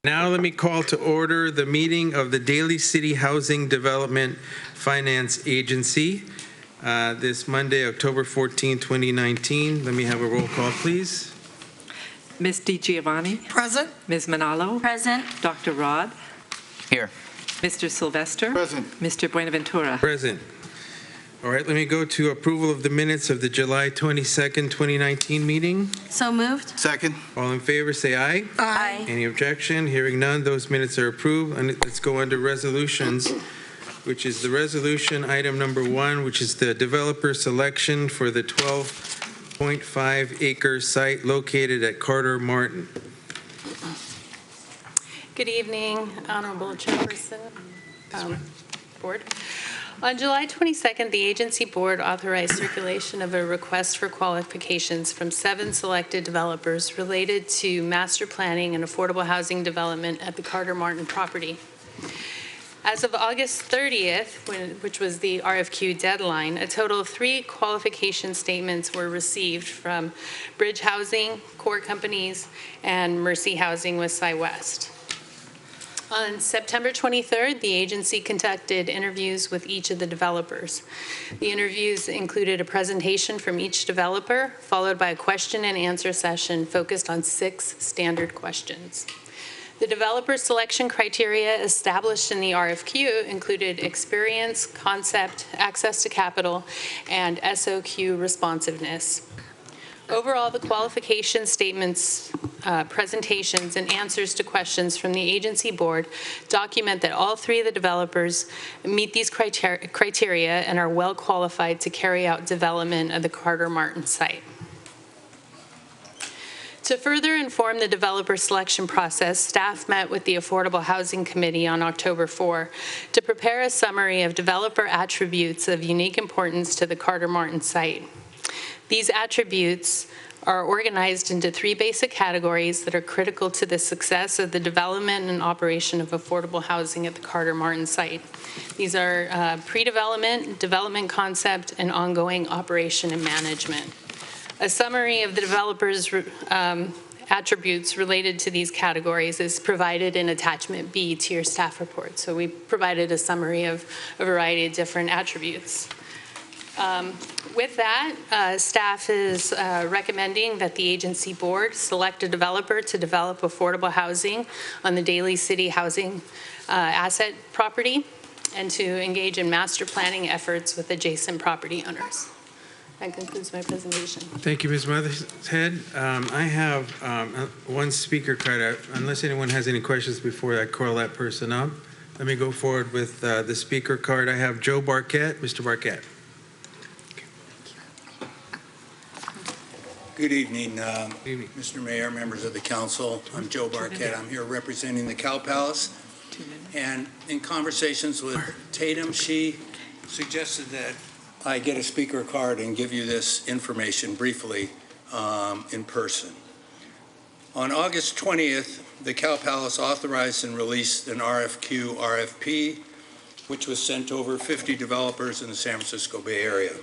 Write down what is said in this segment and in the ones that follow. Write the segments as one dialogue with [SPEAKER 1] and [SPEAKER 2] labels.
[SPEAKER 1] Now let me call to order the meeting of the Daly City Housing Development Finance Agency this Monday, October 14, 2019. Let me have a roll call, please.
[SPEAKER 2] Ms. DiGiovanni?
[SPEAKER 3] Present.
[SPEAKER 2] Ms. Manalo?
[SPEAKER 4] Present.
[SPEAKER 2] Dr. Rod?
[SPEAKER 5] Here.
[SPEAKER 2] Mr. Sylvester?
[SPEAKER 3] Present.
[SPEAKER 2] Mr. Buenaventura?
[SPEAKER 1] Present. All right, let me go to approval of the minutes of the July 22nd, 2019 meeting.
[SPEAKER 4] So moved.
[SPEAKER 3] Second.
[SPEAKER 1] All in favor, say aye.
[SPEAKER 4] Aye.
[SPEAKER 1] Any objection? Hearing none, those minutes are approved. And let's go under resolutions, which is the resolution item number 1, which is the developer selection for the 12.5 acre site located at Carter Martin.
[SPEAKER 6] Good evening, Honorable Chairperson, Board. On July 22nd, the agency board authorized circulation of a request for qualifications from 7 selected developers related to master planning and affordable housing development at the Carter Martin property. As of August 30th, which was the RFQ deadline, a total of 3 qualification statements were received from Bridge Housing, Core Companies, and Mercy Housing with SiWest. On September 23rd, the agency conducted interviews with each of the developers. The interviews included a presentation from each developer, followed by a question and answer session focused on 6 standard questions. The developer selection criteria established in the RFQ included experience, concept, access to capital, and SOQ responsiveness. Overall, the qualification statements, presentations, and answers to questions from the agency board document that all 3 of the developers meet these criteria and are well qualified to carry out development of the Carter Martin site. To further inform the developer selection process, staff met with the Affordable Housing Committee on October 4 to prepare a summary of developer attributes of unique importance to the Carter Martin site. These attributes are organized into 3 basic categories that are critical to the success of the development and operation of affordable housing at the Carter Martin site. These are pre-development, development concept, and ongoing operation and management. A summary of the developers' attributes related to these categories is provided in attachment B to your staff report. So we provided a summary of a variety of different attributes. With that, staff is recommending that the agency board select a developer to develop affordable housing on the Daly City Housing asset property and to engage in master planning efforts with adjacent property owners. That concludes my presentation.
[SPEAKER 1] Thank you, Ms. Mothershead. I have one speaker card. Unless anyone has any questions before I call that person up, let me go forward with the speaker card. I have Joe Barquette. Mr. Barquette.
[SPEAKER 7] Good evening, Mr. Mayor, members of the council. I'm Joe Barquette. I'm here representing the Cow Palace. And in conversations with Tatum, she suggested that I get a speaker card and give you this information briefly in person. On August 20th, the Cow Palace authorized and released an RFP, which was sent to over 50 developers in the San Francisco Bay Area.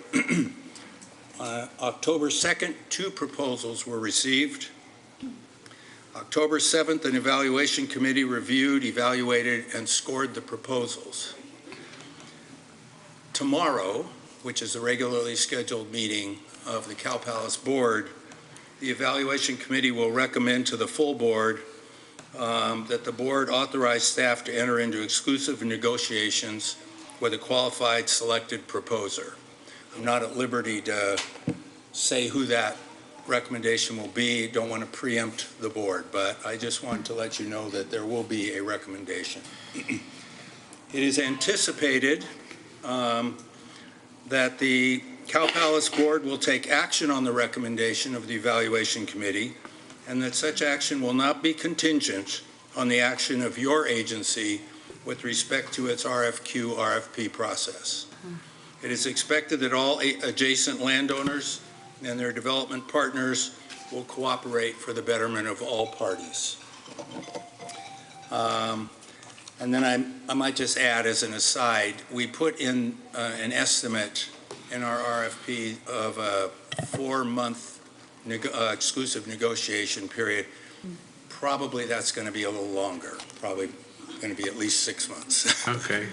[SPEAKER 7] October 2nd, 2 proposals were received. October 7th, an evaluation committee reviewed, evaluated, and scored the proposals. Tomorrow, which is a regularly scheduled meeting of the Cow Palace Board, the evaluation committee will recommend to the full board that the board authorize staff to enter into exclusive negotiations with a qualified selected proposer. I'm not at liberty to say who that recommendation will be. Don't want to preempt the board, but I just wanted to let you know that there will be a recommendation. It is anticipated that the Cow Palace Board will take action on the recommendation of the evaluation committee, and that such action will not be contingent on the action of your agency with respect to its RFP process. It is expected that all adjacent landowners and their development partners will cooperate for the betterment of all parties. And then I might just add as an aside, we put in an estimate in our RFP of a 4-month exclusive negotiation period. probably that's going to be a little longer, probably going to be at least 6 months.
[SPEAKER 1] Okay.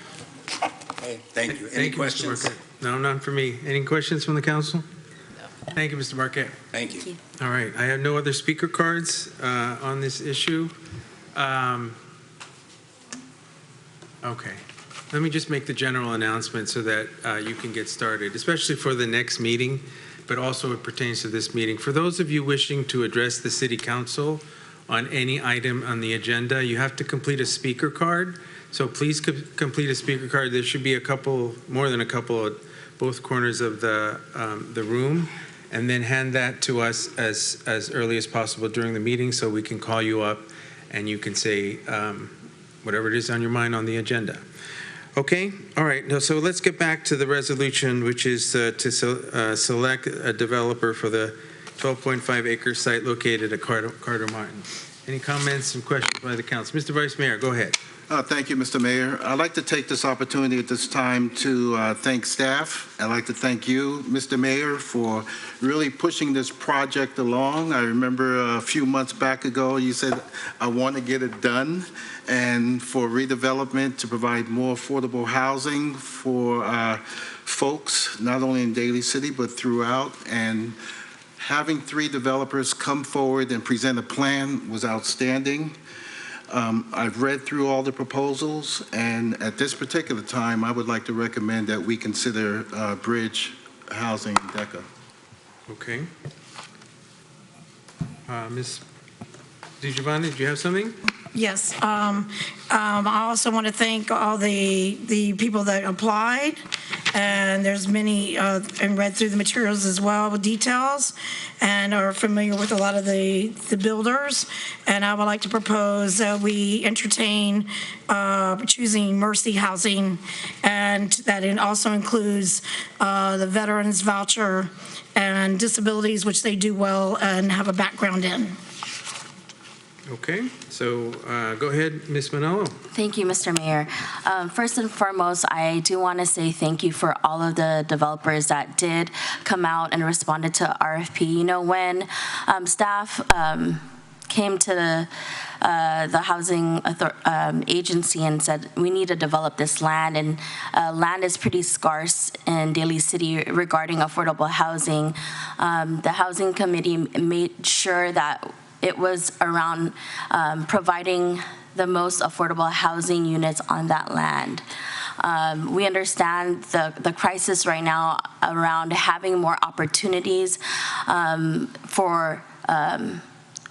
[SPEAKER 7] Okay, thank you. Any
[SPEAKER 1] Thank you, Mr.
[SPEAKER 7] questions?
[SPEAKER 1] Marquette. No, none for me. Any questions from the council? No. Thank you, Mr. Marquette.
[SPEAKER 7] Thank you.
[SPEAKER 1] All right, I have no other speaker cards on this issue. Okay, let me just make the general announcement so that you can get started, especially for the next meeting, but also it pertains to this meeting. For those of you wishing to address the City Council on any item on the agenda, you have to complete a speaker card. So please complete a speaker card. There should be a couple, more than a couple, at both corners of the room, and then hand that to us as early as possible during the meeting so we can call you up and you can say whatever it is on your mind on the agenda. Okay, all right, now, so let's get back to the resolution, which is to select a developer for the 12.5 acre site located at Carter Martin. Any comments and questions by the council? Mr. Vice Mayor, go ahead.
[SPEAKER 3] Thank you, Mr. Mayor. I'd like to take this opportunity at this time to thank staff. I'd like to thank you, Mr. Mayor, for really pushing this project along. I remember a few months back ago, you said, I want to get it done, and for redevelopment to provide more affordable housing for folks, not only in Daly City, but throughout. And having 3 developers come forward and present a plan was outstanding. I've read through all the proposals, and at this particular time, I would like to recommend that we consider bridge housing in DECA.
[SPEAKER 1] Okay. Ms. DiGiovanni, did you have something?
[SPEAKER 4] Yes. I also want to thank all the people that applied, and there's many, and read through the materials as well with details, and are familiar with a lot of the builders. And I would like to propose that we entertain choosing Mercy Housing, and that it also includes the veterans voucher and disabilities, which they do well and have a background in.
[SPEAKER 1] Okay, so go ahead, Ms. Manalo.
[SPEAKER 5] Thank you, Mr. Mayor. First and foremost, I do want to say thank you for all of the developers that did come out and responded to RFP. You know, when staff came to the housing agency and said, we need to develop this land, and land is pretty scarce in Daly City regarding affordable housing, the housing committee made sure that it was around providing the most affordable housing units on that land. We understand the crisis right now around having more opportunities for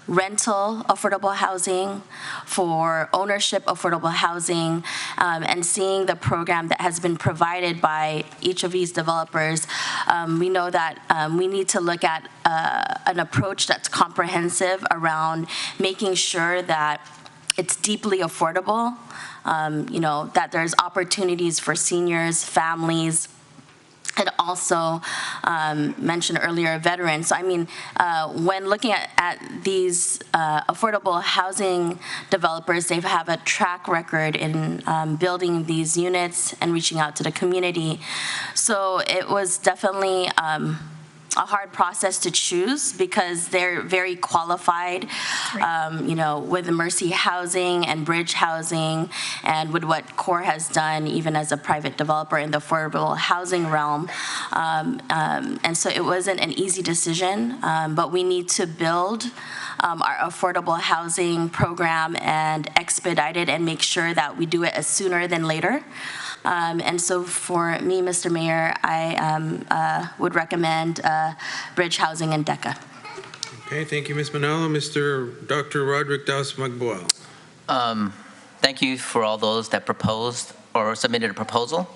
[SPEAKER 5] rental affordable housing, for ownership affordable housing, and seeing the program that has been provided by each of these developers. We know that we need to look at an approach that's comprehensive around making sure that it's deeply affordable, you know, that there's opportunities for seniors, families, and also mentioned earlier, veterans. So, I mean, when looking at these affordable housing developers, they have a track record in building these units and reaching out to the community. So it was definitely a hard process to choose because they're very qualified, you know, with Mercy Housing and Bridge Housing, and with what CORE has done, even as a private developer in the affordable housing realm. And so it wasn't an easy decision, but we need to build our affordable housing program and expedite it and make sure that we do it as sooner than later. And so for me, Mr. Mayor, I would recommend Bridge Housing and DECA.
[SPEAKER 1] Okay, thank you, Ms. Manalo. Dr. Roderick Daus Magboal.
[SPEAKER 8] Thank you for all those that proposed or submitted a proposal.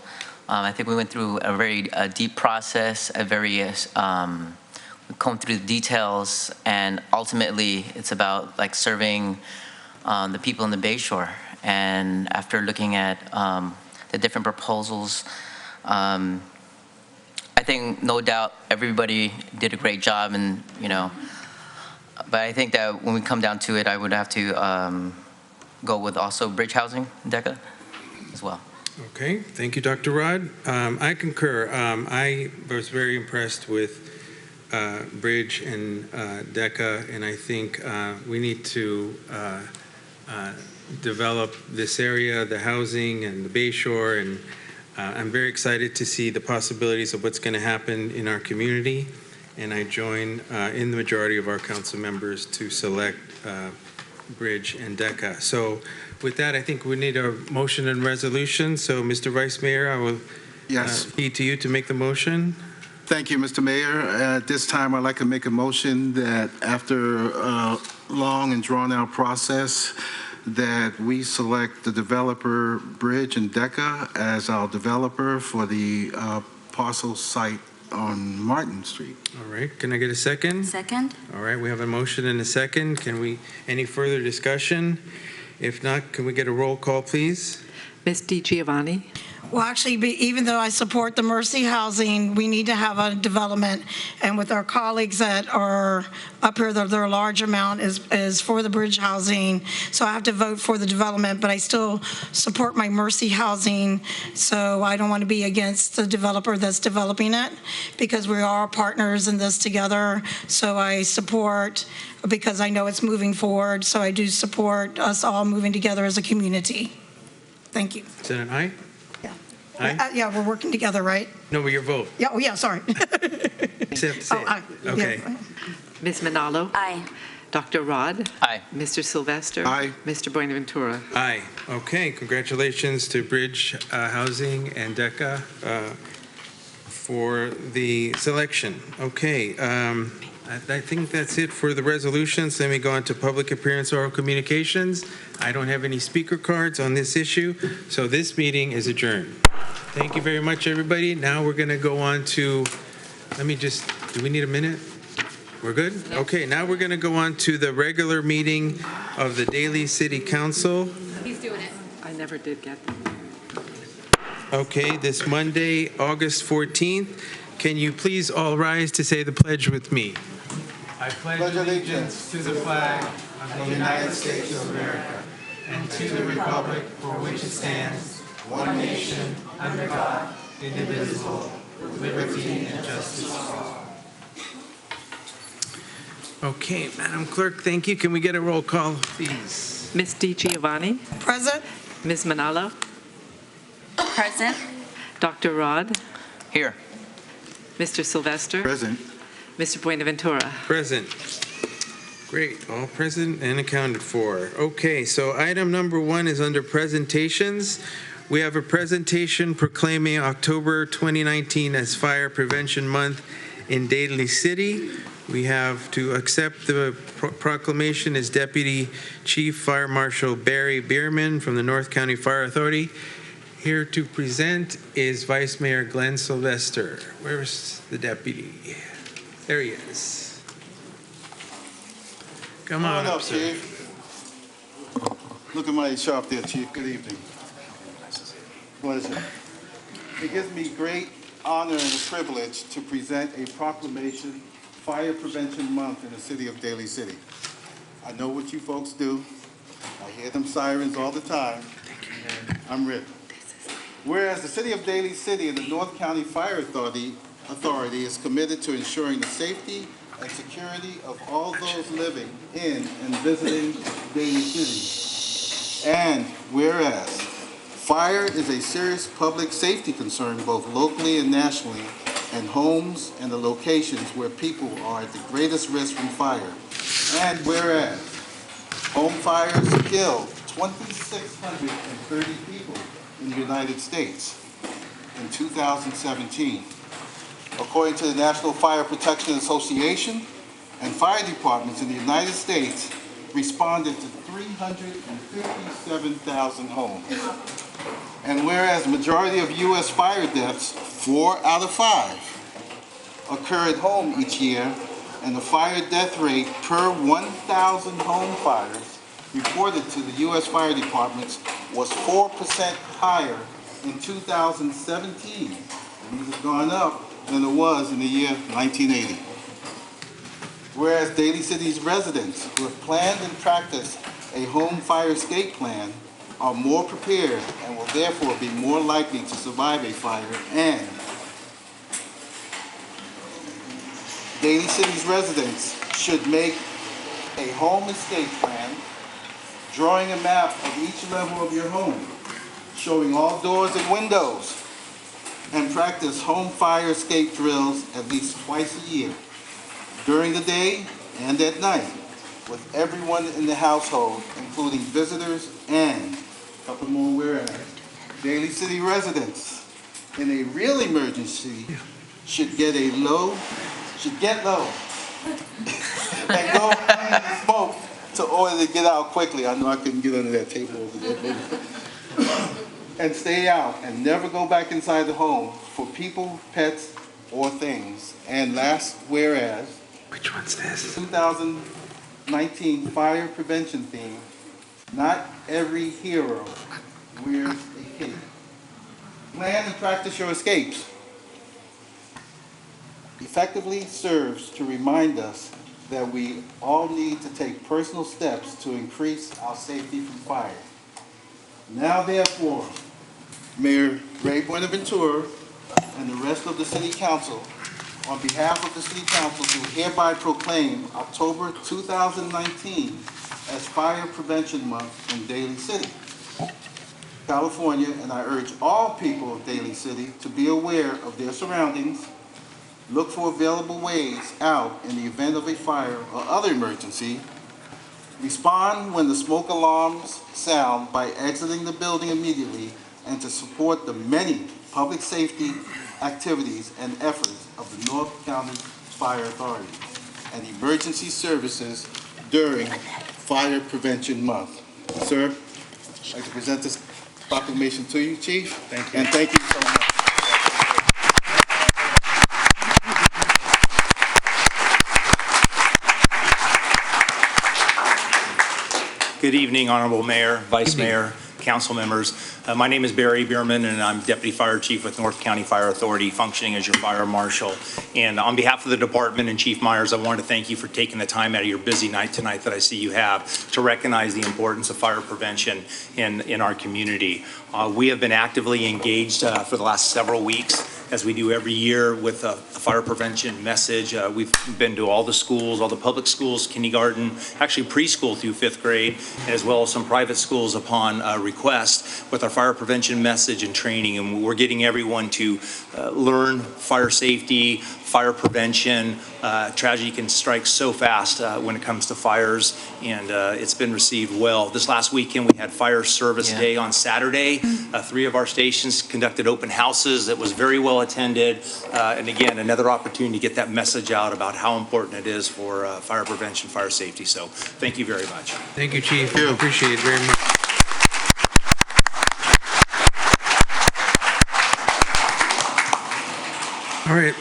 [SPEAKER 8] I think we went through a very deep process, we combed through the details, and ultimately it's about like serving the people in the Bayshore. And after looking at the different proposals, I think no doubt everybody did a great job, and you know, but I think that when we come down to it, I would have to go with also Bridge Housing, DECA, as well.
[SPEAKER 1] Okay, thank you, Dr. Rod. I concur. I was very impressed with Bridge and DECA, and I think we need to develop this area, the housing and the Bay Shore, and I'm very excited to see the possibilities of what's going to happen in our community, and I join in the majority of our council members to select Bridge and DECA. So with that, I think we need a motion and resolution. So Mr. Vice Mayor, I will heed to you to make the motion.
[SPEAKER 3] Thank you, Mr. Mayor. At this time, I'd like to make a motion that after a long and drawn-out process, that we select the developer Bridge and DECA as our developer for the parcel site on Martin Street.
[SPEAKER 1] All right, can I get a second?
[SPEAKER 5] Second?
[SPEAKER 1] All right, we have a motion and a second. Any further discussion? If not, can we get a roll call, please?
[SPEAKER 2] Ms. DiGiovanni?
[SPEAKER 4] Well, actually, even though I support the Mercy Housing, we need to have a development. And with our colleagues that are up here, their large amount is for the Bridge Housing. So I have to vote for the development, but I still support my Mercy Housing. So I don't want to be against the developer that's developing it, because we are partners in this together. So I support, because I know it's moving forward. So I do support us all moving together as a community. Thank you.
[SPEAKER 1] Is that an aye?
[SPEAKER 4] Aye? Yeah, we're working together, right?
[SPEAKER 1] No, but your vote.
[SPEAKER 4] Yeah, oh, yeah, sorry.
[SPEAKER 1] You have to say it.
[SPEAKER 4] Aye.
[SPEAKER 1] Okay.
[SPEAKER 4] Yeah.
[SPEAKER 2] Ms. Manalo?
[SPEAKER 5] Aye.
[SPEAKER 2] Dr. Rod?
[SPEAKER 8] Aye.
[SPEAKER 2] Mr. Sylvester?
[SPEAKER 3] Aye.
[SPEAKER 2] Mr. Buenaventura?
[SPEAKER 1] Aye. Okay, congratulations to Bridge Housing and DECA for the selection. Okay, I think that's it for the resolutions. Let me go on to public appearance oral communications. I don't have any speaker cards on this issue, so this meeting is adjourned. Thank you very much, everybody. Now we're going to go on to, do we need a minute? We're good? Okay, now we're going to go on to the regular meeting of the Daly City Council.
[SPEAKER 6] He's doing it.
[SPEAKER 2] I never did get them.
[SPEAKER 1] Okay, this Monday, August 14th. Can you please all rise to say the pledge with me? I pledge allegiance to the flag of the United States of America and to the republic for which it stands, one nation, under God, indivisible, with liberty and justice for all. Okay, Madam Clerk, thank you. Can we get a roll call, please?
[SPEAKER 2] Ms. DiGiovanni?
[SPEAKER 4] Present?
[SPEAKER 2] Ms. Manalo?
[SPEAKER 5] Present?
[SPEAKER 2] Dr. Rod?
[SPEAKER 8] Here.
[SPEAKER 2] Mr. Sylvester?
[SPEAKER 3] Present.
[SPEAKER 2] Mr. Buenaventura?
[SPEAKER 1] Present. Great, all present and accounted for. Okay, so item number 1 is under presentations. We have a presentation proclaiming October 2019 as Fire Prevention Month in Daly City. We have to accept the proclamation as Deputy Chief Fire Marshal Barry Bierman from the North County Fire Authority. Here to present is Vice Mayor Glenn Sylvester. Where's the deputy? There he is. Come on up, sir.
[SPEAKER 3] Chief. Look at my shop there, Chief. Good evening. Pleasure. It gives me great honor and a privilege to present a proclamation, Fire Prevention Month in the city of Daly City. I know what you folks do. I hear them sirens all the time. And I'm ready. Whereas the city of Daly City and the North County Fire Authority is committed to ensuring the safety and security of all those living in and visiting Daly City. And whereas fire is a serious public safety concern both locally and nationally, and homes and the locations where people are at the greatest risk from fire. And whereas home fires kill 2,630 people in the United States in 2017. According to the National Fire Protection Association, and fire departments in the United States responded to 357,000 homes. And whereas the majority of U.S. fire deaths, 4 out of 5, occur at home each year, and the fire death rate per 1,000 home fires reported to the U.S. fire departments was 4% higher in 2017, and these have gone up, than it was in the year 1980. Whereas Daly City's residents who have planned and practiced a home fire escape plan are more prepared and will therefore be more likely to survive a fire, and Daly City's residents should make a home escape plan, drawing a map of each level of your home, showing all doors and windows, and practice home fire escape drills at least twice a year, during the day and at night, with everyone in the household, including visitors and, a couple more whereas, Daly City residents in a real emergency should get low and go behind the smoke to order to get out quickly. I know I couldn't get under that table over there. And stay out and never go back inside the home for people, pets, or things. And last, whereas,
[SPEAKER 1] Which one's this?
[SPEAKER 3] 2019 fire prevention theme, not every hero wears a cape. Plan and practice your escapes. Effectively serves to remind us that we all need to take personal steps to increase our safety from fire. Now therefore, Mayor Ray Buenaventura and the rest of the City Council, on behalf of the City Council, do hereby proclaim October 2019 as Fire Prevention Month in Daly City, California, and I urge all people of Daly City to be aware of their surroundings, look for available ways out in the event of a fire or other emergency, respond when the smoke alarms sound by exiting the building immediately, and to support the many public safety activities and efforts of the North County Fire Authority and emergency services during Fire Prevention Month. Sir, I'd like to present this proclamation to you, Chief. Thank you. And thank you so much.
[SPEAKER 9] Good evening, Honorable Mayor, Vice Mayor, council members. My name is Barry Bierman, and I'm Deputy Fire Chief with North County Fire Authority, functioning as your fire marshal. And on behalf of the department and Chief Myers, I wanted to thank you for taking the time out of your busy night tonight that I see you have to recognize the importance of fire prevention in our community. We have been actively engaged for the last several weeks, as we do every year, with a fire prevention message. We've been to all the schools, all the public schools, kindergarten, actually preschool through 5th grade, as well as some private schools upon request, with our fire prevention message and training. And we're getting everyone to learn fire safety, fire prevention. Tragedy can strike so fast when it comes to fires, and it's been received well. This last weekend, we had Fire Service Day on Saturday. 3 of our stations conducted open houses. It was very well attended, and again, another opportunity to get that message out about how important it is for fire prevention, fire safety. So thank you very much.
[SPEAKER 1] Thank you, Chief. I appreciate it very much. All right,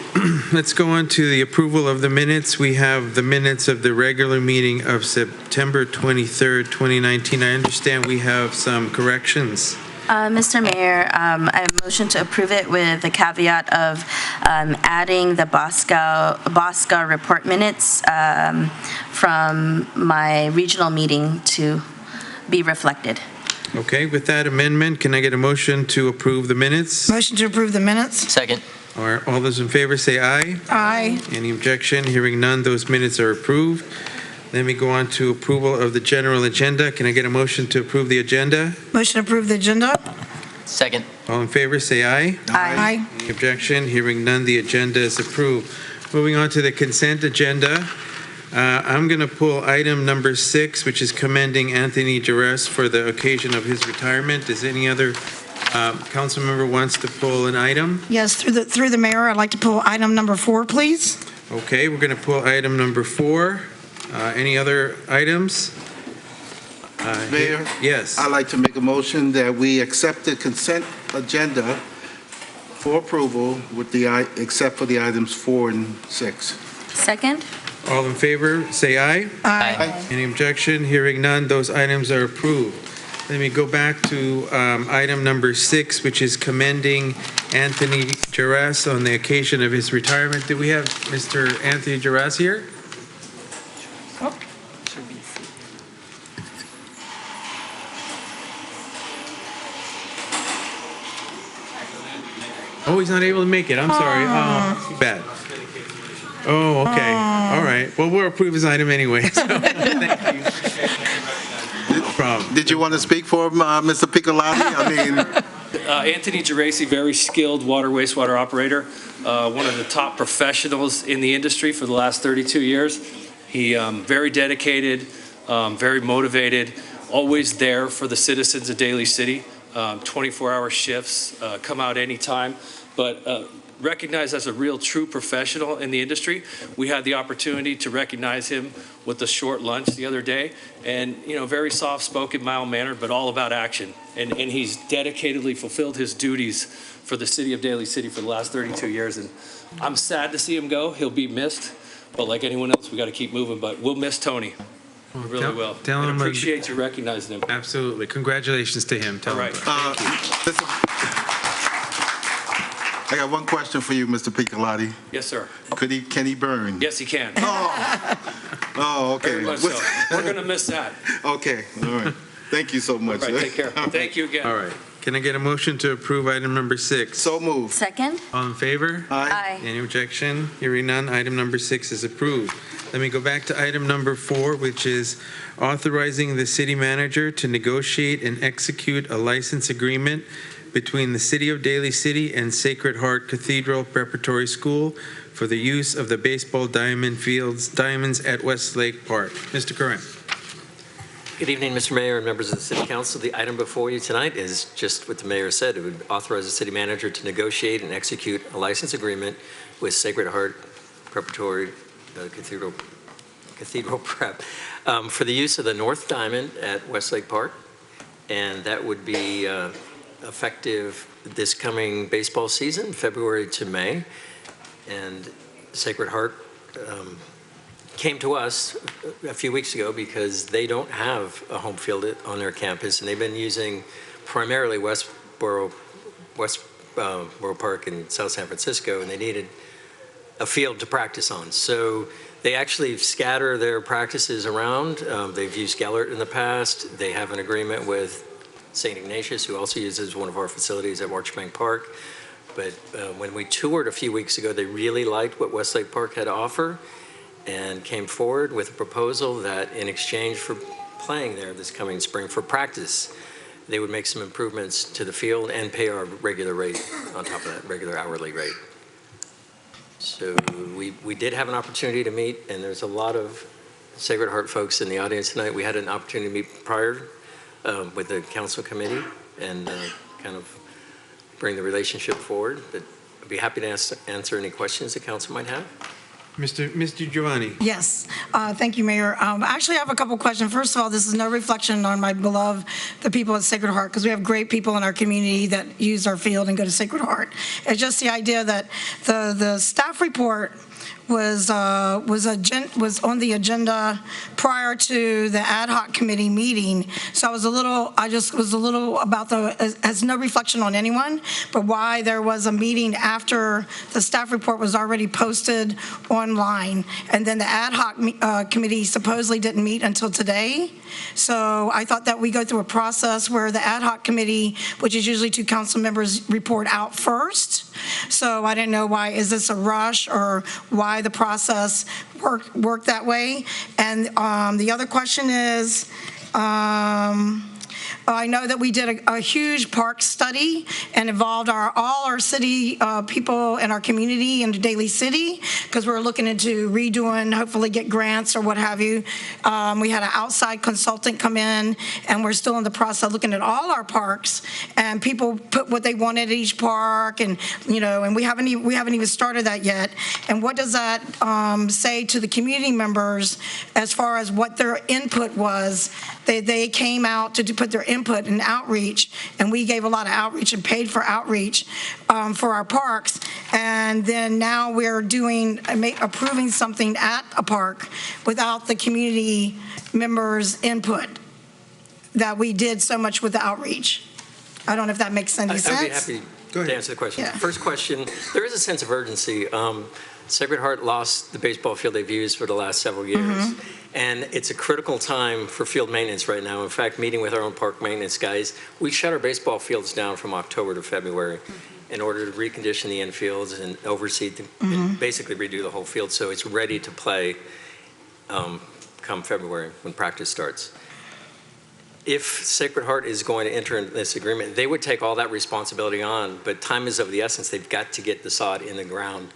[SPEAKER 1] let's go on to the approval of the minutes. We have the minutes of the regular meeting of September 23rd, 2019. I understand we have some corrections.
[SPEAKER 5] Mr. Mayor, I motion to approve it with the caveat of adding the Bosca report minutes from my regional meeting to be reflected.
[SPEAKER 1] Okay, with that amendment, can I get a motion to approve the minutes?
[SPEAKER 4] Motion to approve the minutes?
[SPEAKER 8] Second.
[SPEAKER 1] All those in favor say aye.
[SPEAKER 4] Aye.
[SPEAKER 1] Any objection? Hearing none, those minutes are approved. Let me go on to approval of the general agenda. Can I get a motion to approve the agenda?
[SPEAKER 4] Motion to approve the agenda?
[SPEAKER 8] Second.
[SPEAKER 1] All in favor say aye.
[SPEAKER 4] Aye.
[SPEAKER 1] Any objection? Hearing none, the agenda is approved. Moving on to the consent agenda. I'm going to pull item number 6, which is commending Anthony Jerez for the occasion of his retirement. Does any other council member wants to pull an item?
[SPEAKER 4] Yes, through the mayor, I'd like to pull item number 4, please.
[SPEAKER 1] Okay, we're going to pull item number 4. Any other items?
[SPEAKER 3] Mayor?
[SPEAKER 1] Yes.
[SPEAKER 3] I'd like to make a motion that we accept the consent agenda for approval with except for the items 4 and 6.
[SPEAKER 5] Second?
[SPEAKER 1] All in favor, say aye.
[SPEAKER 5] Aye.
[SPEAKER 1] Any objection? Hearing none, those items are approved. Let me go back to item number 6, which is commending Anthony Jerez on the occasion of his retirement. Do we have Mr. Anthony Jerez here? Oh, he's not able to make it. I'm sorry. Oh, too bad. Oh, okay. All right. Well, we'll approve his item anyway. So, thank you. No problem.
[SPEAKER 3] Did you want to speak for him, Mr. Piccolotti? I mean,
[SPEAKER 10] Anthony Geraci, very skilled wastewater operator, one of the top professionals in the industry for the last 32 years. He very dedicated, very motivated, always there for the citizens of Daly City. 24-hour shifts, come out anytime, but recognized as a real true professional in the industry. We had the opportunity to recognize him with a short lunch the other day, and very soft-spoken, mild-mannered, but all about action. And he's dedicatedly fulfilled his duties for the city of Daly City for the last 32 years. And I'm sad to see him go. He'll be missed, but like anyone else, we got to keep moving. But we'll miss Tony. We really will.
[SPEAKER 1] Tell
[SPEAKER 10] and
[SPEAKER 1] him
[SPEAKER 10] appreciate you recognizing him.
[SPEAKER 1] Absolutely. Congratulations to him. Tell him.
[SPEAKER 10] Thank you.
[SPEAKER 3] listen, I got one question for you, Mr. Piccolotti.
[SPEAKER 10] Yes, sir.
[SPEAKER 3] Can he burn?
[SPEAKER 10] Yes, he can.
[SPEAKER 3] Oh, okay.
[SPEAKER 10] Very much so. We're going to miss that.
[SPEAKER 3] Okay, all right. Thank you so much.
[SPEAKER 10] All right, take care. Thank you again.
[SPEAKER 1] All right. Can I get a motion to approve item number 6?
[SPEAKER 3] So moved.
[SPEAKER 5] Second?
[SPEAKER 1] All in favor?
[SPEAKER 3] Aye.
[SPEAKER 1] Any objection? Hearing none, item number 6 is approved. Let me go back to item number 4, which is authorizing the city manager to negotiate and execute a license agreement between the City of Daly City and Sacred Heart Cathedral Preparatory School for the use of the baseball diamonds at Westlake Park. Mr. Curran.
[SPEAKER 11] Good evening, Mr. Mayor and members of the City Council. The item before you tonight is just what the mayor said. It would authorize the city manager to negotiate and execute a license agreement with Sacred Heart Preparatory Cathedral Prep for the use of the North Diamond at Westlake Park. And that would be effective this coming baseball season, February to May. And Sacred Heart came to us a few weeks ago because they don't have a home field on their campus, and they've been using primarily Westboro Park in South San Francisco, and they needed a field to practice on. So they actually scatter their practices around. They've used Gellert in the past. They have an agreement with St. Ignatius, who also uses one of our facilities at Marchbank Park. But when we toured a few weeks ago, they really liked what Westlake Park had to offer and came forward with a proposal that in exchange for playing there this coming spring for practice, they would make some improvements to the field and pay our regular rate on top of that, regular hourly rate. So we did have an opportunity to meet, and there's a lot of Sacred Heart folks in the audience tonight. We had an opportunity to meet prior with the council committee and kind of bring the relationship forward. But I'd be happy to answer any questions the council might have.
[SPEAKER 1] Mr. Giovanni.
[SPEAKER 4] Yes, thank you, Mayor. Actually, I have a couple questions. First of all, this is no reflection on the people at Sacred Heart, because we have great people in our community that use our field and go to Sacred Heart. It's just the idea that the staff report was on the agenda prior to the ad hoc committee meeting. So I was a little about as no reflection on anyone, but why there was a meeting after the staff report was already posted online. And then the ad hoc committee supposedly didn't meet until today. So I thought that we go through a process where the ad hoc committee, which is usually 2 council members, report out first. So I didn't know why, is this a rush or why the process worked that way? And the other question is, I know that we did a huge park study and involved all our city people in our community in Daly City, because we're looking into redoing, hopefully get grants or what have you. We had an outside consultant come in, and we're still in the process of looking at all our parks, and people put what they wanted at each park, and and we haven't even started that yet. And what does that say to the community members as far as what their input was? They came out to put their input and outreach, and we gave a lot of outreach and paid for outreach for our parks. And then now we're approving something at a park without the community members' input that we did so much with the outreach. I don't know if that makes any sense.
[SPEAKER 11] I'd be happy to answer the question.
[SPEAKER 4] Yeah.
[SPEAKER 11] First question, there is a sense of urgency. Sacred Heart lost the baseball field they've used for the last several years. And it's a critical time for field maintenance right now. In fact, meeting with our own park maintenance guys, we shut our baseball fields down from October to February. in order to recondition the infields and overseed, and basically redo the whole field so it's ready to play come February when practice starts. If Sacred Heart is going to enter into this agreement, they would take all that responsibility on, but time is of the essence. They've got to get the sod in the ground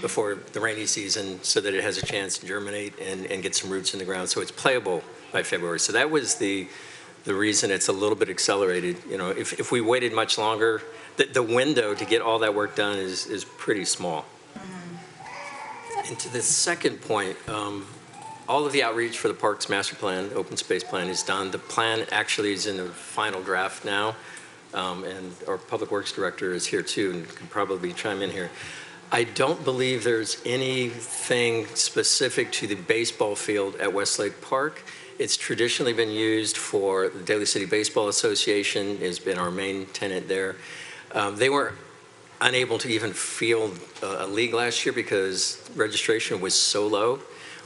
[SPEAKER 11] before the rainy season so that it has a chance to germinate and get some roots in the ground so it's playable by February. So that was the reason it's a little bit accelerated. You know, if we waited much longer, the window to get all that work done is pretty small. And to the second point, all of the outreach for the Parks Master Plan, Open Space Plan is done. The plan actually is in the final draft now, and our Public Works Director is here too and can probably chime in here. I don't believe there's anything specific to the baseball field at Westlake Park. It's traditionally been used for the Daly City Baseball Association, has been our main tenant there. They were unable to even field a league last year because registration was so low.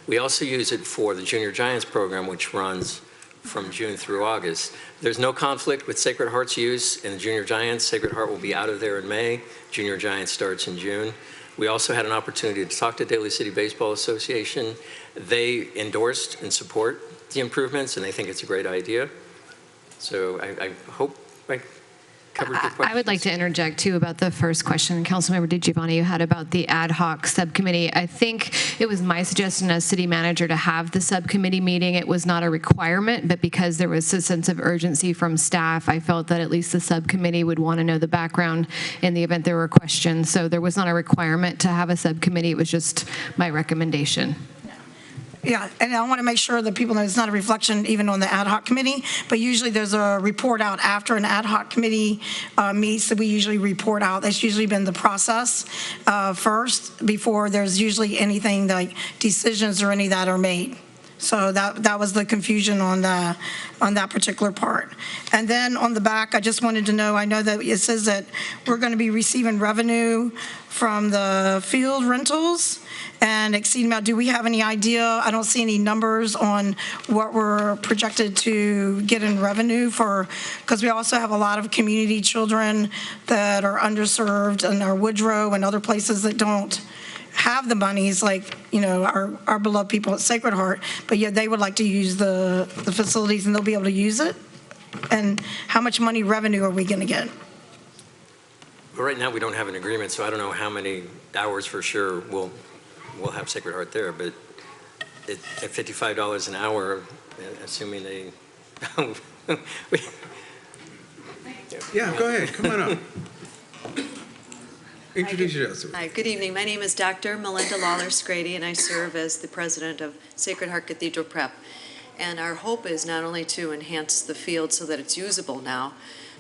[SPEAKER 11] We also use it for the Junior Giants program, which runs from June through August. There's no conflict with Sacred Heart's use in the Junior Giants. Sacred Heart will be out of there in May. Junior Giants starts in June. We also had an opportunity to talk to Daly City Baseball Association. They endorsed and support the improvements, and they think it's a great idea. So I hope I covered your question.
[SPEAKER 12] I would like to interject too about the first question, Councilmember DiGiovanni, you had about the ad hoc subcommittee. I think it was my suggestion as city manager to have the subcommittee meeting. It was not a requirement, but because there was a sense of urgency from staff, I felt that at least the subcommittee would want to know the background in the event there were questions. So there was not a requirement to have a subcommittee. It was just my recommendation.
[SPEAKER 4] Yeah, and I want to make sure that people know it's not a reflection even on the ad hoc committee, but usually there's a report out after an ad hoc committee meets that we usually report out. That's usually been the process first before there's usually anything like decisions or any that are made. So that was the confusion on that particular part. And then on the back, I just wanted to know, I know that it says that we're going to be receiving revenue from the field rentals and exceeding amount. Do we have any idea? I don't see any numbers on what we're projected to get in revenue for, because we also have a lot of community children that are underserved in our Woodrow and other places that don't have the monies, like, you know, our beloved people at Sacred Heart, but yet they would like to use the facilities and they'll be able to use it. And how much money revenue are we going to get?
[SPEAKER 11] Well, right now we don't have an agreement, so I don't know how many hours for sure we'll have Sacred Heart there, but at $55 an hour, assuming they...
[SPEAKER 1] Yeah, go ahead, come on up. Introduce yourself.
[SPEAKER 13] Hi, good evening. My name is Dr. Melinda Lawler-Scrady, and I serve as the president of Sacred Heart Cathedral Prep. And our hope is not only to enhance the field so that it's usable now,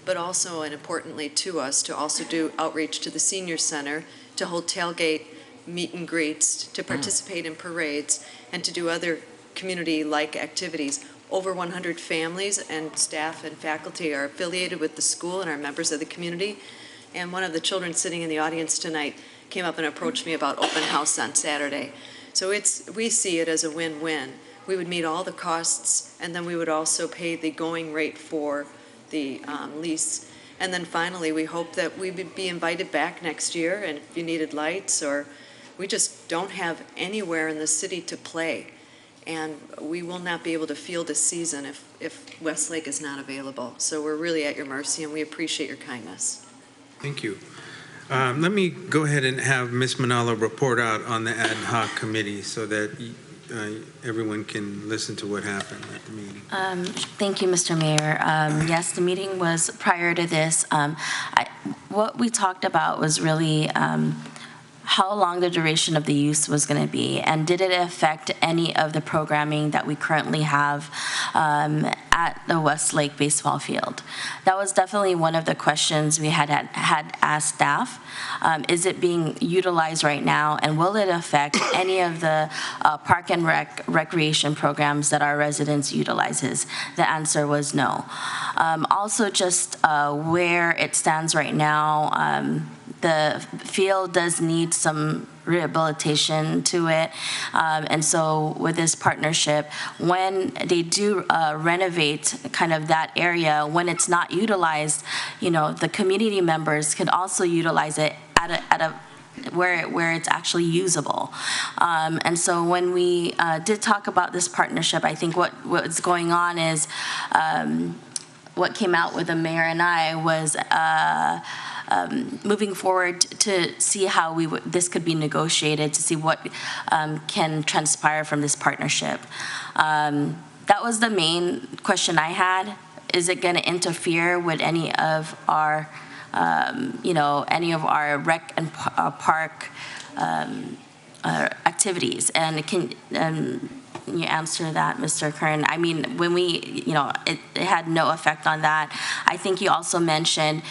[SPEAKER 13] but also, and importantly to us, to also do outreach to the senior center, to hold tailgate meet and greets, to participate in parades, and to do other community-like activities. Over 100 families and staff and faculty are affiliated with the school and are members of the community. And one of the children sitting in the audience tonight came up and approached me about open house on Saturday. So we see it as a win-win. We would meet all the costs, and then we would also pay the going rate for the lease. And then finally, we hope that we would be invited back next year, and if you needed lights, or we just don't have anywhere in the city to play. And we will not be able to field a season if Westlake is not available. So we're really at your mercy, and we appreciate your kindness.
[SPEAKER 1] Thank you. Let me go ahead and have Ms. Manalo report out on the ad hoc committee so that everyone can listen to what happened at the meeting.
[SPEAKER 5] Thank you, Mr. Mayor. Yes, the meeting was prior to this. What we talked about was really how long the duration of the use was going to be, and did it affect any of the programming that we currently have at the Westlake baseball field. That was definitely one of the questions we had asked staff. Is it being utilized right now, and will it affect any of the park and recreation programs that our residents utilizes? The answer was no. Also, just where it stands right now, the field does need some rehabilitation to it. And so with this partnership, when they do renovate kind of that area, when it's not utilized, the community members can also utilize it at a where it's actually usable. And so when we did talk about this partnership, I think what's going on is what came out with the mayor and I was moving forward to see how this could be negotiated, to see what can transpire from this partnership. That was the main question I had. Is it going to interfere with any of our any of our rec and park activities? And can you answer that, Mr. Kern? I mean, when we, it had no effect on that. I think you also mentioned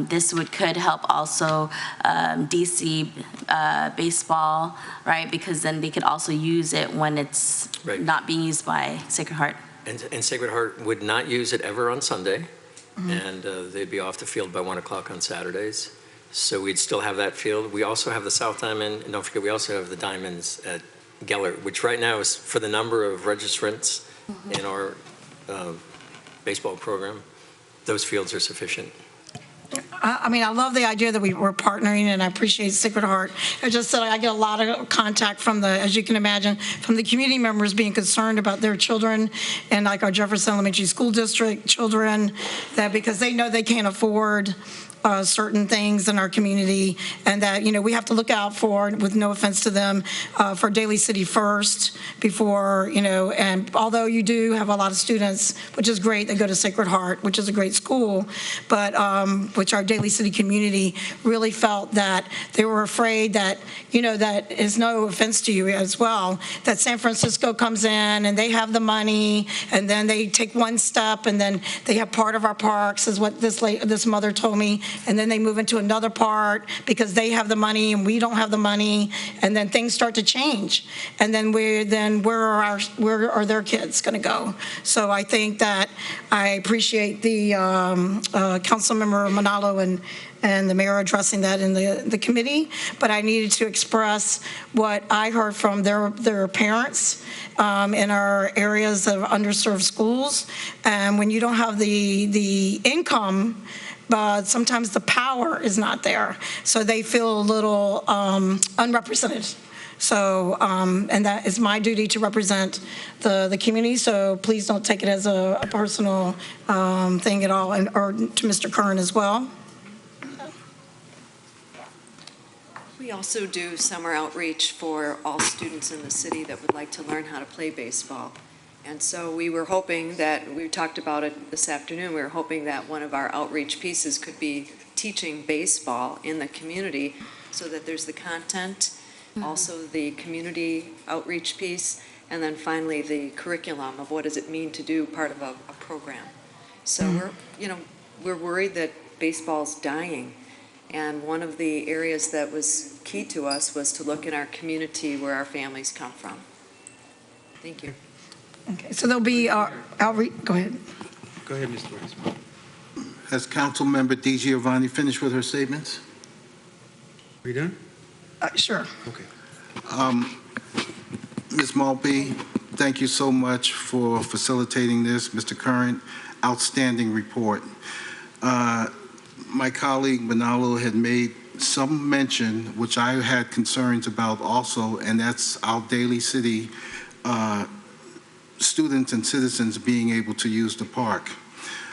[SPEAKER 5] this could help also DC baseball, right? Because then they could also use it when it's not being used by Sacred Heart.
[SPEAKER 11] And Sacred Heart would not use it ever on Sunday. And they'd be off the field by 1 o'clock on Saturdays. So we'd still have that field. We also have the South Diamond, and don't forget, we also have the Diamonds at Gellert, which right now is for the number of registrants in our baseball program. Those fields are sufficient.
[SPEAKER 4] I mean, I love the idea that we're partnering, and I appreciate Sacred Heart. I just said I get a lot of contact from as you can imagine, from the community members being concerned about their children and like our Jefferson Elementary School District children, that because they know they can't afford certain things in our community, and that we have to look out for, with no offense to them, for Daly City first before and although you do have a lot of students, which is great, that go to Sacred Heart, which is a great school, but which our Daly City community really felt that they were afraid that that is no offense to you as well, that San Francisco comes in and they have the money and then they take one step and then they have part of our parks, is what this mother told me, and then they move into another part because they have the money and we don't have the money, and then things start to change, and then where are their kids going to go? So I think that I appreciate the Councilmember Manalo and the mayor addressing that in the committee, but I needed to express what I heard from their parents in our areas of underserved schools. And when you don't have the income, but sometimes the power is not there, so they feel a little unrepresented. So, and that is my duty to represent the community, so please don't take it as a personal thing at all, or to Mr. Kern as well.
[SPEAKER 13] We also do summer outreach for all students in the city that would like to learn how to play baseball. And so we were hoping that, we talked about it this afternoon, we were hoping that one of our outreach pieces could be teaching baseball in the community, so that there's the content, also the community outreach piece, and then finally the curriculum of what does it mean to do part of a program. So we're worried that baseball's dying. And one of the areas that was key to us was to look in our community where our families come from. Thank you.
[SPEAKER 4] Okay, so there'll be outreach. Go ahead.
[SPEAKER 1] Go ahead, Mr. Weiss.
[SPEAKER 3] Has Councilmember DiGiovanni finished with her statements?
[SPEAKER 1] Are you done?
[SPEAKER 4] Sure.
[SPEAKER 1] Okay.
[SPEAKER 3] Ms. Maltby, thank you so much for facilitating this. Mr. Curran, outstanding report. My colleague Manalo had made some mention, which I had concerns about also, and that's our Daly City students and citizens being able to use the park.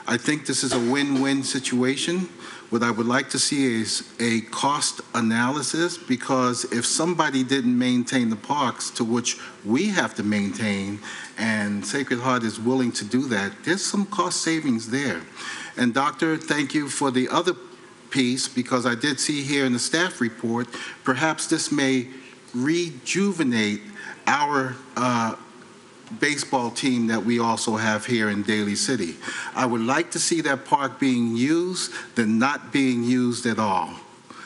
[SPEAKER 3] I think this is a win-win situation. What I would like to see is a cost analysis, because if somebody didn't maintain the parks, to which we have to maintain, and Sacred Heart is willing to do that, there's some cost savings there. And Doctor, thank you for the other piece, because I did see here in the staff report, perhaps this may rejuvenate our baseball team that we also have here in Daly City. I would like to see that park being used than not being used at all.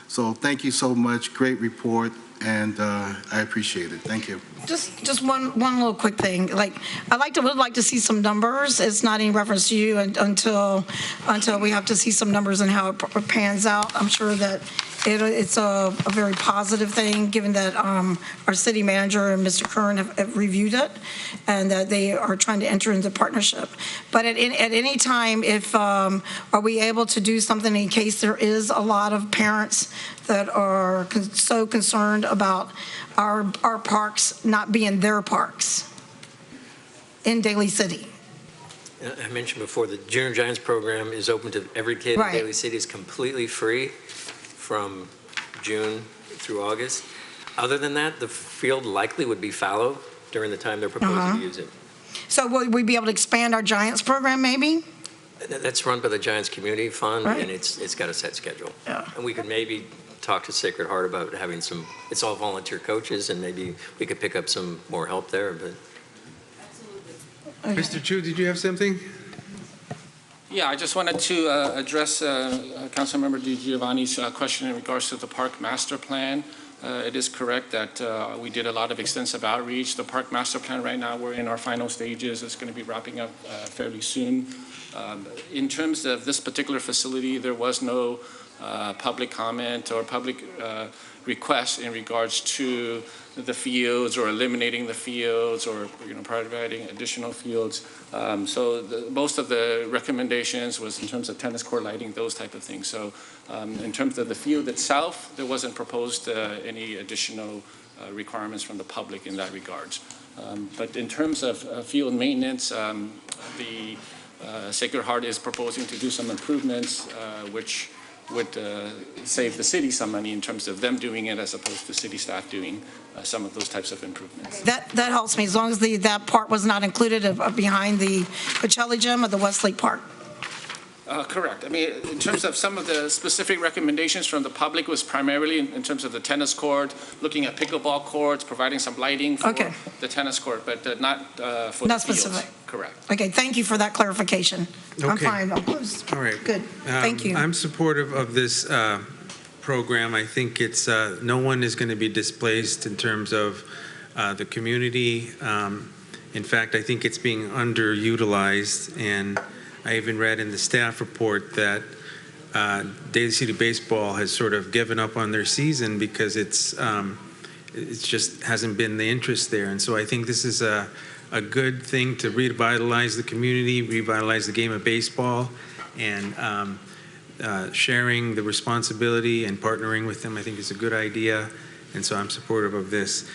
[SPEAKER 3] So thank you so much. Great report. and I appreciate it. Thank you.
[SPEAKER 4] Just one little quick thing. Like, would like to see some numbers. It's not any reference to you until we have to see some numbers and how it pans out. I'm sure that it's a very positive thing, given that our city manager and Mr. Kern have reviewed it, and that they are trying to enter into partnership. But at any time, if are we able to do something in case there is a lot of parents that are so concerned about our parks not being their parks in Daly City?
[SPEAKER 11] I mentioned before, the Junior Giants program is open to every kid in Daly City. It's completely free from June through August. Other than that, the field likely would be fallow during the time they're proposing to use it.
[SPEAKER 4] So would we be able to expand our Giants program maybe?
[SPEAKER 11] That's run by the Giants Community Fund,
[SPEAKER 4] Right.
[SPEAKER 11] and it's got a set schedule.
[SPEAKER 4] Yeah.
[SPEAKER 11] And we could maybe talk to Sacred Heart about having some, it's all volunteer coaches, and maybe we could pick up some more help there. But
[SPEAKER 1] Mr. Chu, did you have something?
[SPEAKER 10] Yeah, I just wanted to address Councilmember DiGiovanni's question in regards to the park master plan. It is correct that we did a lot of extensive outreach. The park master plan right now, we're in our final stages. It's going to be wrapping up fairly soon. In terms of this particular facility, there was no public comment or public request in regards to the fields or eliminating the fields or providing additional fields. So most of the recommendations was in terms of tennis court lighting, those type of things. So in terms of the field itself, there wasn't proposed any additional requirements from the public in that regards. But in terms of field maintenance, the Sacred Heart is proposing to do some improvements, which would save the city some money in terms of them doing it as opposed to city staff doing some of those types of improvements.
[SPEAKER 4] That helps me, as long as that part was not included behind the Coachella Gym or the Westlake Park.
[SPEAKER 10] Correct. I mean, in terms of some of the specific recommendations from the public was primarily in terms of the tennis court, looking at pickleball courts, providing some lighting for the tennis court, but not for the fields.
[SPEAKER 4] Specific.
[SPEAKER 10] Correct.
[SPEAKER 4] Okay, thank you for that clarification. I'm
[SPEAKER 1] Okay.
[SPEAKER 4] fine. I'm closed.
[SPEAKER 1] All right.
[SPEAKER 4] Good. Thank you.
[SPEAKER 1] I'm supportive of this program. I think it's no one is going to be displaced in terms of the community. In fact, I think it's being underutilized, and I even read in the staff report that Daly City Baseball has sort of given up on their season because it's just hasn't been the interest there. And so I think this is a good thing to revitalize the community, revitalize the game of baseball, and sharing the responsibility and partnering with them, I think is a good idea. And so I'm supportive of this.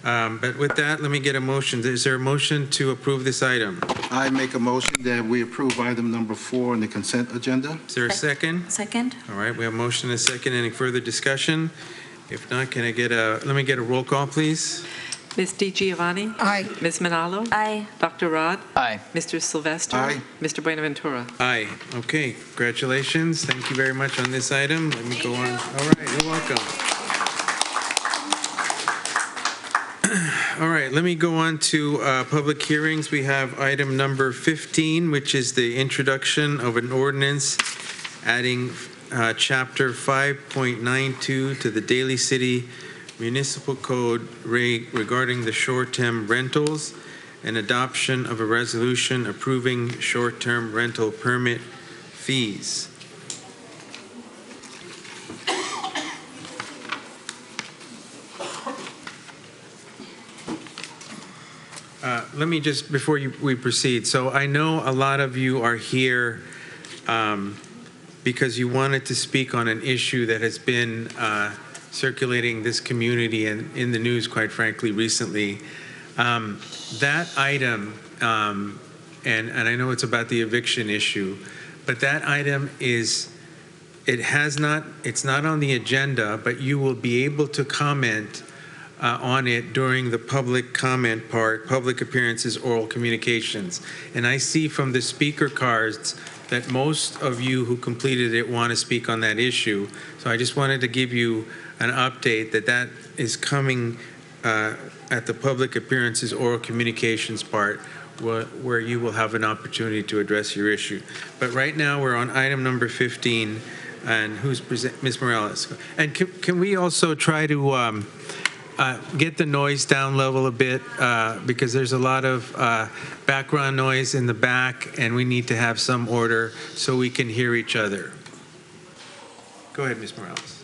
[SPEAKER 1] But with that, let me get a motion. Is there a motion to approve this item?
[SPEAKER 3] I make a motion that we approve item number 4 on the consent agenda.
[SPEAKER 1] Is there a second?
[SPEAKER 5] Second.
[SPEAKER 1] All right, we have a motion and a second. Any further discussion? If not, can I get let me get a roll call, please?
[SPEAKER 2] Ms. DiGiovanni?
[SPEAKER 4] Aye.
[SPEAKER 2] Ms. Manalo?
[SPEAKER 5] Aye.
[SPEAKER 2] Dr. Rod?
[SPEAKER 8] Aye.
[SPEAKER 2] Mr. Sylvester?
[SPEAKER 3] Aye.
[SPEAKER 2] Mr. Buenaventura?
[SPEAKER 1] Aye. Okay, congratulations. Thank you very much on this item. Let me go on. All right, you're welcome. All right, let me go on to public hearings. We have item number 15, which is the introduction of an ordinance adding Chapter 5.92 to the Daly City Municipal Code regarding the short-term rentals and adoption of a resolution approving short-term rental permit fees. Let me just, before we proceed, so I know a lot of you are here because you wanted to speak on an issue that has been circulating this community and in the news, quite frankly, recently. That item, and I know it's about the eviction issue, but that item is, it's not on the agenda, but you will be able to comment on it during the public comment part, public appearances, oral communications. And I see from the speaker cards that most of you who completed it want to speak on that issue. So I just wanted to give you an update that is coming at the public appearances, oral communications part, where you will have an opportunity to address your issue. But right now we're on item number 15, and who's present? Ms. Morales. And can we also try to get the noise down level a bit because there's a lot of background noise in the back, and we need to have some order so we can hear each other. Go ahead, Ms. Morales.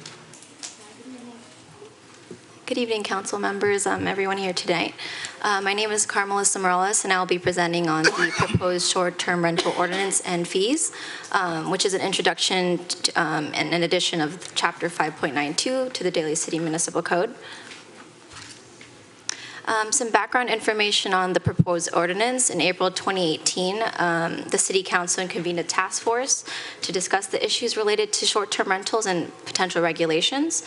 [SPEAKER 14] Good evening, council members, everyone here today. My name is Carmelissa Morales, and I'll be presenting on the proposed short-term rental ordinance and fees, which is an introduction and an addition of Chapter 5.92 to the Daly City Municipal Code. Some background information on the proposed ordinance. In April 2018, the City Council convened a task force to discuss the issues related to short-term rentals and potential regulations.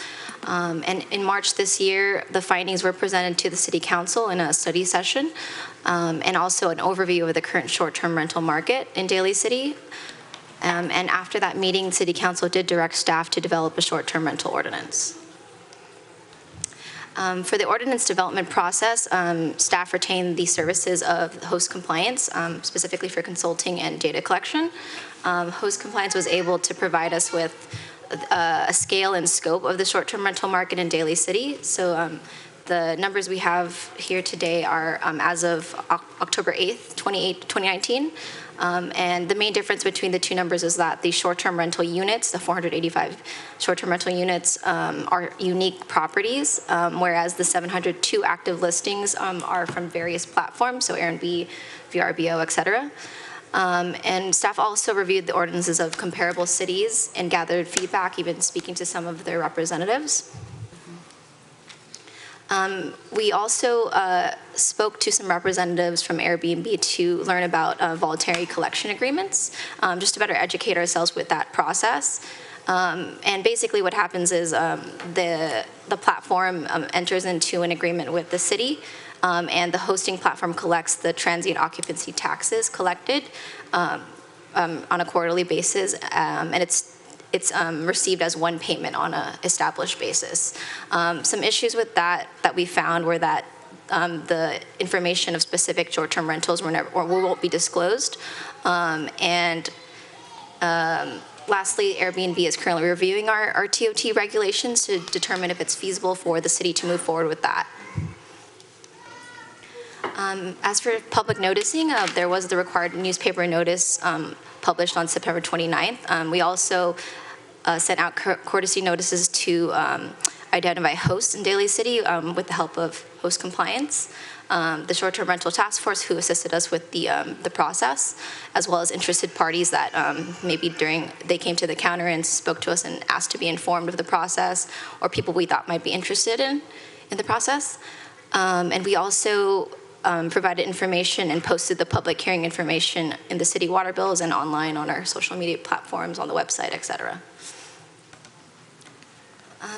[SPEAKER 14] And in March this year, the findings were presented to the City Council in a study session, and also an overview of the current short-term rental market in Daly City. And after that meeting, City Council did direct staff to develop a short-term rental ordinance. For the ordinance development process, staff retained the services of host compliance, specifically for consulting and data collection. Host compliance was able to provide us with a scale and scope of the short-term rental market in Daly City. So the numbers we have here today are as of October 8th, 2019. And the main difference between the two numbers is that the short-term rental units, the 485 short-term rental units, are unique properties, whereas the 702 active listings are from various platforms, so Airbnb, VRBO, et cetera. And staff also reviewed the ordinances of comparable cities and gathered feedback, even speaking to some of their representatives. We also spoke to some representatives from Airbnb to learn about voluntary collection agreements, just to better educate ourselves with that process. And basically what happens is the platform enters into an agreement with the city, and the hosting platform collects the transient occupancy taxes collected on a quarterly basis, and it's received as one payment on an established basis. Some issues with that we found were that the information of specific short-term rentals won't be disclosed. And lastly, Airbnb is currently reviewing our TOT regulations to determine if it's feasible for the city to move forward with that. As for public noticing, there was the required newspaper notice published on September 29th. We also sent out courtesy notices to identify hosts in Daly City with the help of host compliance, the short-term rental task force who assisted us with the process, as well as interested parties that maybe they came to the counter and spoke to us and asked to be informed of the process, or people we thought might be interested in the process. And we also provided information and posted the public hearing information in the city water bills and online on our social media platforms, on the website, et cetera.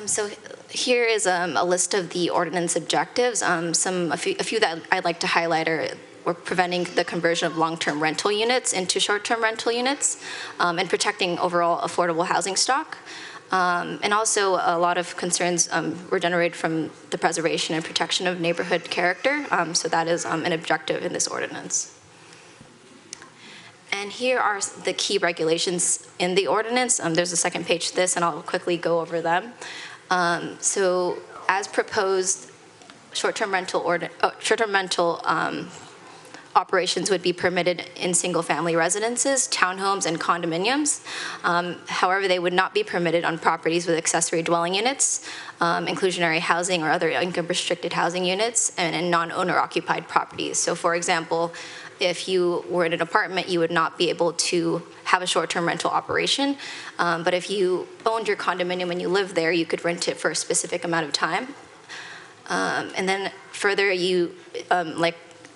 [SPEAKER 14] So here is a list of the ordinance objectives. A few that I'd like to highlight are we're preventing the conversion of long-term rental units into short-term rental units, and protecting overall affordable housing stock. And also a lot of concerns were generated from the preservation and protection of neighborhood character. So that is an objective in this ordinance. And here are the key regulations in the ordinance. There's a second page to this, and I'll quickly go over them. So as proposed, short-term rental operations would be permitted in single-family residences, townhomes, and condominiums. However, they would not be permitted on properties with accessory dwelling units, inclusionary housing, or other income-restricted housing units, and in non-owner occupied properties. So for example, if you were in an apartment, you would not be able to have a short-term rental operation. But if you owned your condominium and you lived there, you could rent it for a specific amount of time. And then further,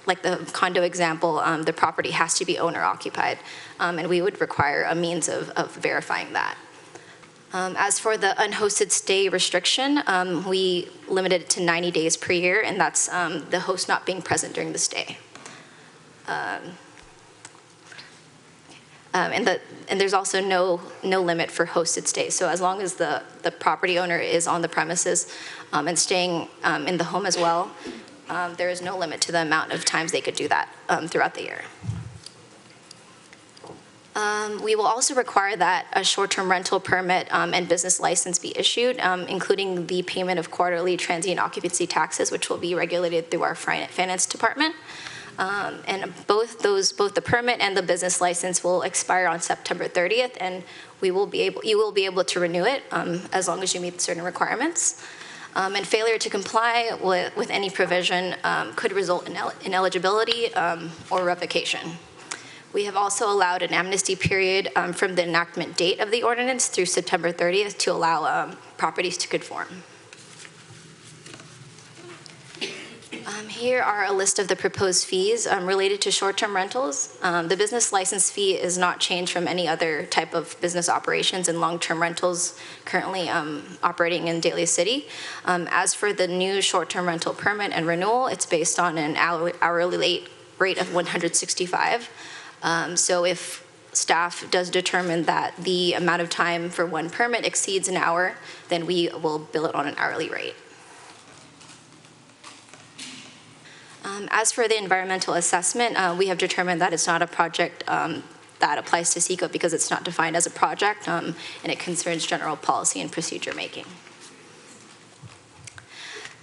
[SPEAKER 14] like the condo example, the property has to be owner occupied, and we would require a means of verifying that. As for the unhosted stay restriction, we limited it to 90 days per year, and that's the host not being present during the stay. And there's also no limit for hosted stays. So as long as the property owner is on the premises and staying in the home as well, there is no limit to the amount of times they could do that throughout the year. We will also require that a short-term rental permit and business license be issued, including the payment of quarterly transient occupancy taxes, which will be regulated through our finance department. And both the permit and the business license will expire on September 30th, and you will be able to renew it as long as you meet certain requirements. And failure to comply with any provision could result in ineligibility or revocation. We have also allowed an amnesty period from the enactment date of the ordinance through September 30th to allow properties to conform. Here are a list of the proposed fees related to short-term rentals. The business license fee is not changed from any other type of business operations and long-term rentals currently operating in Daly City. As for the new short-term rental permit and renewal, it's based on an hourly rate of $165. So if staff does determine that the amount of time for one permit exceeds an hour, then we will bill it on an hourly rate. As for the environmental assessment, we have determined that it's not a project that applies to CEQA because it's not defined as a project, and it concerns general policy and procedure making.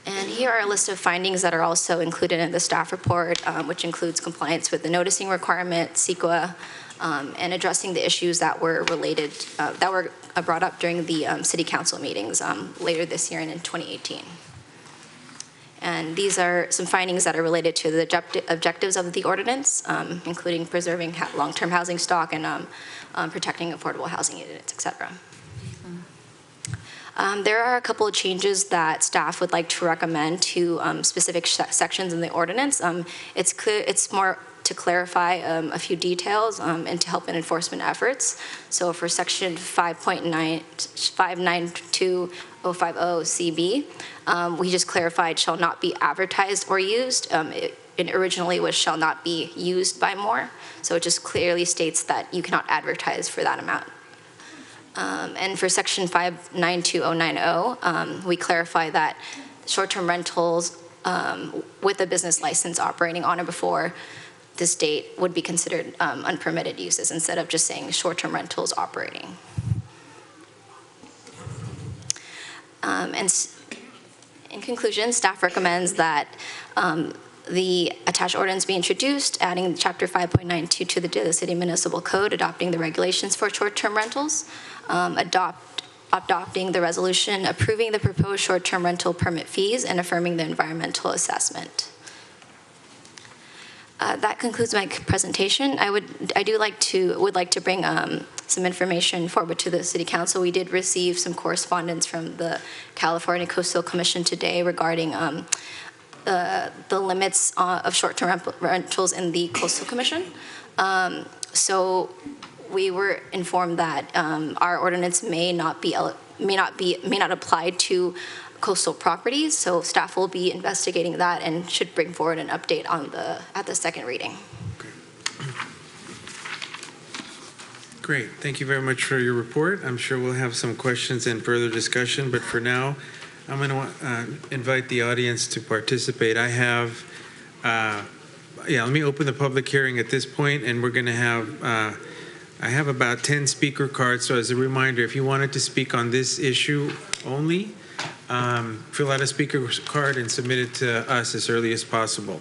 [SPEAKER 14] And here are a list of findings that are also included in the staff report, which includes compliance with the noticing requirement, CEQA, and addressing the issues that were related, that were brought up during the city council meetings later this year and in 2018. And these are some findings that are related to the objectives of the ordinance, including preserving long-term housing stock and protecting affordable housing units, et cetera. There are a couple of changes that staff would like to recommend to specific sections in the ordinance. It's more to clarify a few details and to help in enforcement efforts. So for section 5.92050CB, we just clarified shall not be advertised or used. It originally was shall not be used by more. So it just clearly states that you cannot advertise for that amount. And for section 5.92090, we clarify that short-term rentals with a business license operating on or before this date would be considered unpermitted uses instead of just saying short-term rentals operating. And in conclusion, staff recommends that the attached ordinance be introduced, adding chapter 5.92 to the Daly City Municipal Code, adopting the regulations for short-term rentals, adopting the resolution, approving the proposed short-term rental permit fees, and affirming the environmental assessment. That concludes my presentation. would like to bring some information forward to the City Council. We did receive some correspondence from the California Coastal Commission today regarding the limits of short-term rentals in the Coastal Commission. So we were informed that our ordinance may not apply to coastal properties. So staff will be investigating that and should bring forward an update on at the second reading.
[SPEAKER 1] Great. Thank you very much for your report. I'm sure we'll have some questions and further discussion, but for now, I'm going to invite the audience to participate. I have, let me open the public hearing at this point, and we're going to have, I have about 10 speaker cards. So as a reminder, if you wanted to speak on this issue only, fill out a speaker card and submit it to us as early as possible.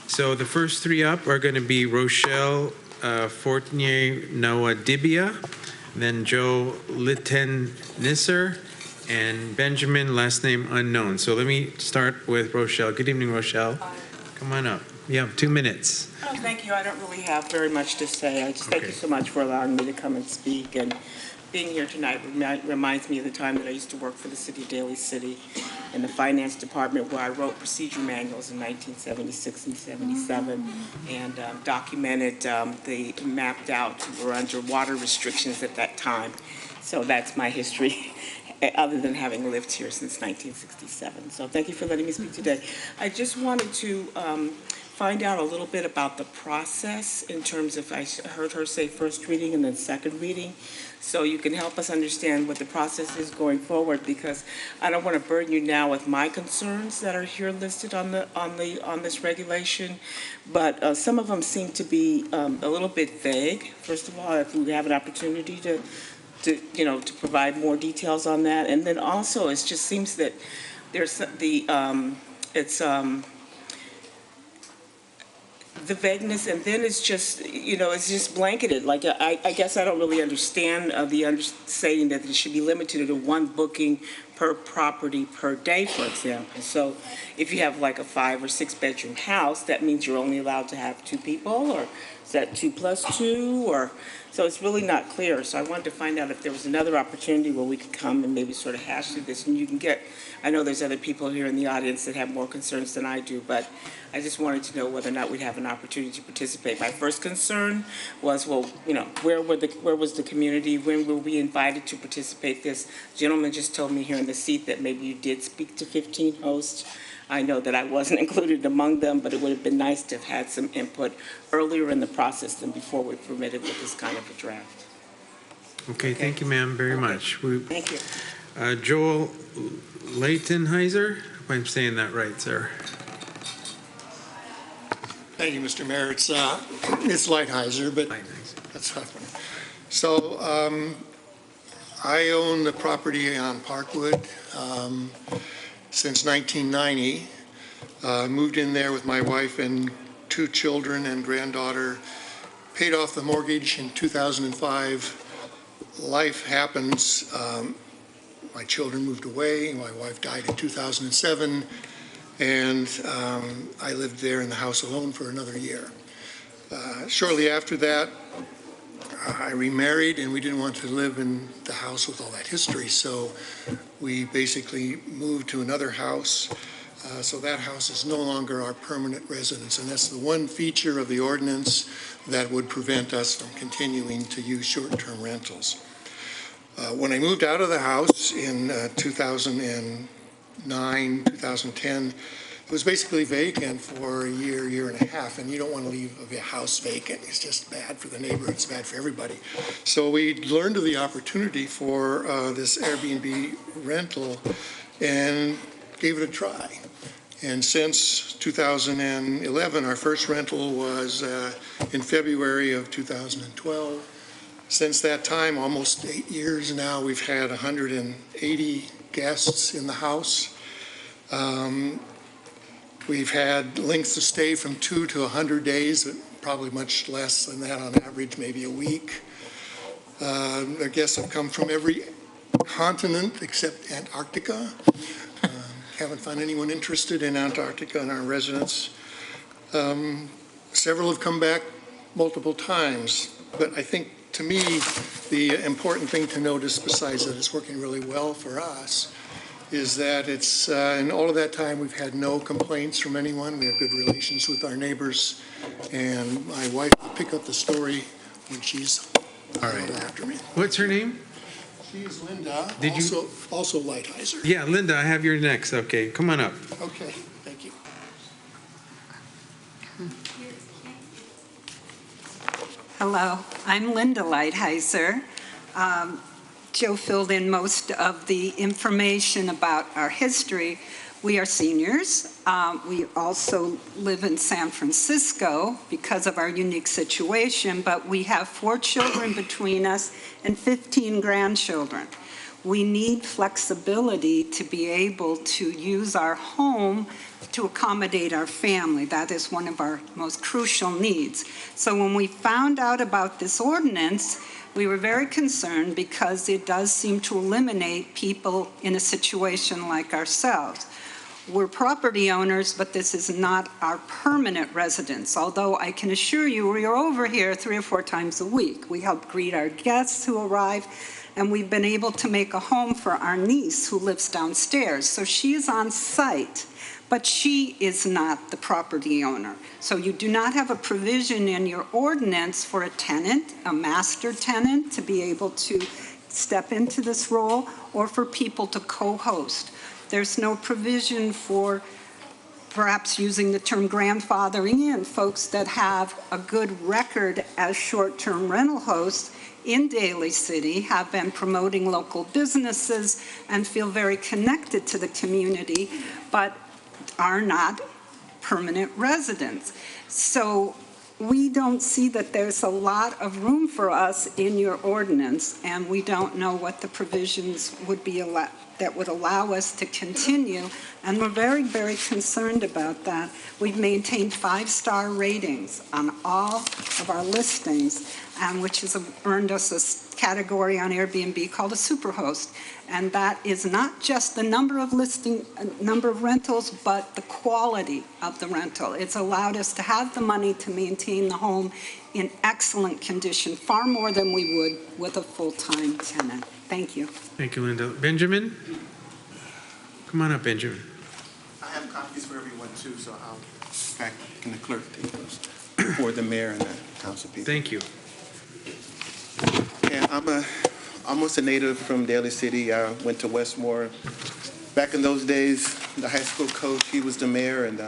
[SPEAKER 1] So the first three up are going to be Rochelle Fortnier Nawadibia, then Joe Litten-Nisser, and Benjamin, last name unknown. So let me start with Rochelle. Good evening, Rochelle. Come on up. You have 2 minutes.
[SPEAKER 15] Oh, thank you. I don't really have very much to say. I just thank you so much for allowing me to come and speak. And being here tonight reminds me of the time that I used to work for the city of Daly City in the finance department, where I wrote procedure manuals in 1976 and 77 and documented the mapped out who were under water restrictions at that time. So that's my history, other than having lived here since 1967. So thank you for letting me speak today. I just wanted to find out a little bit about the process in terms of, I heard her say first reading and then second reading. So you can help us understand what the process is going forward, because I don't want to burden you now with my concerns that are here listed on this regulation. But some of them seem to be a little bit vague. First of all, if we have an opportunity to provide more details on that. And then also, it just seems that there's the vagueness, and then it's just, it's just blanketed. Like, I guess I don't really understand saying that it should be limited to one booking per property per day, for example. So if you have like a 5 or 6 bedroom house, that means you're only allowed to have 2 people, or is that 2 + 2, or? So it's really not clear. So I wanted to find out if there was another opportunity where we could come and maybe sort of hash through this. And you can I know there's other people here in the audience that have more concerns than I do, but I just wanted to know whether or not we'd have an opportunity to participate. My first concern was, well, where was the community? When were we invited to participate? This gentleman just told me here in the seat that maybe you did speak to 15 hosts. I know that I wasn't included among them, but it would have been nice to have had some input earlier in the process than before we permitted with this kind of a draft.
[SPEAKER 1] Okay, thank you, ma'am, very much.
[SPEAKER 15] Thank you.
[SPEAKER 1] Joel Leitenheiser, if I'm saying that right, sir.
[SPEAKER 16] Thank you, Mr. Mayor. It's Lighthizer, but that's not funny. So I own the property on Parkwood since 1990. Moved in there with my wife and 2 children and granddaughter. Paid off the mortgage in 2005. Life happens. My children moved away. My wife died in 2007. And I lived there in the house alone for another year. Shortly after that, I remarried, and we didn't want to live in the house with all that history, so we basically moved to another house. So that house is no longer our permanent residence, and that's the one feature of the ordinance that would prevent us from continuing to use short-term rentals. When I moved out of the house in 2009, 2010, it was basically vacant for a year and a half, and you don't want to leave a house vacant. It's just bad for the neighborhood. It's bad for everybody. So we learned of the opportunity for this Airbnb rental and gave it a try. And since 2011, our first rental was in February of 2012. Since that time, almost 8 years now, we've had 180 guests in the house. We've had lengths of stay from 2 to 100 days, probably much less than that on average, maybe a week. The guests have come from every continent except Antarctica. Haven't found anyone interested in Antarctica in our residence. Several have come back multiple times, but I think to me, the important thing to notice, besides that it's working really well for us, is that it's, in all of that time, we've had no complaints from anyone. We have good relations with our neighbors, and my wife will pick up the story when she's after me.
[SPEAKER 1] What's her name?
[SPEAKER 16] She's Linda,
[SPEAKER 1] Did you?
[SPEAKER 16] also Lighthizer.
[SPEAKER 1] Yeah, Linda, I have your next. Okay, come on up.
[SPEAKER 16] Okay, thank you.
[SPEAKER 17] Hello, I'm Linda Lighthizer. Joe filled in most of the information about our history. We are seniors. We also live in San Francisco because of our unique situation, but we have 4 children between us and 15 grandchildren. We need flexibility to be able to use our home to accommodate our family. That is one of our most crucial needs. So when we found out about this ordinance, we were very concerned because it does seem to eliminate people in a situation like ourselves. We're property owners, but this is not our permanent residence, although I can assure you we are over here 3 or 4 times a week. We help greet our guests who arrive, and we've been able to make a home for our niece who lives downstairs. So she is on site, but she is not the property owner. So you do not have a provision in your ordinance for a tenant, a master tenant, to be able to step into this role, or for people to co-host. There's no provision for perhaps using the term grandfathering in, folks that have a good record as short-term rental hosts in Daly City, have been promoting local businesses and feel very connected to the community, but are not permanent residents. So we don't see that there's a lot of room for us in your ordinance, and we don't know what the provisions would be that would allow us to continue, and we're very, very concerned about that. We've maintained 5-star ratings on all of our listings, and which has earned us a category on Airbnb called a superhost. And that is not just the number of rentals, but the quality of the rental. It's allowed us to have the money to maintain the home in excellent condition, far more than we would with a full-time tenant. Thank you.
[SPEAKER 1] Thank you, Linda. Benjamin? Come on up, Benjamin.
[SPEAKER 3] I have copies for everyone too, so I'll back in the clerk take those for the mayor and the council people.
[SPEAKER 1] Thank you.
[SPEAKER 3] Yeah, I'm almost a native from Daly City. I went to Westmore. Back in those days, the high school coach, he was the mayor, and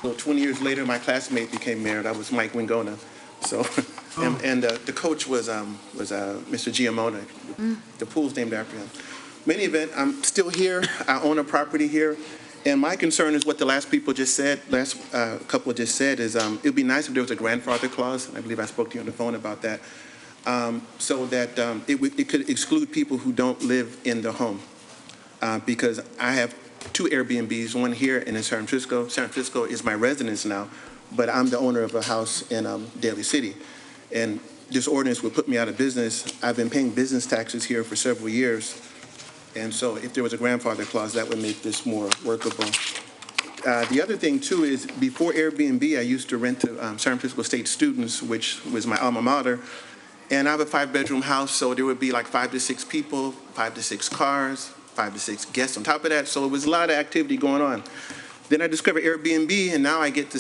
[SPEAKER 3] 20 years later, my classmate became mayor. That was Mike Wingona. So, the coach was Mr. Giamone. The pool's named after him. In any event, I'm still here. I own a property here. And my concern is what the last couple just said, is it would be nice if there was a grandfather clause. I believe I spoke to you on the phone about that. So that it could exclude people who don't live in the home. Because I have 2 Airbnbs, one here and in San Francisco. San Francisco is my residence now, but I'm the owner of a house in Daly City. And this ordinance would put me out of business. I've been paying business taxes here for several years. And so if there was a grandfather clause, that would make this more workable. The other thing, too, is before Airbnb, I used to rent to San Francisco State students, which was my alma mater. And I have a 5-bedroom house, so there would be like 5 to 6 people, 5 to 6 cars, 5 to 6 guests on top of that. So it was a lot of activity going on. Then I discovered Airbnb, and now I get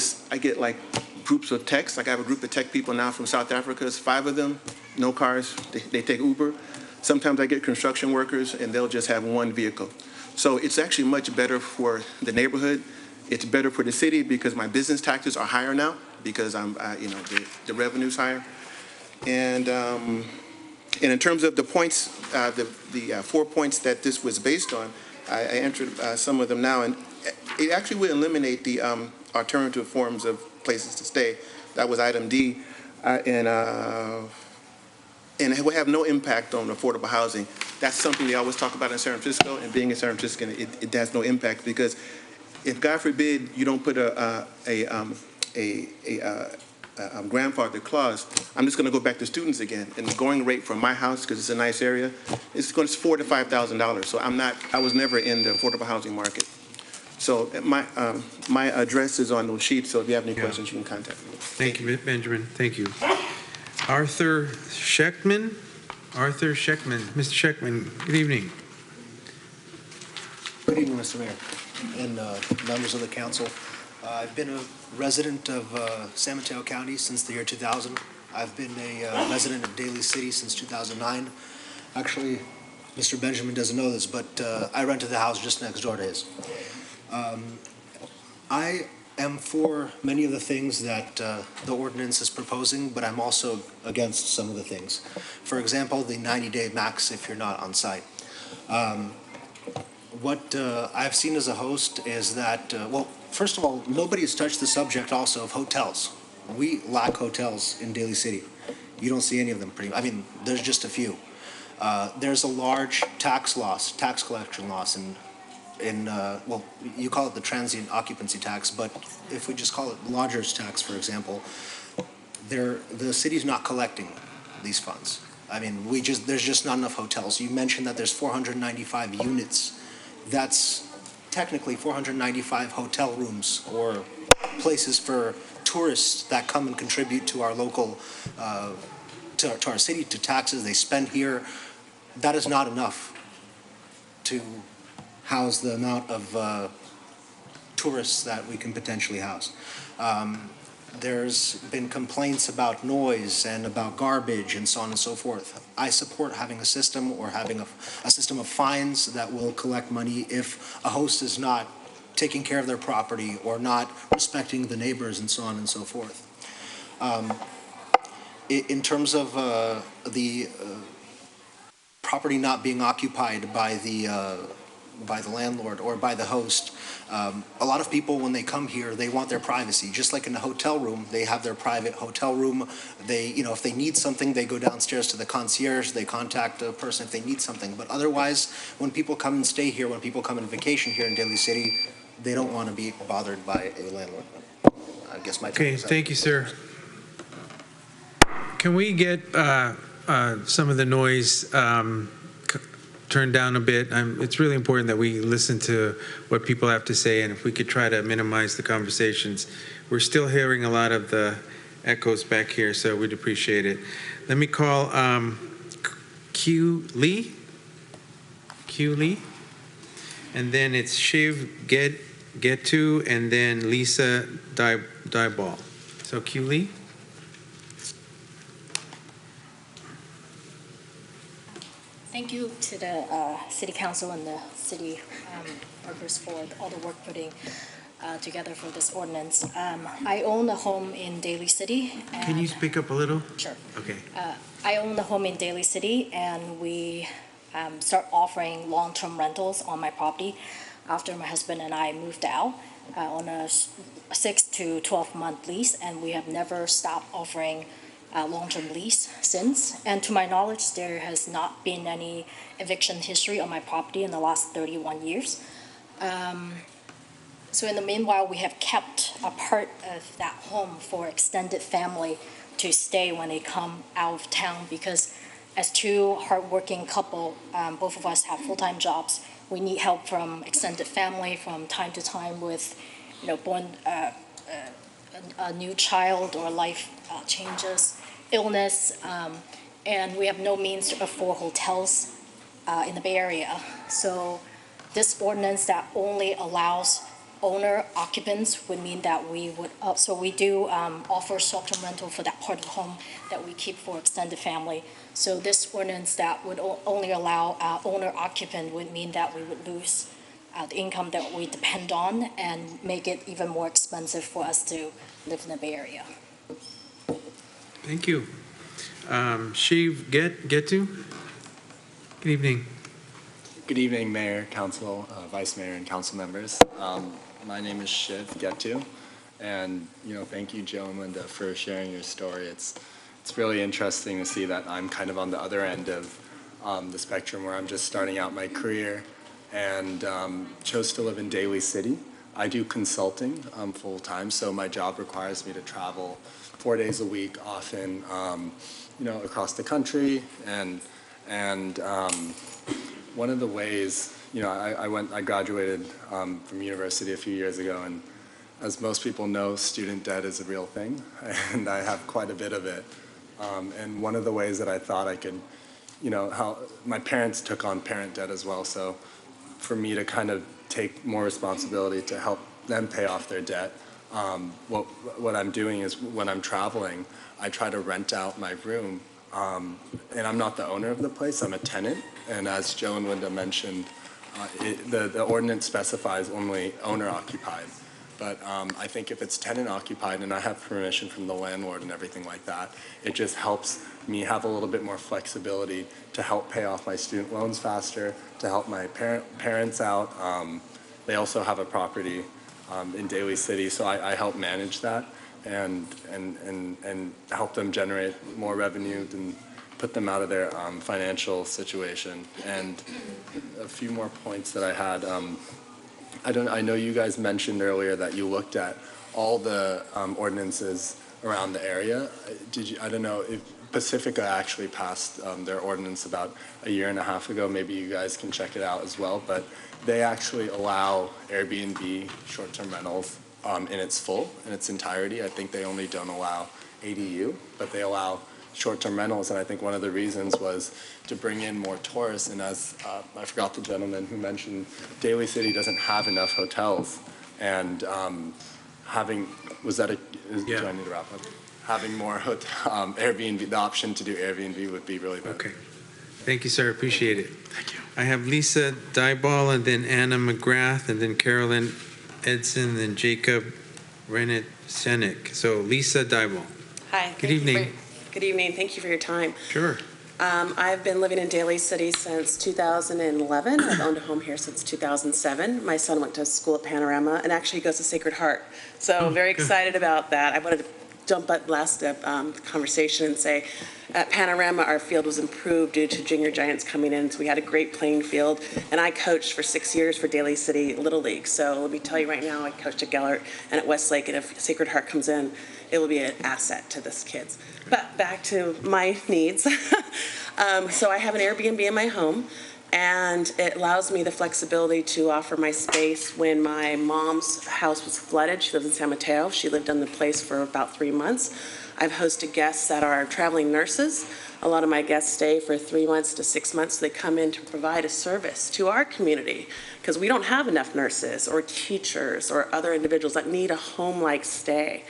[SPEAKER 3] like groups of techs. Like I have a group of tech people now from South Africa. It's 5 of them, no cars. They take Uber. Sometimes I get construction workers, and they'll just have 1 vehicle. So it's actually much better for the neighborhood. It's better for the city because my business taxes are higher now because the revenue's higher. And in terms of the points, the 4 points that this was based on, I entered some of them now, and it actually would eliminate the alternative forms of places to stay. That was item D, and it will have no impact on affordable housing. That's something they always talk about in San Francisco, and being a San Franciscan, it has no impact because if, God forbid, you don't put a grandfather clause, I'm just going to go back to students again. And the going rate for my house, because it's a nice area, it's $4,000 to $5,000. So I was never in the affordable housing market. So my address is on those sheets. So if you have any questions, you can contact me.
[SPEAKER 1] Thank you, Benjamin. Thank you. Arthur Scheckman. Mr. Scheckman, good evening.
[SPEAKER 18] Good evening, Mr. Mayor and members of the council. I've been a resident of San Mateo County since the year 2000. I've been a resident of Daly City since 2009. Actually, Mr. Benjamin doesn't know this, but I rented the house just next door to his. I am for many of the things that the ordinance is proposing, but I'm also against some of the things. For example, the 90-day max if you're not on site. What I've seen as a host is that, well, first of all, nobody has touched the subject also of hotels. We lack hotels in Daly City. You don't see any of them there's just a few. There's a large tax collection loss well, you call it the transient occupancy tax, but if we just call it lodger's tax, for example, the city's not collecting these funds. There's just not enough hotels. You mentioned that there's 495 units. That's technically 495 hotel rooms or places for tourists that come and contribute to our local, to our city, to taxes they spend here. That is not enough to house the amount of tourists that we can potentially house. There's been complaints about noise and about garbage and so on and so forth. I support having a system or having a system of fines that will collect money if a host is not taking care of their property or not respecting the neighbors and so on and so forth. In terms of the property not being occupied by the landlord or by the host, a lot of people, when they come here, they want their privacy. Just like in a hotel room, they have their private hotel room. They, if they need something, they go downstairs to the concierge, they contact a person if they need something. But otherwise, when people come and stay here, when people come on vacation here in Daly City, they don't want to be bothered by a landlord. I guess my time
[SPEAKER 1] Okay,
[SPEAKER 18] is up.
[SPEAKER 1] thank you, sir. Can we get some of the noise turned down a bit? It's really important that we listen to what people have to say, and if we could try to minimize the conversations. We're still hearing a lot of the echoes back here, so we'd appreciate it. Let me call Q Lee, and then it's Shiv Getu, and then Lisa Dyball. So Q Lee.
[SPEAKER 19] Thank you to the City Council and the city workers for all the work putting together for this ordinance. I own a home in Daly City.
[SPEAKER 1] Can you speak up a little?
[SPEAKER 19] Sure.
[SPEAKER 1] Okay.
[SPEAKER 19] I own the home in Daly City, and we start offering long-term rentals on my property after my husband and I moved out on a 6 to 12-month lease, and we have never stopped offering long-term lease since. And to my knowledge, there has not been any eviction history on my property in the last 31 years. So in the meanwhile, we have kept a part of that home for extended family to stay when they come out of town, because as two hardworking couple, both of us have full-time jobs. We need help from extended family from time to time with, born a new child or life changes, illness, and we have no means to afford hotels in the Bay Area. So this ordinance that only allows owner occupants would mean that we would, so we do offer short-term rental for that part of the home that we keep for extended family. So this ordinance that would only allow owner occupant would mean that we would lose the income that we depend on and make it even more expensive for us to live in the Bay Area.
[SPEAKER 1] Thank you. Shiv Getu. Good evening.
[SPEAKER 20] Good evening, Mayor, Council, Vice Mayor, and Council members. My name is Shiv Getu, and thank you, Joe and Linda, for sharing your story. It's really interesting to see that I'm kind of on the other end of the spectrum, where I'm just starting out my career and chose to live in Daly City. I do consulting full time, so my job requires me to travel 4 days a week, often, across the country. And one of the ways, I graduated from university a few years ago, and as most people know, student debt is a real thing, and I have quite a bit of it. And one of the ways that I thought I could, how my parents took on parent debt as well, so for me to kind of take more responsibility to help them pay off their debt, what I'm doing is when I'm traveling, I try to rent out my room, and I'm not the owner of the place, I'm a tenant, and as Joe and Linda mentioned, the ordinance specifies only owner occupied. But I think if it's tenant occupied and I have permission from the landlord and everything like that, it just helps me have a little bit more flexibility to help pay off my student loans faster, to help my parents out. They also have a property in Daly City, so I help manage that and help them generate more revenue and put them out of their financial situation. And a few more points that I had. I know you guys mentioned earlier that you looked at all the ordinances around the area. I don't know if Pacifica actually passed their ordinance about a year and a half ago. Maybe you guys can check it out as well. But they actually allow Airbnb short-term rentals in its entirety. I think they only don't allow ADU, but they allow short-term rentals, and I think one of the reasons was to bring in more tourists. And as I forgot the gentleman who mentioned, Daly City doesn't have enough hotels, and do I need to wrap up? Having more Airbnb, the option to do Airbnb would be really better.
[SPEAKER 1] Okay. Thank you, sir. Appreciate it. Thank you. I have Lisa Dyball, and then Anna McGrath, and then Carolyn Edson, then Jacob Rennet-Senek. So Lisa Dybel.
[SPEAKER 21] Hi.
[SPEAKER 1] Good evening.
[SPEAKER 21] Good evening. Thank you for your time.
[SPEAKER 1] Sure.
[SPEAKER 21] I've been living in Daly City since 2011. I've owned a home here since 2007. My son went to school at Panorama and actually goes to Sacred Heart. So very excited about that. I wanted to jump at last conversation and say at Panorama our field was improved due to junior giants coming in. So we had a great playing field. And I coached for 6 years for Daly City Little League. So let me tell you right now, I coached at Gellert and at Westlake. And if Sacred Heart comes in, it will be an asset to this kids. But back to my needs. So I have an Airbnb in my home, and it allows me the flexibility to offer my space when my mom's house was flooded. She lives in San Mateo. She lived in the place for about 3 months. I've hosted guests that are traveling nurses. A lot of my guests stay for 3 months to 6 months. They come in to provide a service to our community because we don't have enough nurses or teachers or other individuals that need a home-like stay.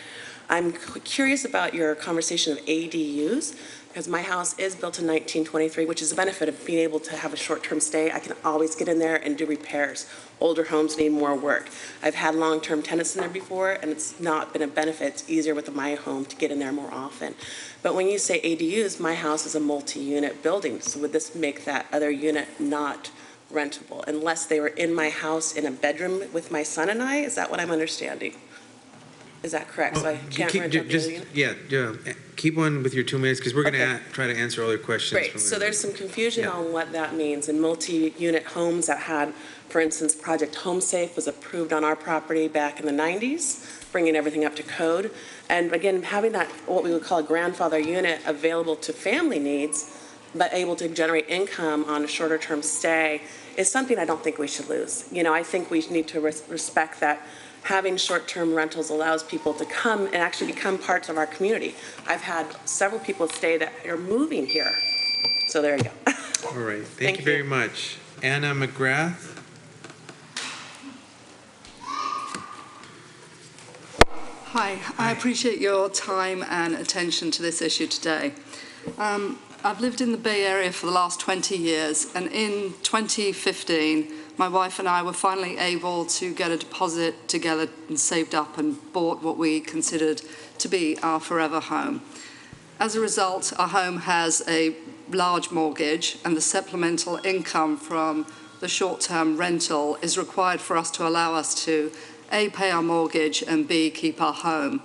[SPEAKER 21] I'm curious about your conversation of ADUs, because my house is built in 1923, which is a benefit of being able to have a short-term stay. I can always get in there and do repairs. Older homes need more work. I've had long-term tenants in there before, and it's not been a benefit. It's easier with my home to get in there more often. But when you say ADUs, my house is a multi-unit building, so would this make that other unit not rentable, unless they were in my house in a bedroom with my son and I? Is that what I'm understanding? Is that correct? So I can't rent out the other unit?
[SPEAKER 1] Yeah, keep on with your 2 minutes because we're going to try to answer all your questions.
[SPEAKER 21] Great. So there's some confusion on what that means. In multi-unit homes that had, for instance, Project Home Safe was approved on our property back in the 90s, bringing everything up to code. And again, having that, what we would call a grandfather unit available to family needs, but able to generate income on a shorter term stay is something I don't think we should lose. You know, I think we need to respect that having short-term rentals allows people to come and actually become parts of our community. I've had several people stay that are moving here. So there you go.
[SPEAKER 1] All right. Thank you very much. Anna McGrath.
[SPEAKER 22] Hi. I appreciate your time and attention to this issue today. I've lived in the Bay Area for the last 20 years, and in 2015, my wife and I were finally able to get a deposit together and saved up and bought what we considered to be our forever home. As a result, our home has a large mortgage, and the supplemental income from the short-term rental is required for us to allow us to A, pay our mortgage, and B, keep our home.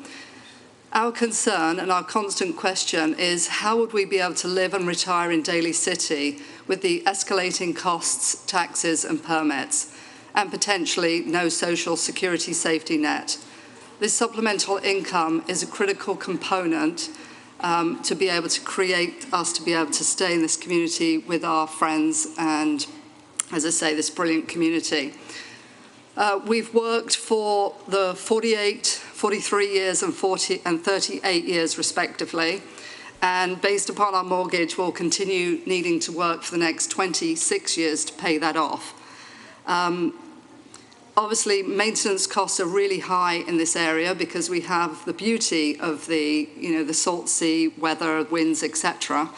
[SPEAKER 22] Our concern and our constant question is how would we be able to live and retire in Daly City with the escalating costs, taxes and permits, and potentially no social security safety net. This supplemental income is a critical component to be able to create us to be able to stay in this community with our friends and, as I say, this brilliant community. We've worked for the 43 years and 38 years respectively, and based upon our mortgage, we'll continue needing to work for the next 26 years to pay that off. Obviously, maintenance costs are really high in this area because we have the beauty of the salt sea, weather, winds, etc.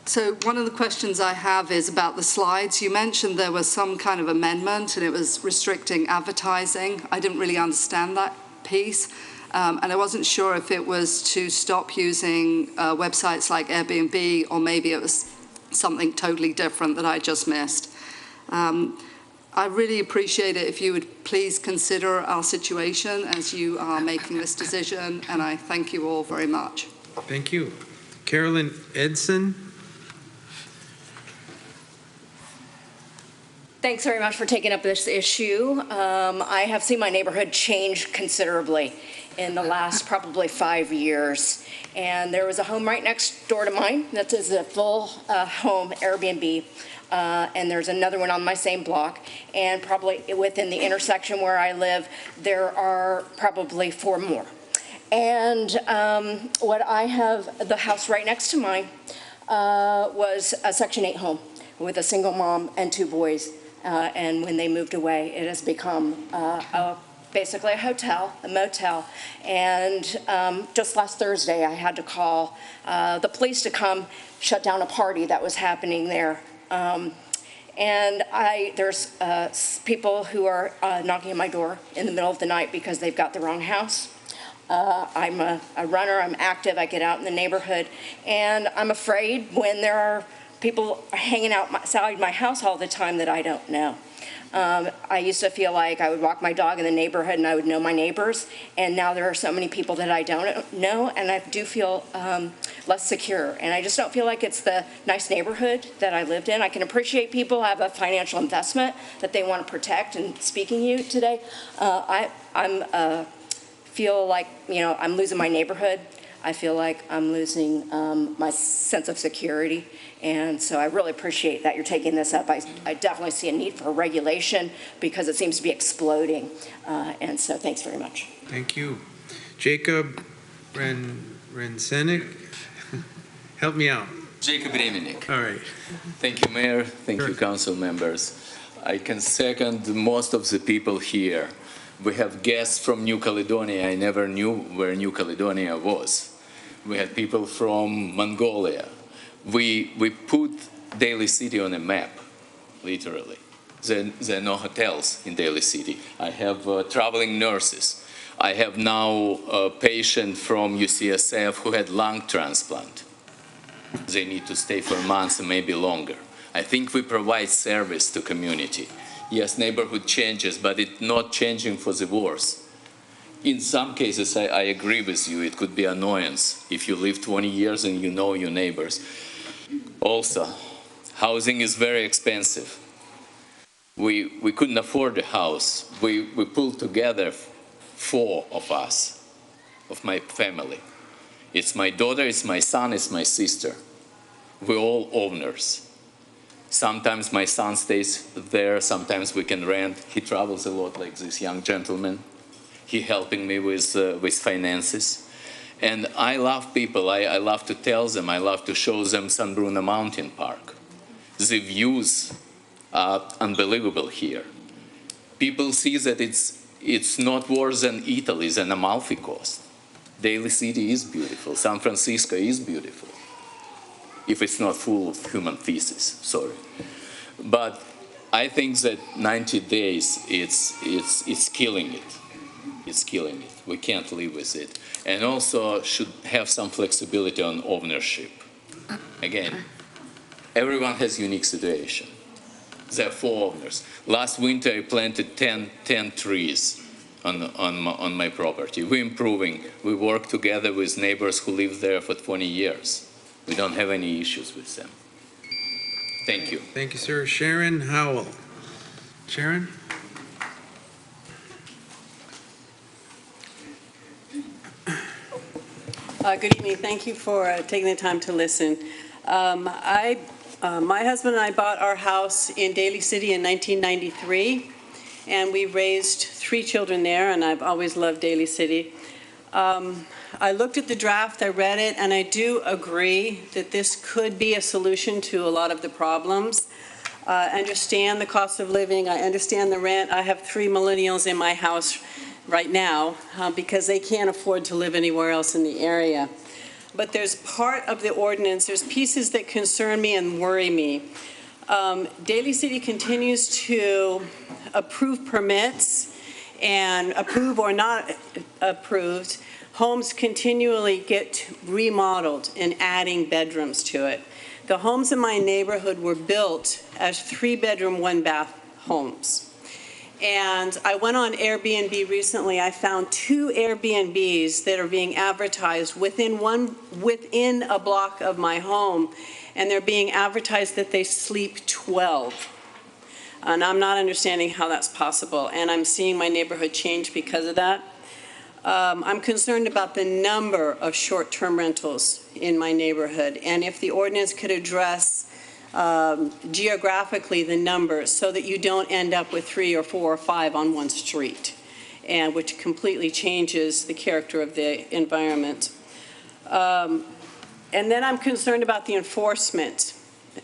[SPEAKER 22] So one of the questions I have is about the slides. You mentioned there was some kind of amendment and it was restricting advertising. I didn't really understand that piece. And I wasn't sure if it was to stop using websites like Airbnb, or maybe it was something totally different that I just missed. I really appreciate it if you would please consider our situation as you are making this decision, and I thank you all very much.
[SPEAKER 1] Thank you. Carolyn Edson.
[SPEAKER 23] Thanks very much for taking up this issue. I have seen my neighborhood change considerably in the last probably 5 years. And there was a home right next door to mine that is a full home Airbnb. And there's another one on my same block. And probably within the intersection where I live, there are probably 4 more. And what I have, the house right next to mine was a Section 8 home with a single mom and 2 boys. And when they moved away, it has become basically a hotel, a motel. And just last Thursday, I had to call the police to come shut down a party that was happening there. And there's people who are knocking at my door in the middle of the night because they've got the wrong house. I'm a runner, I'm active, I get out in the neighborhood, and I'm afraid when there are people hanging outside my house all the time that I don't know. I used to feel like I would walk my dog in the neighborhood and I would know my neighbors, and now there are so many people that I don't know, and I do feel less secure. And I just don't feel like it's the nice neighborhood that I lived in. I can appreciate people have a financial investment that they want to protect, and speaking to you today, I feel like, I'm losing my neighborhood. I feel like I'm losing my sense of security. And so I really appreciate that you're taking this up. I definitely see a need for regulation because it seems to be exploding. And so thanks very much.
[SPEAKER 1] Thank you. Jacob Rensenik, help me out.
[SPEAKER 6] Jacob Remenik.
[SPEAKER 1] All right.
[SPEAKER 6] Thank you, Mayor. Thank you, council members. I can second most of the people here. We have guests from New Caledonia. I never knew where New Caledonia was. We had people from Mongolia. We put Daly City on a map, literally. There are no hotels in Daly City. I have traveling nurses. I have now a patient from UCSF who had lung transplant. They need to stay for months and maybe longer. I think we provide service to community. Yes, neighborhood changes, but it's not changing for the worse. In some cases, I agree with you. It could be annoyance if you live 20 years and you know your neighbors. Also, housing is very expensive. We couldn't afford a house. We pulled together 4 of us, of my family. It's my daughter, it's my son, it's my sister. We're all owners. Sometimes my son stays there, sometimes we can rent. He travels a lot like this young gentleman. He helping me with finances. And I love people. I love to tell them, I love to show them San Bruno Mountain Park. The views are unbelievable here. People see that it's not worse than Italy, than Amalfi Coast. Daly City is beautiful. San Francisco is beautiful. If it's not full of human feces, sorry. But I think that 90 days, it's killing it. It's killing it. We can't live with it. And also should have some flexibility on ownership. Again, everyone has unique situation. There are 4 owners. Last winter, I planted 10 trees on my property. We're improving. We work together with neighbors who live there for 20 years. We don't have any issues with them. Thank you.
[SPEAKER 1] Thank you, sir. Sharon Howell. Sharon?
[SPEAKER 7] Good evening. Thank you for taking the time to listen. My husband and I bought our house in Daly City in 1993, and we raised 3 children there, and I've always loved Daly City. I looked at the draft, I read it, and I do agree that this could be a solution to a lot of the problems. I understand the cost of living, I understand the rent. I have 3 millennials in my house right now because they can't afford to live anywhere else in the area. But there's part of the ordinance, there's pieces that concern me and worry me. Daly City continues to approve permits and approve or not approved. Homes continually get remodeled and adding bedrooms to it. The homes in my neighborhood were built as 3-bedroom, 1-bath homes. And I went on Airbnb recently. I found 2 Airbnbs that are being advertised within a block of my home, and they're being advertised that they sleep 12. And I'm not understanding how that's possible, and I'm seeing my neighborhood change because of that. I'm concerned about the number of short-term rentals in my neighborhood, and if the ordinance could address geographically the numbers so that you don't end up with 3 or 4 or 5 on one street, and which completely changes the character of the environment. And then I'm concerned about the enforcement.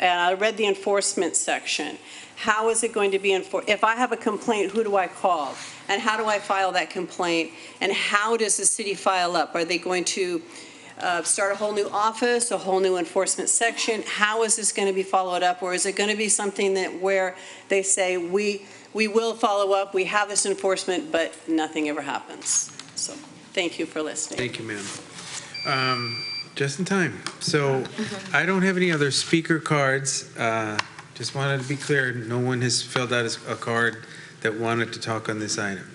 [SPEAKER 7] And I read the enforcement section. How is it going to be enforced? If I have a complaint, who do I call? And how do I file that complaint? And how does the city file up? Are they going to start a whole new office, a whole new enforcement section? How is this going to be followed up? Or is it going to be something that where they say, we will follow up, we have this enforcement, but nothing ever happens? So thank you for listening.
[SPEAKER 1] Thank you, ma'am. Just in time. So I don't have any other speaker cards. Just wanted to be clear, no one has filled out a card that wanted to talk on this item.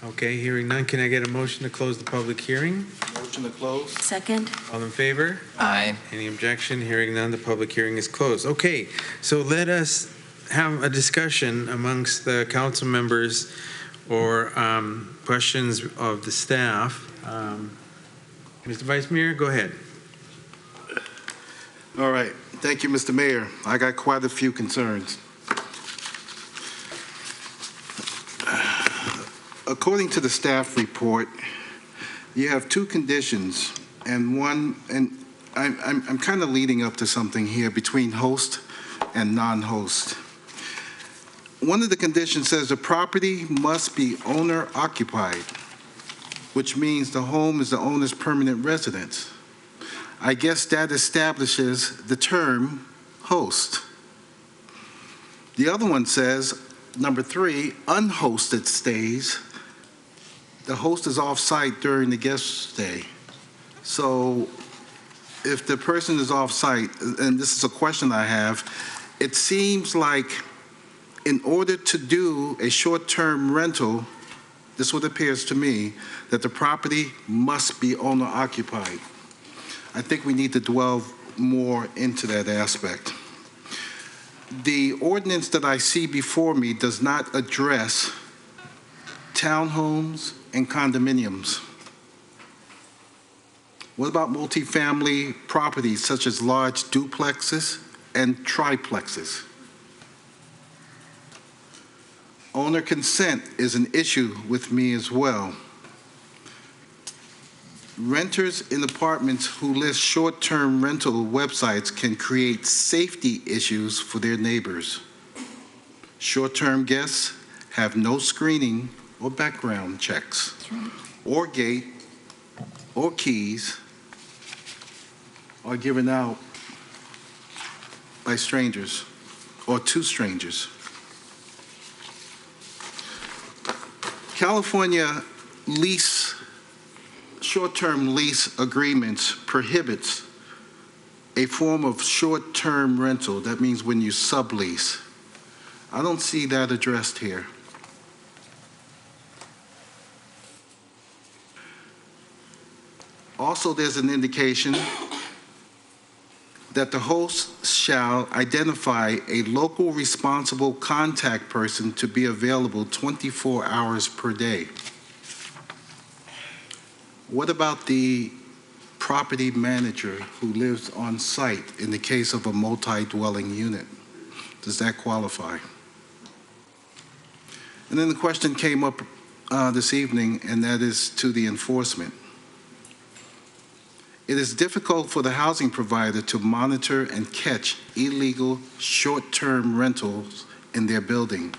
[SPEAKER 1] Okay, hearing none, can I get a motion to close the public hearing?
[SPEAKER 3] Motion to close.
[SPEAKER 5] Second.
[SPEAKER 1] All in favor?
[SPEAKER 8] Aye.
[SPEAKER 1] Any objection? Hearing none, the public hearing is closed. Okay, so let us have a discussion amongst the council members or questions of the staff. Mr. Vice Mayor, go ahead.
[SPEAKER 3] All right. Thank you, Mr. Mayor. I got quite a few concerns. According to the staff report, you have two conditions, and I'm kind of leading up to something here between host and non-host. One of the conditions says the property must be owner occupied, which means the home is the owner's permanent residence. I guess that establishes the term host. The other one says, number 3, unhosted stays. The host is off-site during the guest stay. So if the person is off-site, and this is a question I have, it seems like in order to do a short-term rental, this is what appears to me, that the property must be owner-occupied. I think we need to dwell more into that aspect. The ordinance that I see before me does not address townhomes and condominiums. What about multifamily properties such as large duplexes and triplexes? Owner consent is an issue with me as well. Renters in apartments who list short-term rental websites can create safety issues for their neighbors. Short-term guests have no screening or background checks, or gate, or keys are given out by strangers or to strangers. California short-term lease agreements prohibits a form of short-term rental. That means when you sublease. I don't see that addressed here. Also, there's an indication that the host shall identify a local responsible contact person to be available 24 hours per day. What about the property manager who lives on site in the case of a multi-dwelling unit? Does that qualify? And then the question came up this evening, and that is to the enforcement. It is difficult for the housing provider to monitor and catch illegal short-term rentals in their building.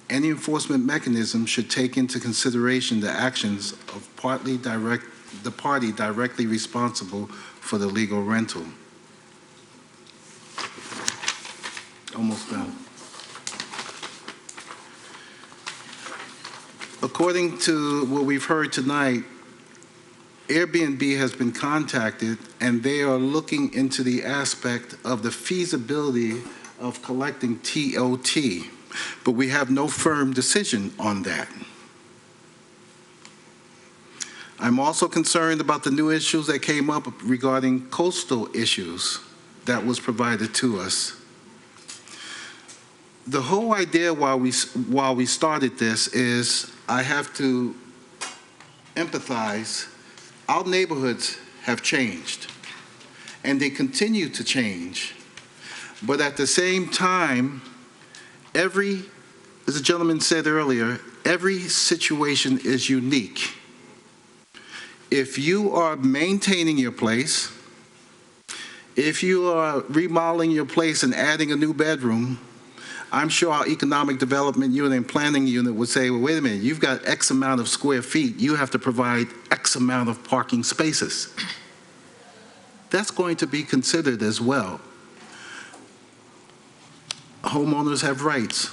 [SPEAKER 3] Any enforcement mechanism should take into consideration the actions of the party directly responsible for the legal rental. Almost done. According to what we've heard tonight, Airbnb has been contacted, and they are looking into the aspect of the feasibility of collecting TOT, but we have no firm decision on that. I'm also concerned about the new issues that came up regarding coastal issues that was provided to us. The whole idea while we started this is I have to empathize. Our neighborhoods have changed, and they continue to change. But at the same time, as the gentleman said earlier, every situation is unique. If you are maintaining your place, if you are remodeling your place and adding a new bedroom, I'm sure our economic development unit and planning unit would say, well, wait a minute, you've got X amount of square feet, you have to provide X amount of parking spaces. that's going to be considered as well. Homeowners have rights,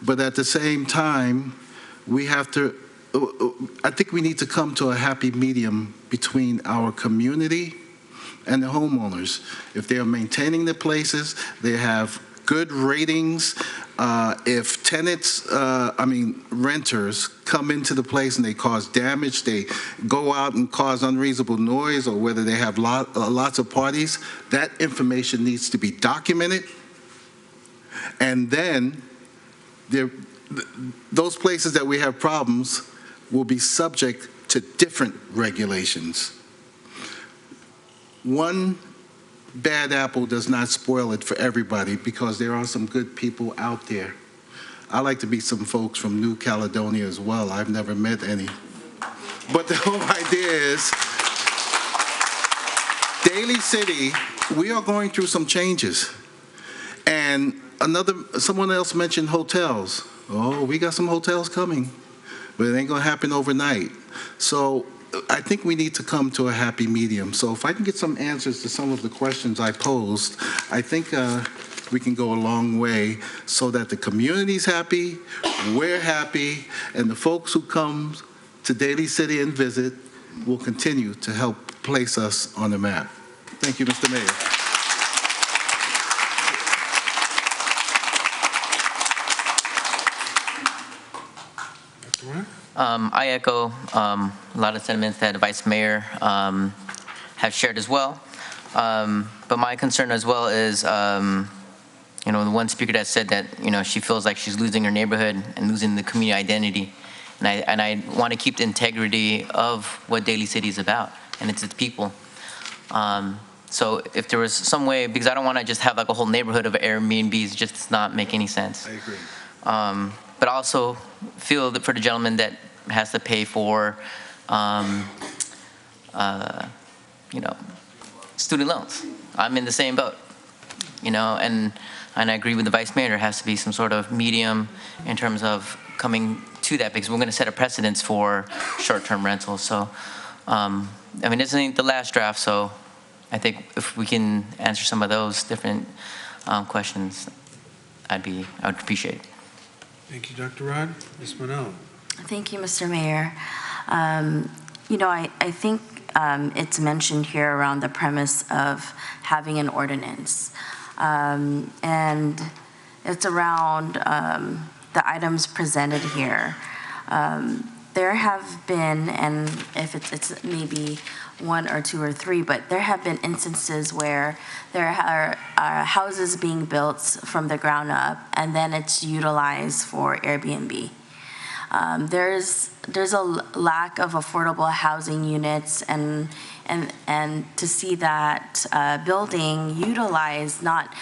[SPEAKER 3] but at the same time, we have to, I think we need to come to a happy medium between our community and the homeowners. If they are maintaining the places, they have good ratings. If tenants, renters come into the place and they cause damage, they go out and cause unreasonable noise, or whether they have lots of parties, that information needs to be documented. And then those places that we have problems will be subject to different regulations. One bad apple does not spoil it for everybody, because there are some good people out there. I like to meet some folks from New Caledonia as well. I've never met any. But the whole idea is, Daly City, we are going through some changes. And someone else mentioned hotels. Oh, we got some hotels coming, but it ain't gonna happen overnight. So I think we need to come to a happy medium. So if I can get some answers to some of the questions I posed, I think we can go a long way so that the community's happy, we're happy, and the folks who come to Daly City and visit will continue to help place us on the map. Thank you, Mr. Mayor.
[SPEAKER 8] I echo a lot of sentiments that the Vice Mayor has shared as well. But my concern as well is, the one speaker that said that, she feels like she's losing her neighborhood and losing the community identity. And I want to keep the integrity of what Daly City is about, and it's its people. So if there was some way, because I don't want to just have like a whole neighborhood of Airbnbs, it just does not make any sense.
[SPEAKER 3] I agree.
[SPEAKER 8] But also feel that for the gentleman that has to pay for, student loans. I'm in the same boat, and I agree with the Vice Mayor. There has to be some sort of medium in terms of coming to that, because we're going to set a precedence for short-term rentals. So, this isn't the last draft, so I think if we can answer some of those different questions, I would appreciate it.
[SPEAKER 1] Thank you, Dr. Rod. Ms. Monell.
[SPEAKER 5] Thank you, Mr. Mayor. I think it's mentioned here around the premise of having an ordinance. And it's around the items presented here. There have been, and if it's maybe one or two or three, but there have been instances where there are houses being built from the ground up, and then it's utilized for Airbnb. There's a lack of affordable housing units, and to see that building utilized not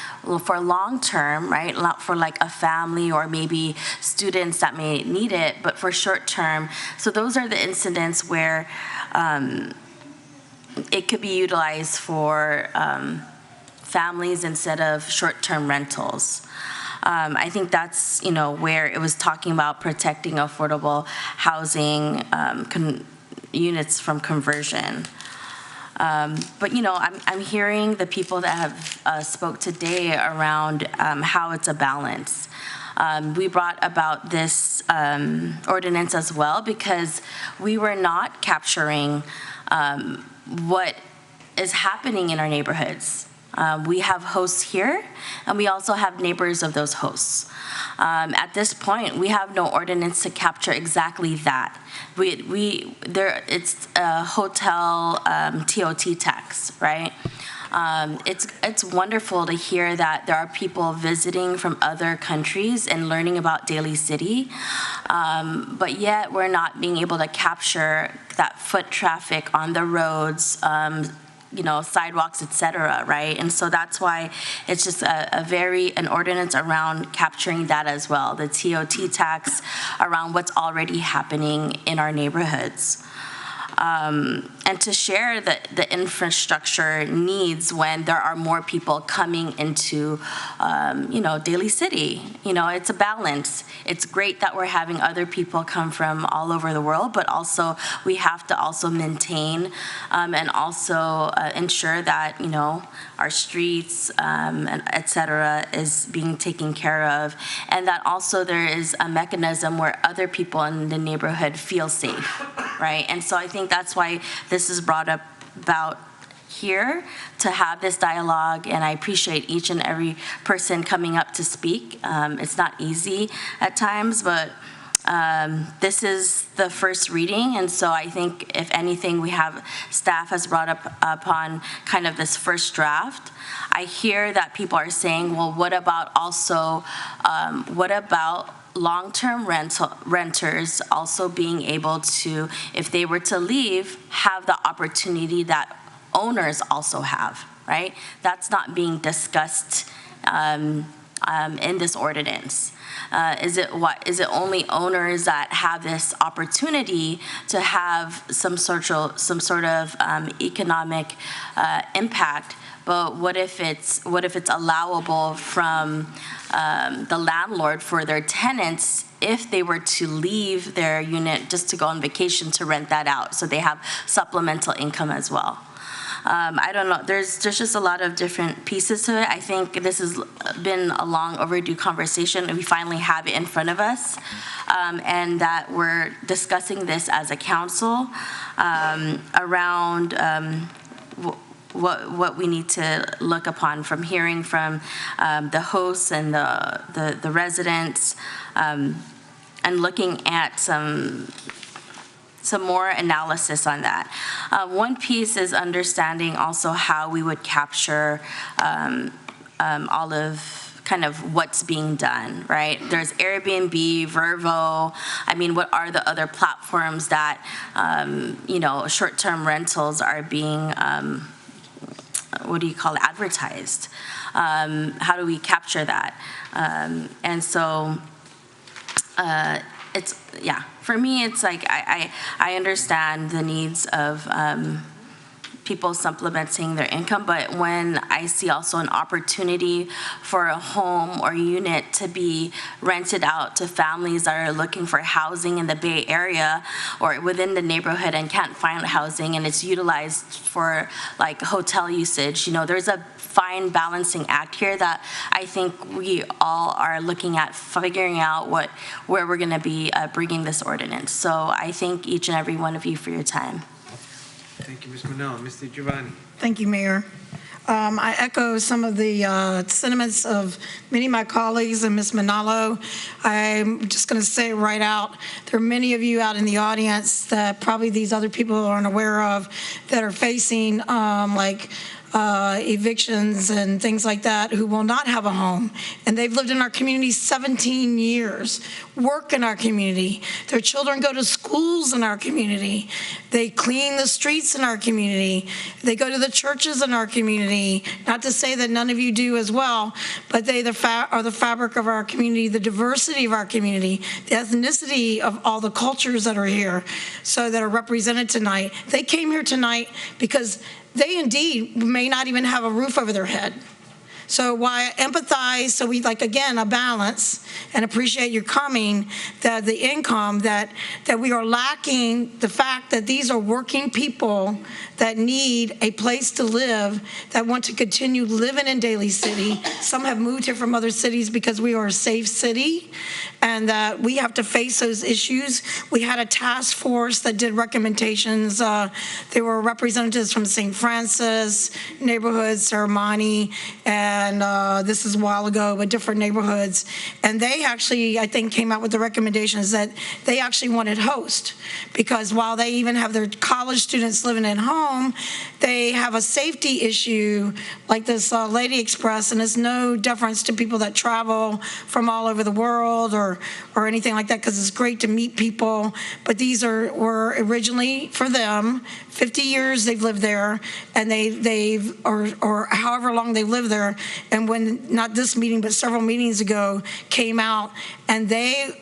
[SPEAKER 5] for long term, right? Not for like a family or maybe students that may need it, but for short term. So those are the incidents where it could be utilized for families instead of short-term rentals. I think that's, where it was talking about protecting affordable housing units from conversion. But, I'm hearing the people that have spoke today around how it's a balance. We brought about this ordinance as well because we were not capturing what is happening in our neighborhoods. We have hosts here, and we also have neighbors of those hosts. At this point, we have no ordinance to capture exactly that. It's a hotel TOT tax, right? It's wonderful to hear that there are people visiting from other countries and learning about Daly City, but yet we're not being able to capture that foot traffic on the roads, sidewalks, et cetera, right? And so that's why it's just an ordinance around capturing that as well, the TOT tax around what's already happening in our neighborhoods. and to share the infrastructure needs when there are more people coming into, Daly City. It's a balance. It's great that we're having other people come from all over the world, but also we have to also maintain and also ensure that, our streets, and et cetera, is being taken care of, and that also there is a mechanism where other people in the neighborhood feel safe, right? And so I think that's why this is brought up about here, to have this dialogue, and I appreciate each and every person coming up to speak. It's not easy at times, but this is the first reading, and so I think if anything, staff has brought up upon kind of this first draft. I hear that people are saying, well, what about long-term renters also being able to, if they were to leave, have the opportunity that owners also have, right? That's not being discussed in this ordinance. Is it only owners that have this opportunity to have some sort of economic impact? But what if it's allowable from the landlord for their tenants if they were to leave their unit just to go on vacation, to rent that out, so they have supplemental income as well? I don't know. There's just a lot of different pieces to it. I think this has been a long overdue conversation, and we finally have it in front of us, and that we're discussing this as a council around what we need to look upon from hearing from the hosts and the residents, and looking at some more analysis on that. One piece is understanding also how we would capture all of kind of what's being done, right? There's Airbnb, Vervo. I mean, what are the other platforms that, short-term rentals are being, advertised? How do we capture that? And so, for me, it's like I understand the needs of people supplementing their income, but when I see also an opportunity for a home or unit to be rented out to families that are looking for housing in the Bay Area or within the neighborhood and can't find housing, and it's utilized for like hotel usage, there's a fine balancing act here that I think we all are looking at, figuring out where we're going to be bringing this ordinance. So I thank each and every one of you for your time.
[SPEAKER 1] Thank you, Ms. Manel. Mr. Giovanni.
[SPEAKER 4] Thank you, Mayor. I echo some of the sentiments of many of my colleagues and Ms. Manalo. I'm just going to say right out, there are many of you out in the audience that probably these other people aren't aware of that are facing evictions and things like that, who will not have a home. And they've lived in our community 17 years, work in our community. Their children go to schools in our community. They clean the streets in our community. They go to the churches in our community. Not to say that none of you do as well, but they are the fabric of our community, the diversity of our community, the ethnicity of all the cultures that are here, so that are represented tonight. They came here tonight because they indeed may not even have a roof over their head. So why I empathize, so we again, a balance, and appreciate your coming, that the income, that we are lacking the fact that these are working people that need a place to live, that want to continue living in Daly City. Some have moved here from other cities because we are a safe city, and that we have to face those issues. We had a task force that did recommendations. There were representatives from St. Francis neighborhood, Sermani, and this is a while ago, but different neighborhoods. And they actually, I think, came out with the recommendations that they actually wanted host, because while they even have their college students living at home, they have a safety issue like this lady expressed, and it's no difference to people that travel from all over the world or anything like that, because it's great to meet people. But these were originally for them. 50 years they've lived there, and or however long they've lived there. And when, not this meeting, but several meetings ago, came out, and they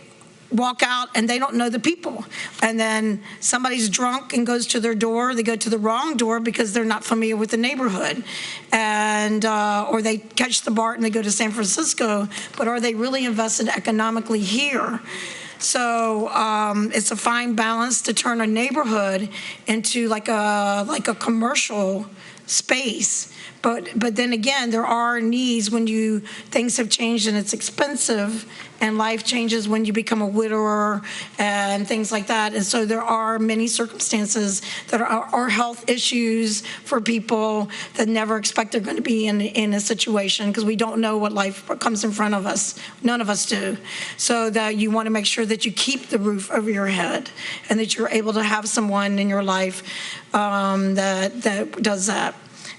[SPEAKER 4] walk out and they don't know the people. And then somebody's drunk and goes to their door. They go to the wrong door because they're not familiar with the neighborhood. And, or they catch the BART and they go to San Francisco, but are they really invested economically here? So it's a fine balance to turn a neighborhood into like a commercial space. But then again, there are needs when things have changed and it's expensive, and life changes when you become a widower and things like that. And so there are many circumstances that are health issues for people that never expect they're going to be in a situation, because we don't know what life comes in front of us. None of us do. So that you want to make sure that you keep the roof over your head and that you're able to have someone in your life that does that.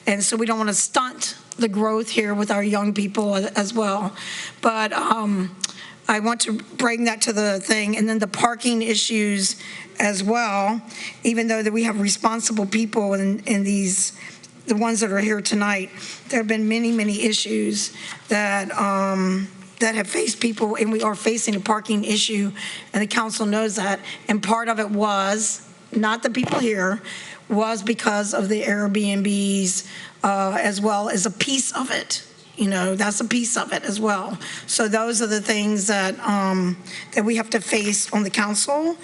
[SPEAKER 4] And so we don't want to stunt the growth here with our young people as well. But I want to bring that to the thing. And then the parking issues as well, even though that we have responsible people in these, the ones that are here tonight, there have been many, many issues that have faced people, and we are facing a parking issue, and the council knows that. And part of it was, not the people here, was because of the Airbnbs, as well as a piece of it. You know, that's a piece of it as well. So those are the things that that we have to face on the council,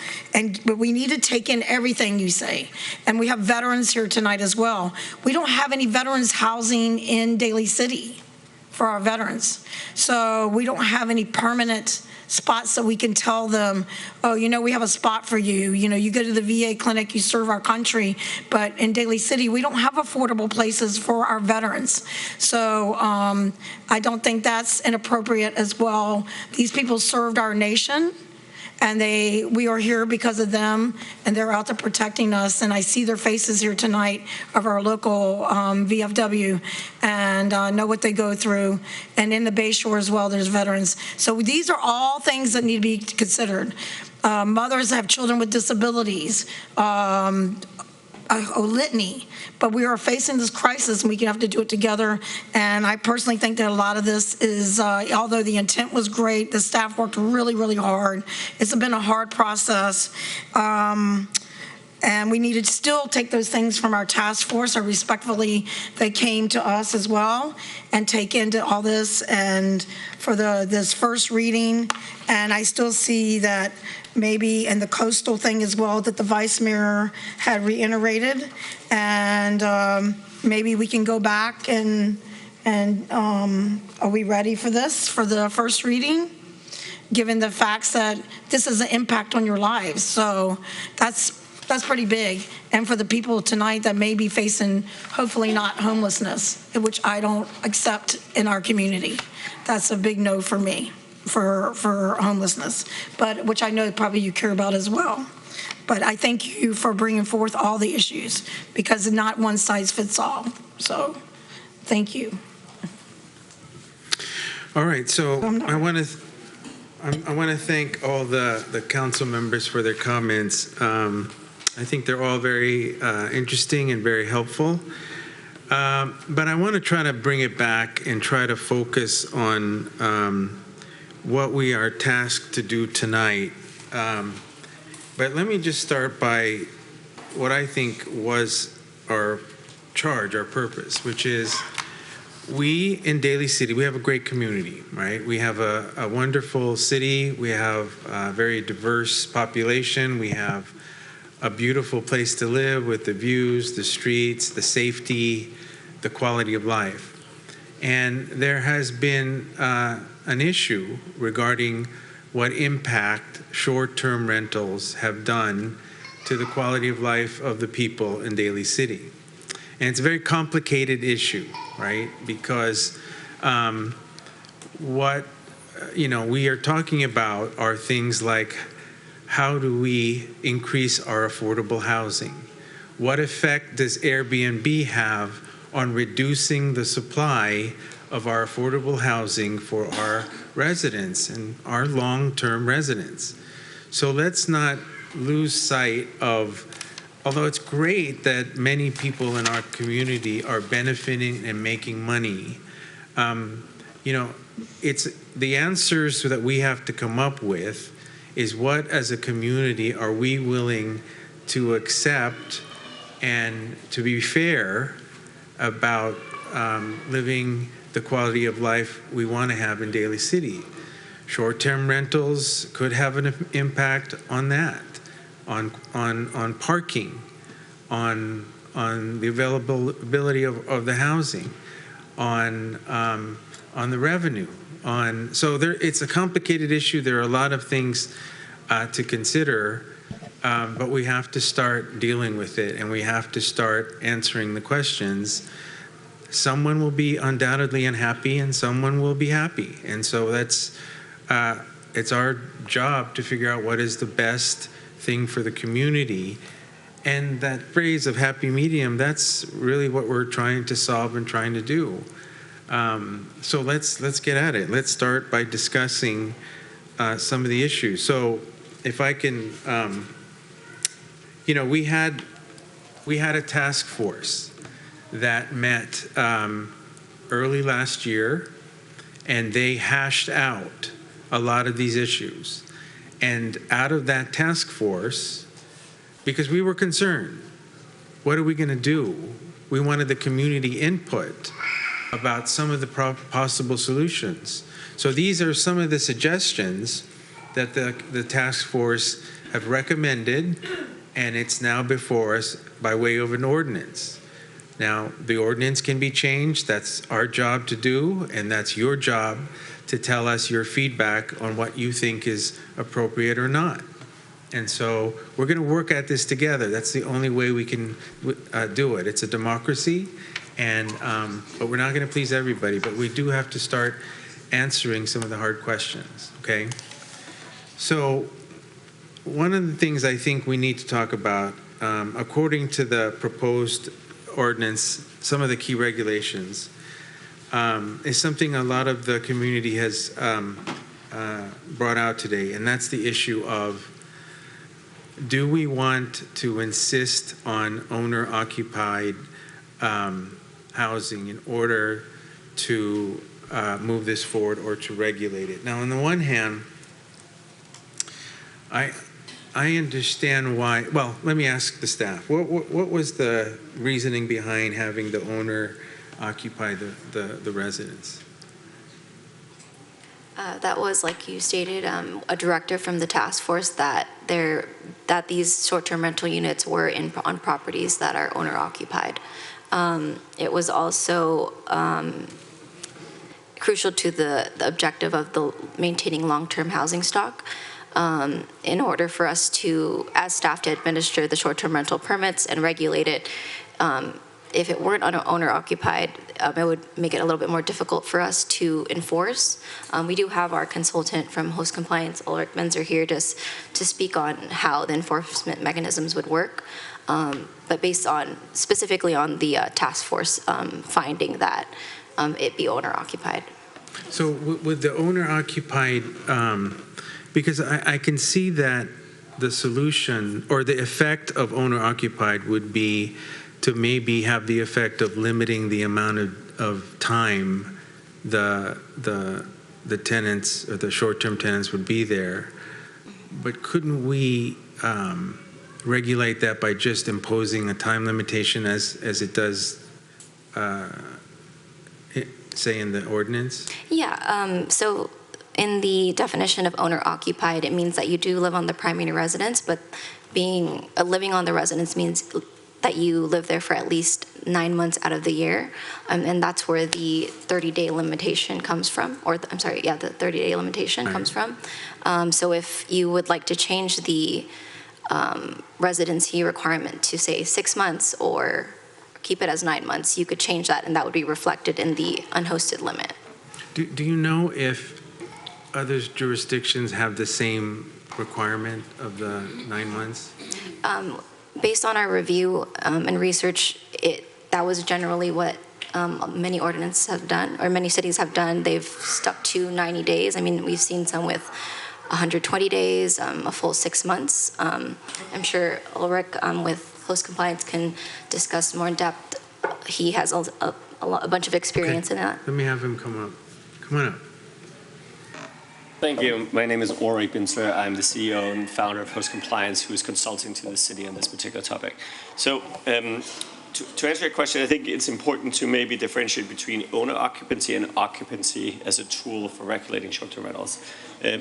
[SPEAKER 4] but we need to take in everything you say. And we have veterans here tonight as well. We don't have any veterans housing in Daly City for our veterans. So we don't have any permanent spots that we can tell them, oh, you know, we have a spot for you. You know, you go to the VA clinic, you serve our country. But in Daly City, we don't have affordable places for our veterans. So I don't think that's inappropriate as well. These people served our nation, and we are here because of them, and they're out there protecting us. And I see their faces here tonight of our local VFW, and know what they go through. And in the Bay Shore as well, there's veterans. So these are all things that need to be considered. Mothers have children with disabilities, a litany, but we are facing this crisis, and we have to do it together. And I personally think that a lot of this is, although the intent was great, the staff worked really, really hard. It's been a hard process. And we need to still take those things from our task force, or respectfully, they came to us as well, and take into all this and for this first reading. And I still see that maybe, and the coastal thing as well, that the vice mayor had reiterated, and maybe we can go back and are we ready for this, for the first reading? Given the facts that this is an impact on your lives. So that's pretty big. And for the people tonight that may be facing, hopefully not homelessness, which I don't accept in our community. That's a big no for me, for homelessness, but which I know probably you care about as well. But I thank you for bringing forth all the issues, because not one size fits all. So thank you.
[SPEAKER 1] All right, so I want to thank all the council members for their comments. I think they're all very interesting and very helpful. But I want to try to bring it back and try to focus on what we are tasked to do tonight. But let me just start by what I think was our charge, our purpose, which is we in Daly City, we have a great community, right? We have a wonderful city. We have a very diverse population. We have a beautiful place to live with the views, the streets, the safety, the quality of life. And there has been an issue regarding what impact short-term rentals have done to the quality of life of the people in Daly City. And it's a very complicated issue, right? Because what we are talking about are things like, how do we increase our affordable housing? What effect does Airbnb have on reducing the supply of our affordable housing for our residents and our long-term residents? So let's not lose sight of, although it's great that many people in our community are benefiting and making money, it's the answers that we have to come up with is what, as a community, are we willing to accept and to be fair about living the quality of life we want to have in Daly City. Short-term rentals could have an impact on that, on parking, on the availability of the housing, on the revenue, so it's a complicated issue. There are a lot of things to consider, but we have to start dealing with it, and we have to start answering the questions. Someone will be undoubtedly unhappy, and someone will be happy, and so it's our job to figure out what is the best thing for the community. And that phrase of happy medium, that's really what we're trying to solve and trying to do. So let's get at it. Let's start by discussing some of the issues. So if I can, we had a task force that met early last year, and they hashed out a lot of these issues. And out of that task force, because we were concerned, what are we going to do? We wanted the community input about some of the possible solutions. So these are some of the suggestions that the task force have recommended, and it's now before us by way of an ordinance. Now, the ordinance can be changed. That's our job to do, and that's your job to tell us your feedback on what you think is appropriate or not. And so we're going to work at this together. That's the only way we can do it. It's a democracy, and but we're not going to please everybody, but we do have to start answering some of the hard questions, okay? So one of the things I think we need to talk about, according to the proposed ordinance, some of the key regulations, is something a lot of the community has brought out today, and that's the issue of, do we want to insist on owner-occupied housing in order to move this forward or to regulate it? Now, on the one hand, I understand why. Well, let me ask the staff. What was the reasoning behind having the owner occupy the residence?
[SPEAKER 14] That was, like you stated, a directive from the task force that these short-term rental units were on properties that are owner-occupied. It was also crucial to the objective of the maintaining long-term housing stock. In order for us to, as staff, to administer the short-term rental permits and regulate it, if it weren't owner-occupied, it would make it a little bit more difficult for us to enforce. We do have our consultant from Host Compliance, Ulrich Menzer, here just to speak on how the enforcement mechanisms would work, but based on, specifically on the task force finding that it be owner-occupied.
[SPEAKER 1] So with the owner-occupied, because I can see that the solution or the effect of owner-occupied would be to maybe have the effect of limiting the amount of time the tenants or the short-term tenants would be there. But couldn't we regulate that by just imposing a time limitation as it does say in the ordinance?
[SPEAKER 14] Yeah, so in the definition of owner-occupied, it means that you do live on the primary residence, but living on the residence means that you live there for at least 9 months out of the year, and that's where the 30-day limitation comes from, or the 30-day limitation comes from. So if you would like to change the residency requirement to, say, 6 months or keep it as 9 months, you could change that, and that would be reflected in the unhosted limit.
[SPEAKER 1] Do you know if other jurisdictions have the same requirement of the 9 months?
[SPEAKER 14] Based on our review and research, that was generally what many ordinances have done, or many cities have done. They've stuck to 90 days. I mean, we've seen some with 120 days, a full 6 months. I'm sure Ulrich with Host Compliance can discuss more in depth. He has a bunch of experience in that.
[SPEAKER 1] Let me have him come up. Come on up.
[SPEAKER 9] Thank you. My name is Ulrich Binzler. I'm the CEO and founder of Host Compliance, who is consulting to the city on this particular topic. So to answer your question, I think it's important to maybe differentiate between owner occupancy and occupancy as a tool for regulating short-term rentals.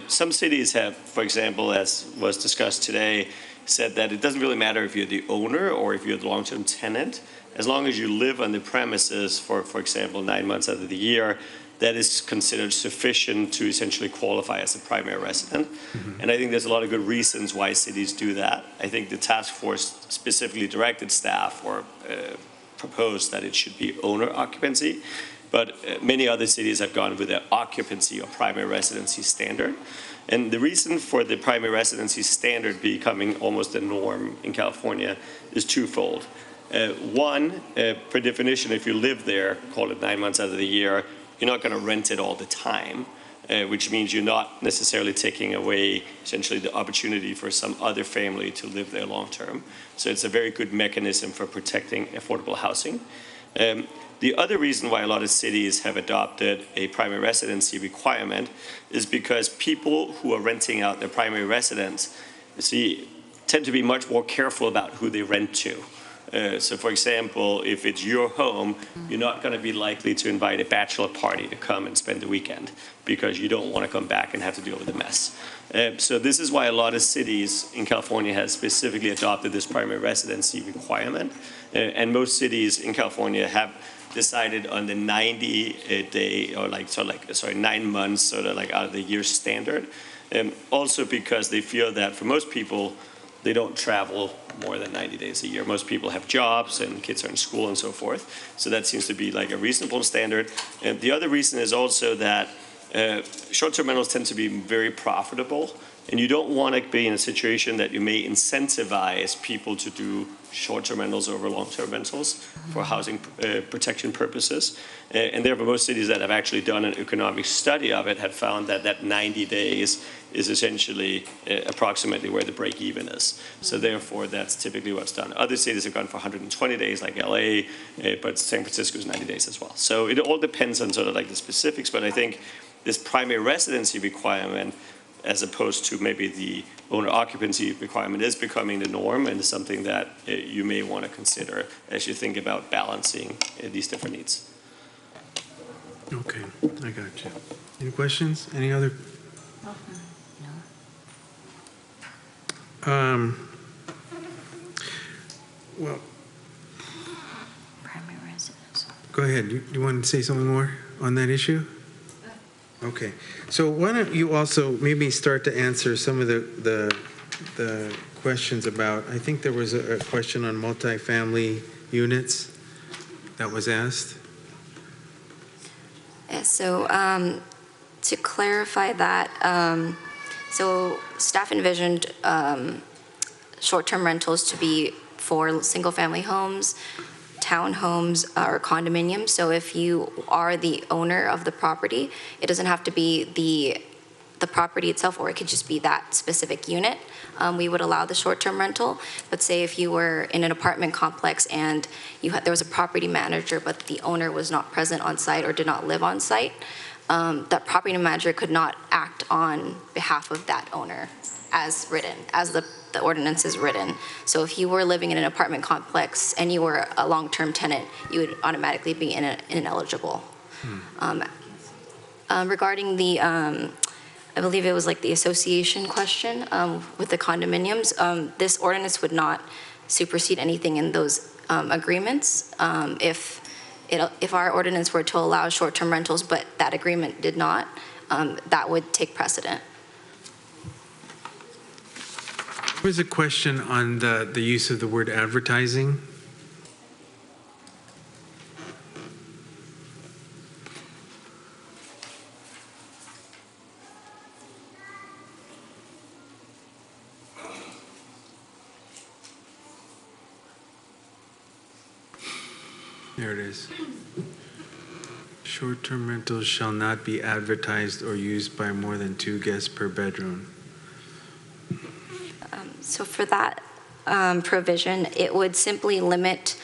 [SPEAKER 9] Some cities have, for example, as was discussed today, said that it doesn't really matter if you're the owner or if you're the long-term tenant, as long as you live on the premises for example, 9 months out of the year, that is considered sufficient to essentially qualify as a primary resident. And I think there's a lot of good reasons why cities do that. I think the task force specifically directed staff or proposed that it should be owner occupancy, but many other cities have gone with an occupancy or primary residency standard. And the reason for the primary residency standard becoming almost the norm in California is twofold. One, per definition, if you live there, call it 9 months out of the year, you're not going to rent it all the time, which means you're not necessarily taking away essentially the opportunity for some other family to live there long term. So it's a very good mechanism for protecting affordable housing. The other reason why a lot of cities have adopted a primary residency requirement is because people who are renting out their primary residence, tend to be much more careful about who they rent to. So for example, if it's your home, you're not going to be likely to invite a bachelor party to come and spend the weekend because you don't want to come back and have to deal with the mess. So this is why a lot of cities in California have specifically adopted this primary residency requirement. And most cities in California have decided on the 90-day or 9 months sort of like out of the year standard. Also because they feel that for most people, they don't travel more than 90 days a year. Most people have jobs and kids are in school and so forth. So that seems to be like a reasonable standard. And the other reason is also that short-term rentals tend to be very profitable. And you don't want to be in a situation that you may incentivize people to do short-term rentals over long-term rentals for housing protection purposes. And therefore, most cities that have actually done an economic study of it have found that that 90 days is essentially approximately where the break-even is. So therefore, that's typically what's done. Other cities have gone for 120 days, like LA, but San Francisco is 90 days as well. So it all depends on sort of like the specifics, but I think this primary residency requirement, as opposed to maybe the owner occupancy requirement, is becoming the norm and is something that you may want to consider as you think about balancing these different needs.
[SPEAKER 1] Okay, I got you. Any questions? Any other? Well,
[SPEAKER 5] Primary residence.
[SPEAKER 1] go ahead. You want to say something more on that issue? Okay, so why don't you also maybe start to answer some of the questions about, I think there was a question on multifamily units that was asked.
[SPEAKER 14] Yeah, so to clarify that, so staff envisioned short-term rentals to be for single-family homes, townhomes, or condominiums. So if you are the owner of the property, it doesn't have to be the property itself, or it could just be that specific unit. We would allow the short-term rental. But say if you were in an apartment complex and there was a property manager, but the owner was not present on site or did not live on site, that property manager could not act on behalf of that owner as written, as the ordinance is written. So if you were living in an apartment complex and you were a long-term tenant, you would automatically be ineligible. Regarding the, I believe it was like the association question with the condominiums, this ordinance would not supersede anything in those agreements. If our ordinance were to allow short-term rentals, but that agreement did not, that would take precedent.
[SPEAKER 1] There was a question on the use of the word advertising. There it is. Short-term rentals shall not be advertised or used by more than 2 guests per bedroom.
[SPEAKER 14] So for that provision, it would simply limit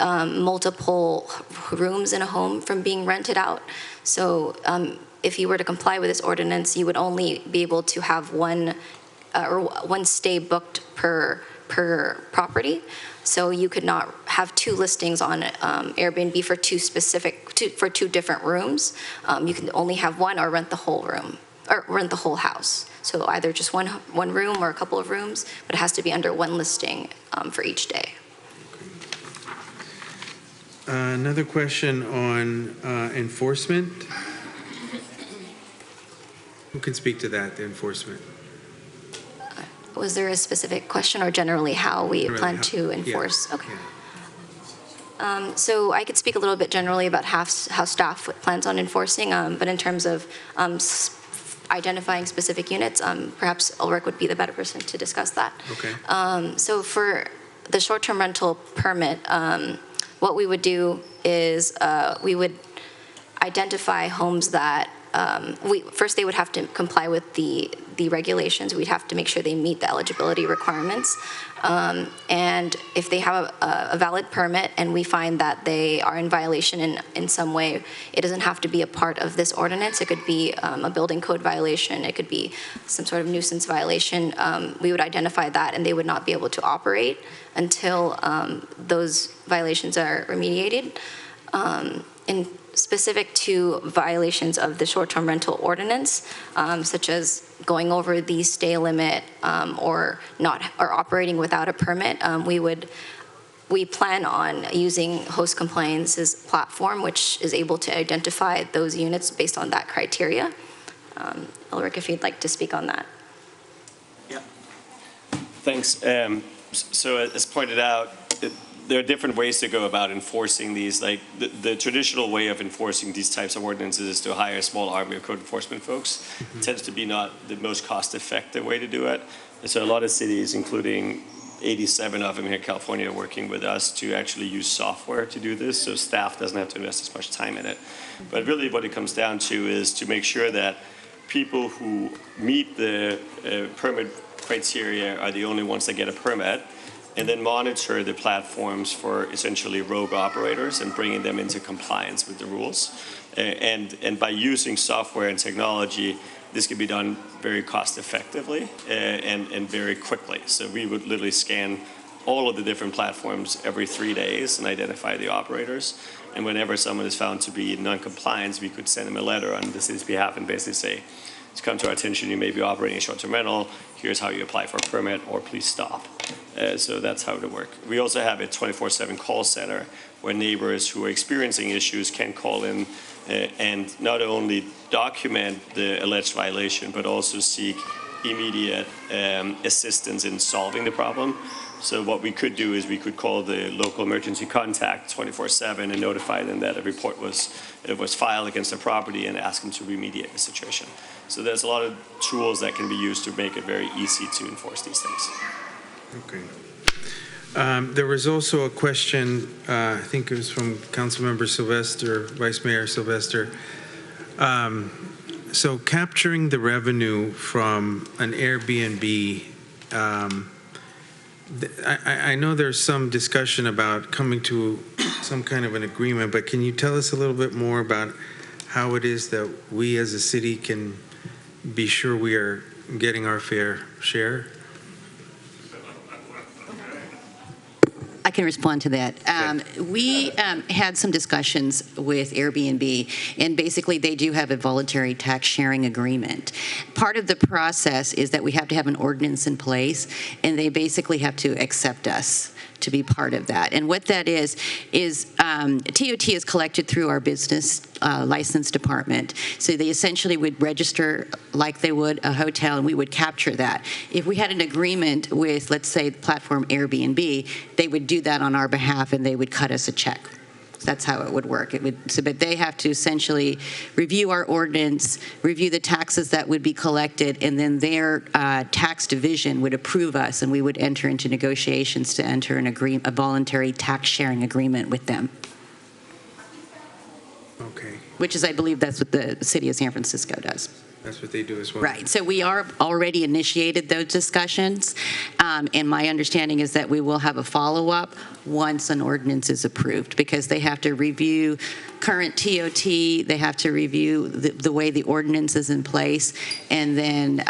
[SPEAKER 14] multiple rooms in a home from being rented out. So if you were to comply with this ordinance, you would only be able to have one stay booked per property. So you could not have two listings on Airbnb for two different rooms. You can only have one or rent the whole room or rent the whole house. So either just one room or a couple of rooms, but it has to be under one listing for each day.
[SPEAKER 1] Another question on enforcement. Who can speak to that, the enforcement?
[SPEAKER 14] Was there a specific question or generally how we plan to enforce?
[SPEAKER 1] Yeah.
[SPEAKER 14] Okay. So I could speak a little bit generally about how staff plans on enforcing, but in terms of identifying specific units, perhaps Ulrich would be the better person to discuss that.
[SPEAKER 1] Okay.
[SPEAKER 14] So for the short-term rental permit, what we would do is we would identify homes that first they would have to comply with the regulations. We'd have to make sure they meet the eligibility requirements. And if they have a valid permit and we find that they are in violation in some way, it doesn't have to be a part of this ordinance. It could be a building code violation. It could be some sort of nuisance violation. We would identify that and they would not be able to operate until those violations are remediated. In specific to violations of the short-term rental ordinance, such as going over the stay limit or operating without a permit, we plan on using Host Compliance's platform, which is able to identify those units based on that criteria. Ulrich, if you'd like to speak on that.
[SPEAKER 9] Yeah. Thanks. So as pointed out, there are different ways to go about enforcing these. Like the traditional way of enforcing these types of ordinances is to hire a small army of code enforcement folks. It tends to be not the most cost-effective way to do it. And so a lot of cities, including 87 of them here in California, are working with us to actually use software to do this, so staff doesn't have to invest as much time in it. But really what it comes down to is to make sure that people who meet the permit criteria are the only ones that get a permit, and then monitor the platforms for essentially rogue operators and bringing them into compliance with the rules. And by using software and technology, this can be done very cost effectively and very quickly. So we would literally scan all of the different platforms every 3 days and identify the operators. And whenever someone is found to be in non-compliance, we could send them a letter on the city's behalf and basically say, it's come to our attention, you may be operating a short-term rental, here's how you apply for a permit, or please stop. So that's how it would work. We also have a 24/7 call center where neighbors who are experiencing issues can call in and not only document the alleged violation, but also seek immediate assistance in solving the problem. So what we could do is we could call the local emergency contact 24/7 and notify them that a report was filed against the property and ask them to remediate the situation. So there's a lot of tools that can be used to make it very easy to enforce these things.
[SPEAKER 1] Okay. There was also a question, I think it was from Councilmember Sylvester, Vice Mayor Sylvester. So capturing the revenue from an Airbnb, I know there's some discussion about coming to some kind of an agreement, but can you tell us a little bit more about how it is that we as a city can be sure we are getting our fair share?
[SPEAKER 11] I can respond to that. We had some discussions with Airbnb, and basically they do have a voluntary tax sharing agreement. Part of the process is that we have to have an ordinance in place, and they basically have to accept us to be part of that. And what that is TOT is collected through our business license department. So they essentially would register like they would a hotel, and we would capture that. If we had an agreement with, let's say, the platform Airbnb, they would do that on our behalf, and they would cut us a check. That's how it would work. But they have to essentially review our ordinance, review the taxes that would be collected, and then their tax division would approve us, and we would enter into negotiations to enter a voluntary tax sharing agreement with them.
[SPEAKER 1] Okay.
[SPEAKER 11] Which is, I believe, that's what the city of San Francisco does.
[SPEAKER 1] That's what they do as well.
[SPEAKER 11] Right, so we are already initiated those discussions, and my understanding is that we will have a follow-up once an ordinance is approved, because they have to review current TOT, they have to review the way the ordinance is in place, and then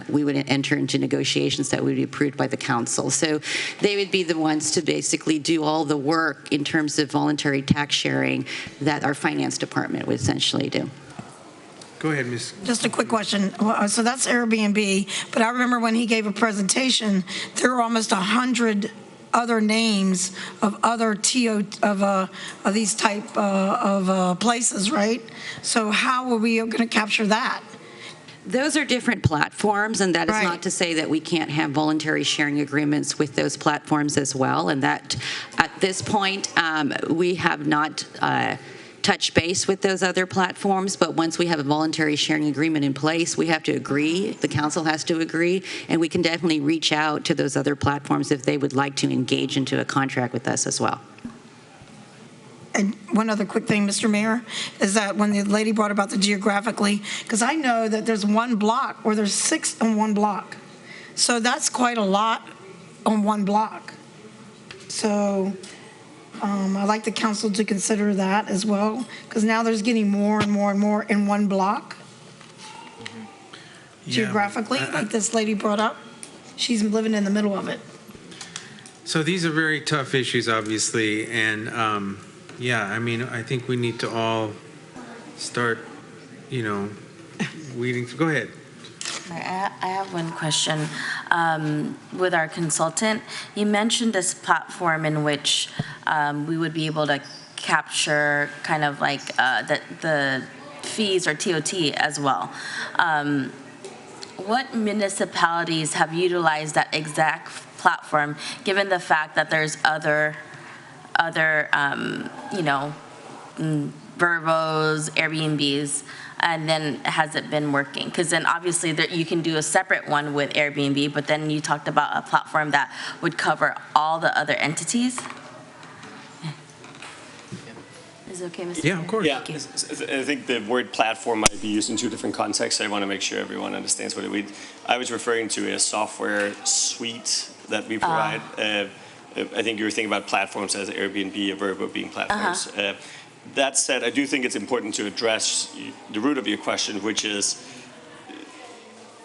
[SPEAKER 11] we would enter into negotiations that would be approved by the council. So they would be the ones to basically do all the work in terms of voluntary tax sharing that our finance department would essentially do.
[SPEAKER 1] Go ahead, Ms.
[SPEAKER 4] Just a quick question. So that's Airbnb, but I remember when he gave a presentation, there were almost 100 other names of other of these type of places, right? So how are we going to capture that?
[SPEAKER 11] Those are different platforms, and that is not to say that we can't have voluntary sharing agreements with those platforms as well. And that at this point, we have not touch base with those other platforms, but once we have a voluntary sharing agreement in place, we have to agree, the council has to agree, and we can definitely reach out to those other platforms if they would like to engage into a contract with us as well.
[SPEAKER 4] And one other quick thing, Mr. Mayor, is that when the lady brought about the geographically, because I know that there's one block or there's 6 on one block. So that's quite a lot on one block. So I'd like the council to consider that as well, because now there's getting more and more and more in one block. Geographically, like this lady brought up. She's living in the middle of it.
[SPEAKER 1] So these are very tough issues, obviously, and yeah, I mean, I think we need to all start, weeding. Go ahead.
[SPEAKER 5] I have one question. With our consultant, you mentioned this platform in which we would be able to capture kind of like the fees or TOT as well. What municipalities have utilized that exact platform, given the fact that there's other Verbos, Airbnbs, and then has it been working? Because then obviously you can do a separate one with Airbnb, but then you talked about a platform that would cover all the other entities. Is it okay, Mr.
[SPEAKER 1] Yeah, of course.
[SPEAKER 9] Yeah, I think the word platform might be used in two different contexts. I want to make sure everyone understands what it means. I was referring to a software suite that we provide. I think you were thinking about platforms as Airbnb or Vrbo being platforms. That said, I do think it's important to address the root of your question, which is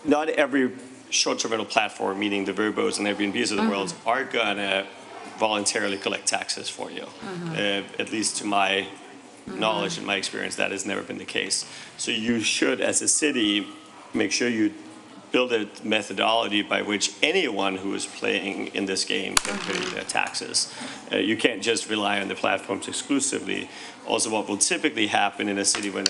[SPEAKER 9] not every short-term rental platform, meaning the Verbos and Airbnbs of the world, are going to voluntarily collect taxes for you. At least to my knowledge and my experience, that has never been the case. So you should, as a city, make sure you build a methodology by which anyone who is playing in this game can pay their taxes. You can't just rely on the platforms exclusively. Also, what will typically happen in a city when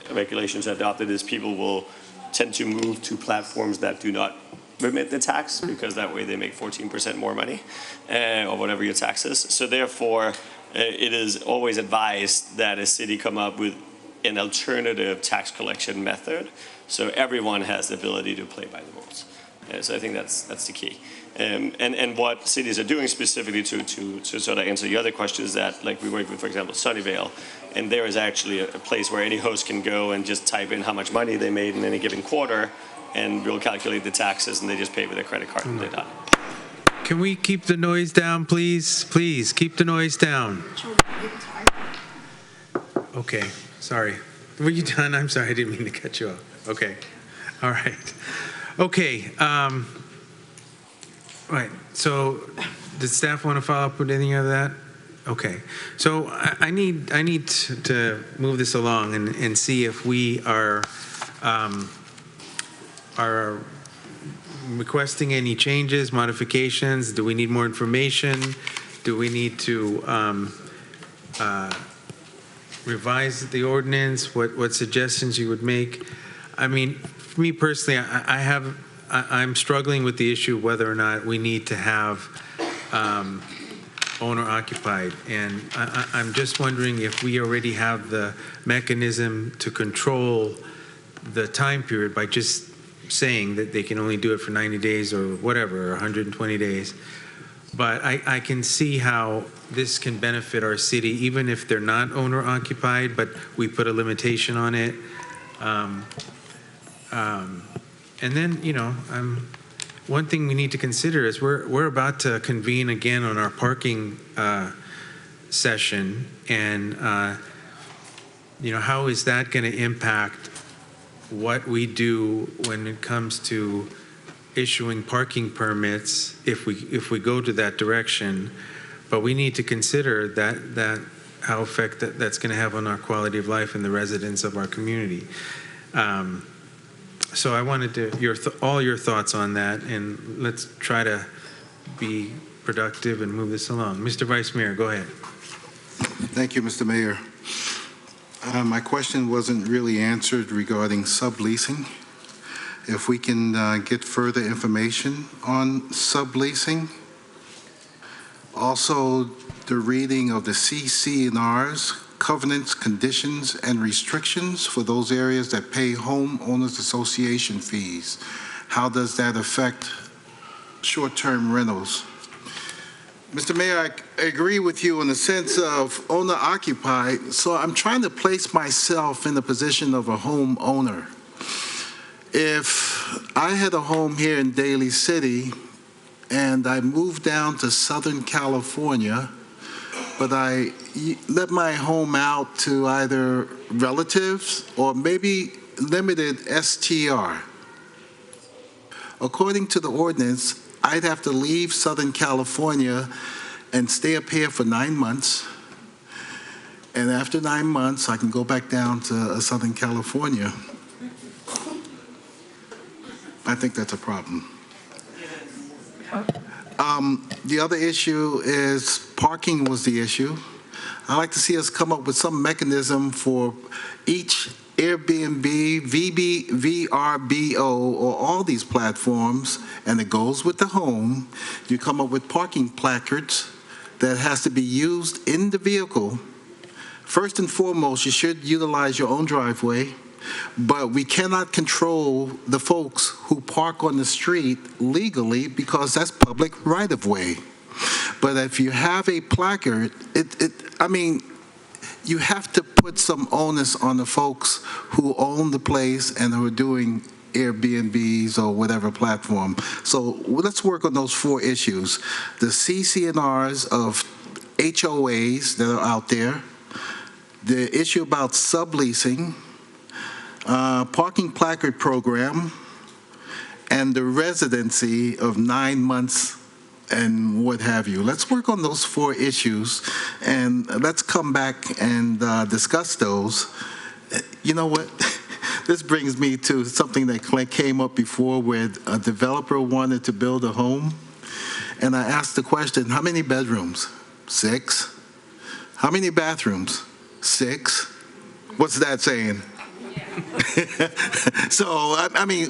[SPEAKER 9] regulations are adopted is people will tend to move to platforms that do not remit the tax, because that way they make 14% more money, or whatever your tax is. So therefore, it is always advised that a city come up with an alternative tax collection method, so everyone has the ability to play by the rules. So I think that's the key. And what cities are doing specifically to sort of answer the other question is that, like, we work with, for example, Sunnyvale, and there is actually a place where any host can go and just type in how much money they made in any given quarter, and we'll calculate the taxes, and they just pay with their credit card, and they're done.
[SPEAKER 1] Can we keep the noise down, please? Please, keep the noise down. Okay, sorry. Were you done? I'm sorry, I didn't mean to cut you off. Okay, all right. Okay, right, so does staff want to follow up with anything of that? Okay, so I need to move this along and see if we are requesting any changes, modifications. Do we need more information? Do we need to revise the ordinance? What suggestions you would make? I mean, for me personally, I'm struggling with the issue of whether or not we need to have owner occupied, and I'm just wondering if we already have the mechanism to control the time period by just saying that they can only do it for 90 days or whatever, or 120 days. But I can see how this can benefit our city, even if they're not owner occupied, but we put a limitation on it. And then, one thing we need to consider is we're about to convene again on our parking session, and how is that going to impact what we do when it comes to issuing parking permits if we go to that direction? But we need to consider that how effect that's going to have on our quality of life and the residents of our community. So I wanted to all your thoughts on that, and let's try to be productive and move this along. Mr. Vice Mayor, go ahead.
[SPEAKER 3] Thank you, Mr. Mayor. My question wasn't really answered regarding subleasing. If we can get further information on subleasing. Also, the reading of the CC&Rs, covenants, conditions, and restrictions for those areas that pay homeowners association fees. How does that affect short-term rentals? Mr. Mayor, I agree with you in the sense of owner-occupied, so I'm trying to place myself in the position of a homeowner. If I had a home here in Daly City and I moved down to Southern California, but I let my home out to either relatives or maybe limited STR. According to the ordinance, I'd have to leave Southern California and stay up here for 9 months. And after 9 months, I can go back down to Southern California. I think that's a problem. The other issue is parking was the issue. I'd like to see us come up with some mechanism for each Airbnb, VRBO, or all these platforms, and it goes with the home. You come up with parking placards that has to be used in the vehicle. First and foremost, you should utilize your own driveway, but we cannot control the folks who park on the street legally because that's public right-of-way. But if you have a placard, you have to put some onus on the folks who own the place and who are doing Airbnbs or whatever platform. So let's work on those 4 issues. The CC&Rs of HOAs that are out there, the issue about subleasing, parking placard program, and the residency of 9 months and what have you. Let's work on those 4 issues, and let's come back and discuss those. You know what? This brings me to something that came up before where a developer wanted to build a home, and I asked the question, how many bedrooms? 6. How many bathrooms? 6. What's that saying? So,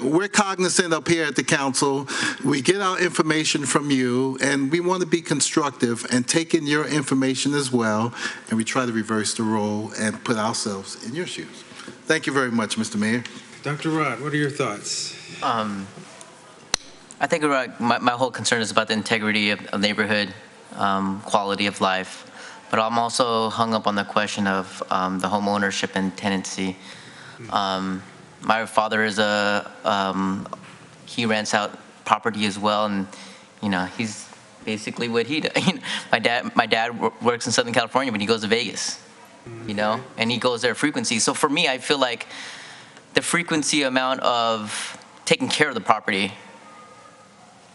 [SPEAKER 3] we're cognizant up here at the council. We get our information from you, and we want to be constructive and take in your information as well, and we try to reverse the role and put ourselves in your shoes. Thank you very much, Mr. Mayor.
[SPEAKER 1] Dr. Rod, what are your thoughts?
[SPEAKER 8] I think my whole concern is about the integrity of neighborhood, quality of life, but I'm also hung up on the question of the home ownership and tenancy. My father is he rents out property as well, and he's basically what he does. My dad works in Southern California, but he goes to Vegas, and he goes there frequency. So for me, I feel like the frequency amount of taking care of the property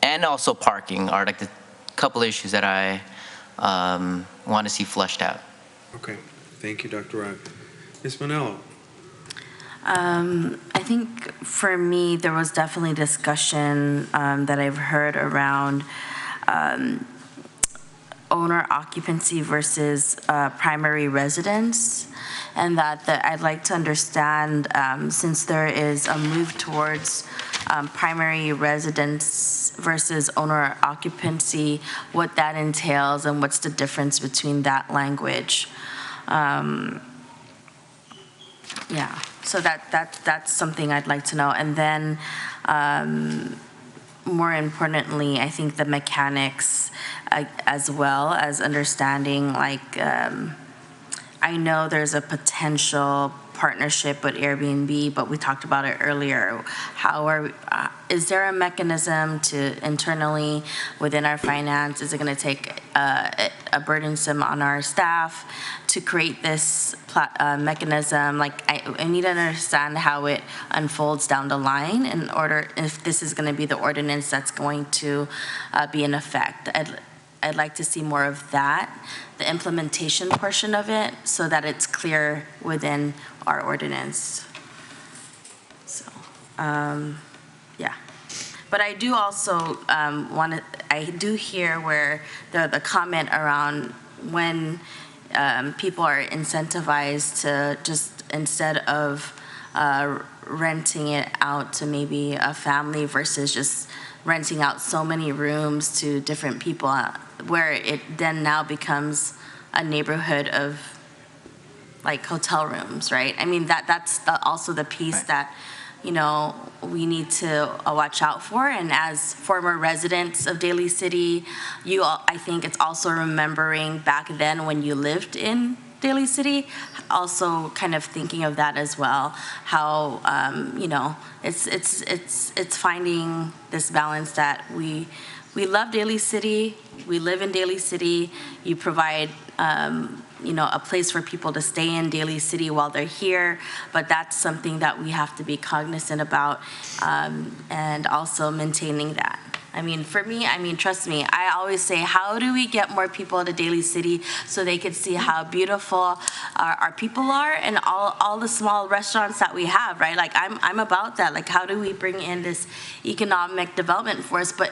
[SPEAKER 8] and also parking are like the couple issues that I want to see flushed out.
[SPEAKER 1] Okay, thank you, Dr. Rod. Ms. Manello.
[SPEAKER 5] I think for me, there was definitely discussion that I've heard around owner occupancy versus primary residence, and that I'd like to understand, since there is a move towards primary residence versus owner occupancy, what that entails and what's the difference between that language. Yeah, so that's something I'd like to know. And then more importantly, I think the mechanics as well as understanding, like, I know there's a potential partnership with Airbnb, but we talked about it earlier. Is there a mechanism to internally within our finance? Is it going to take a burdensome on our staff to create this mechanism? Like I need to understand how it unfolds down the line in order if this is going to be the ordinance that's going to be in effect. I'd like to see more of that, the implementation portion of it, so that it's clear within our ordinance. So, yeah. But I do also I do hear where the comment around when people are incentivized to just, instead of renting it out to maybe a family versus just renting out so many rooms to different people, where it then now becomes a neighborhood of like hotel rooms, right? I mean, that's also the piece that, you know, we need to watch out for. And as former residents of Daly City, I think it's also remembering back then when you lived in Daly City, also kind of thinking of that as well. How you know, it's finding this balance that we love Daly City, we live in Daly City. You provide you know, a place for people to stay in Daly City while they're here, but that's something that we have to be cognizant about, and also maintaining that. I mean, for me, I mean, trust me, I always say, how do we get more people to Daly City so they could see how beautiful our people are and all the small restaurants that we have, right? Like, I'm about that. Like, how do we bring in this economic development for us, but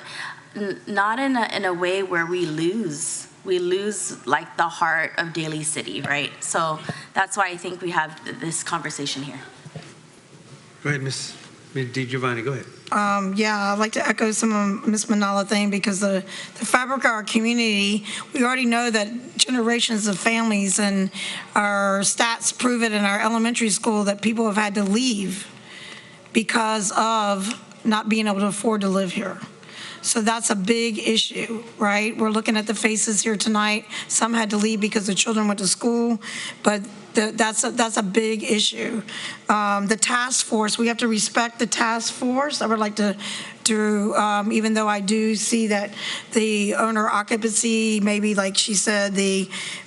[SPEAKER 5] not in a way where we lose like the heart of Daly City, right? So that's why I think we have this conversation here.
[SPEAKER 1] Go ahead, Ms. DiGiovanni, go ahead.
[SPEAKER 4] Yeah, I'd like to echo some of Ms. Manala thing, because the fabric of our community, we already know that generations of families, and our stats prove it in our elementary school, that people have had to leave because of not being able to afford to live here. So that's a big issue, right? We're looking at the faces here tonight. Some had to leave because the children went to school, but that's a big issue. The task force, we have to respect the task force. I would like to even though I do see that the owner occupancy, maybe like she said,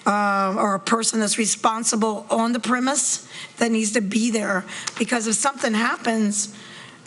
[SPEAKER 4] or a person that's responsible on the premise that needs to be there, because if something happens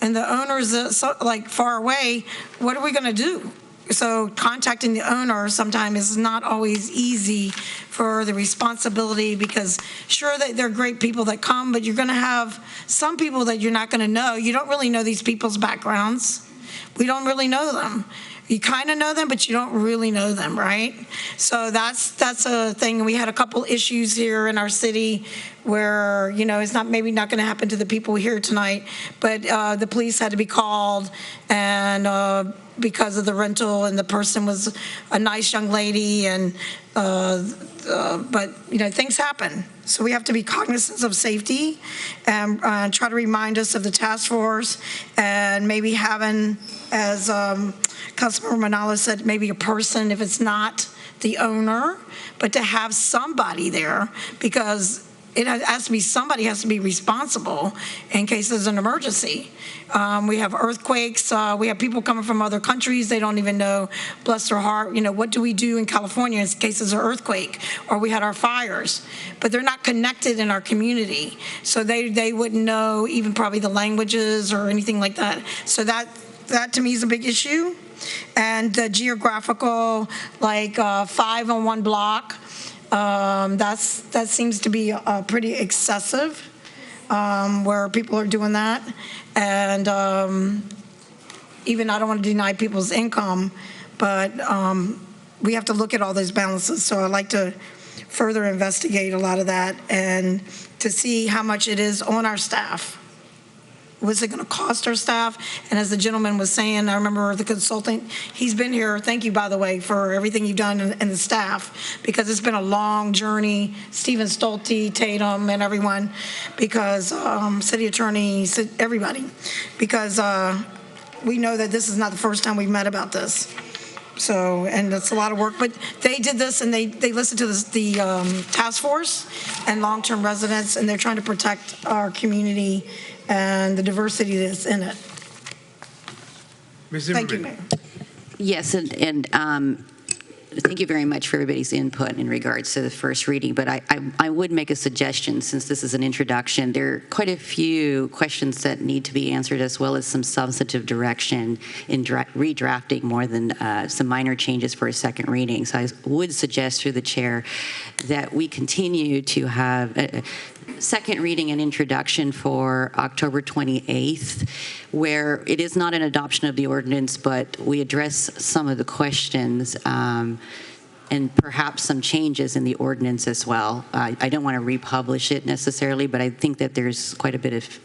[SPEAKER 4] and the owner's like far away, what are we going to do? So contacting the owner sometimes is not always easy for the responsibility, because sure that they're great people that come, but you're going to have some people that you're not going to know. You don't really know these people's backgrounds. We don't really know them. You kind of know them, but you don't really know them, right? So that's a thing. We had a couple issues here in our city where, you know, it's maybe not going to happen to the people here tonight, but the police had to be called, and because of the rental, and the person was a nice young lady, and but you know, things happen. So we have to be cognizant of safety, and try to remind us of the task force, and maybe having, as Councilmember Manala said, maybe a person, if it's not the owner, but to have somebody there, because it has to be, somebody has to be responsible in case there's an emergency. We have earthquakes. We have people coming from other countries. They don't even know, bless their heart, you know, what do we do in California in case there's an earthquake, or we had our fires. But they're not connected in our community. So they wouldn't know even probably the languages or anything like that. So that to me is a big issue. And the geographical, like 5 on one block, that seems to be pretty excessive, where people are doing that. And even, I don't want to deny people's income, but we have to look at all those balances. So I'd like to further investigate a lot of that, and to see how much it is on our staff. What's it going to cost our staff? And as the gentleman was saying, I remember the consultant, he's been here. Thank you, by the way, for everything you've done, and the staff, because it's been a long journey. Stephen Stolte, Tatum, and everyone, because city attorney, everybody, because we know that this is not the first time we've met about this. So, and it's a lot of work, but they did this and they listened to the task force and long-term residents, and they're trying to protect our community and the diversity that's in it.
[SPEAKER 1] Ms.
[SPEAKER 4] Thank you,
[SPEAKER 1] Zimmerman.
[SPEAKER 4] Mayor.
[SPEAKER 11] Yes, and thank you very much for everybody's input in regards to the first reading, but I would make a suggestion, since this is an introduction. There are quite a few questions that need to be answered, as well as some substantive direction in redrafting more than some minor changes for a second reading. So I would suggest through the chair that we continue to have a second reading and introduction for October 28th, where it is not an adoption of the ordinance, but we address some of the questions and perhaps some changes in the ordinance as well. I don't want to republish it necessarily, but I think that there's quite a bit of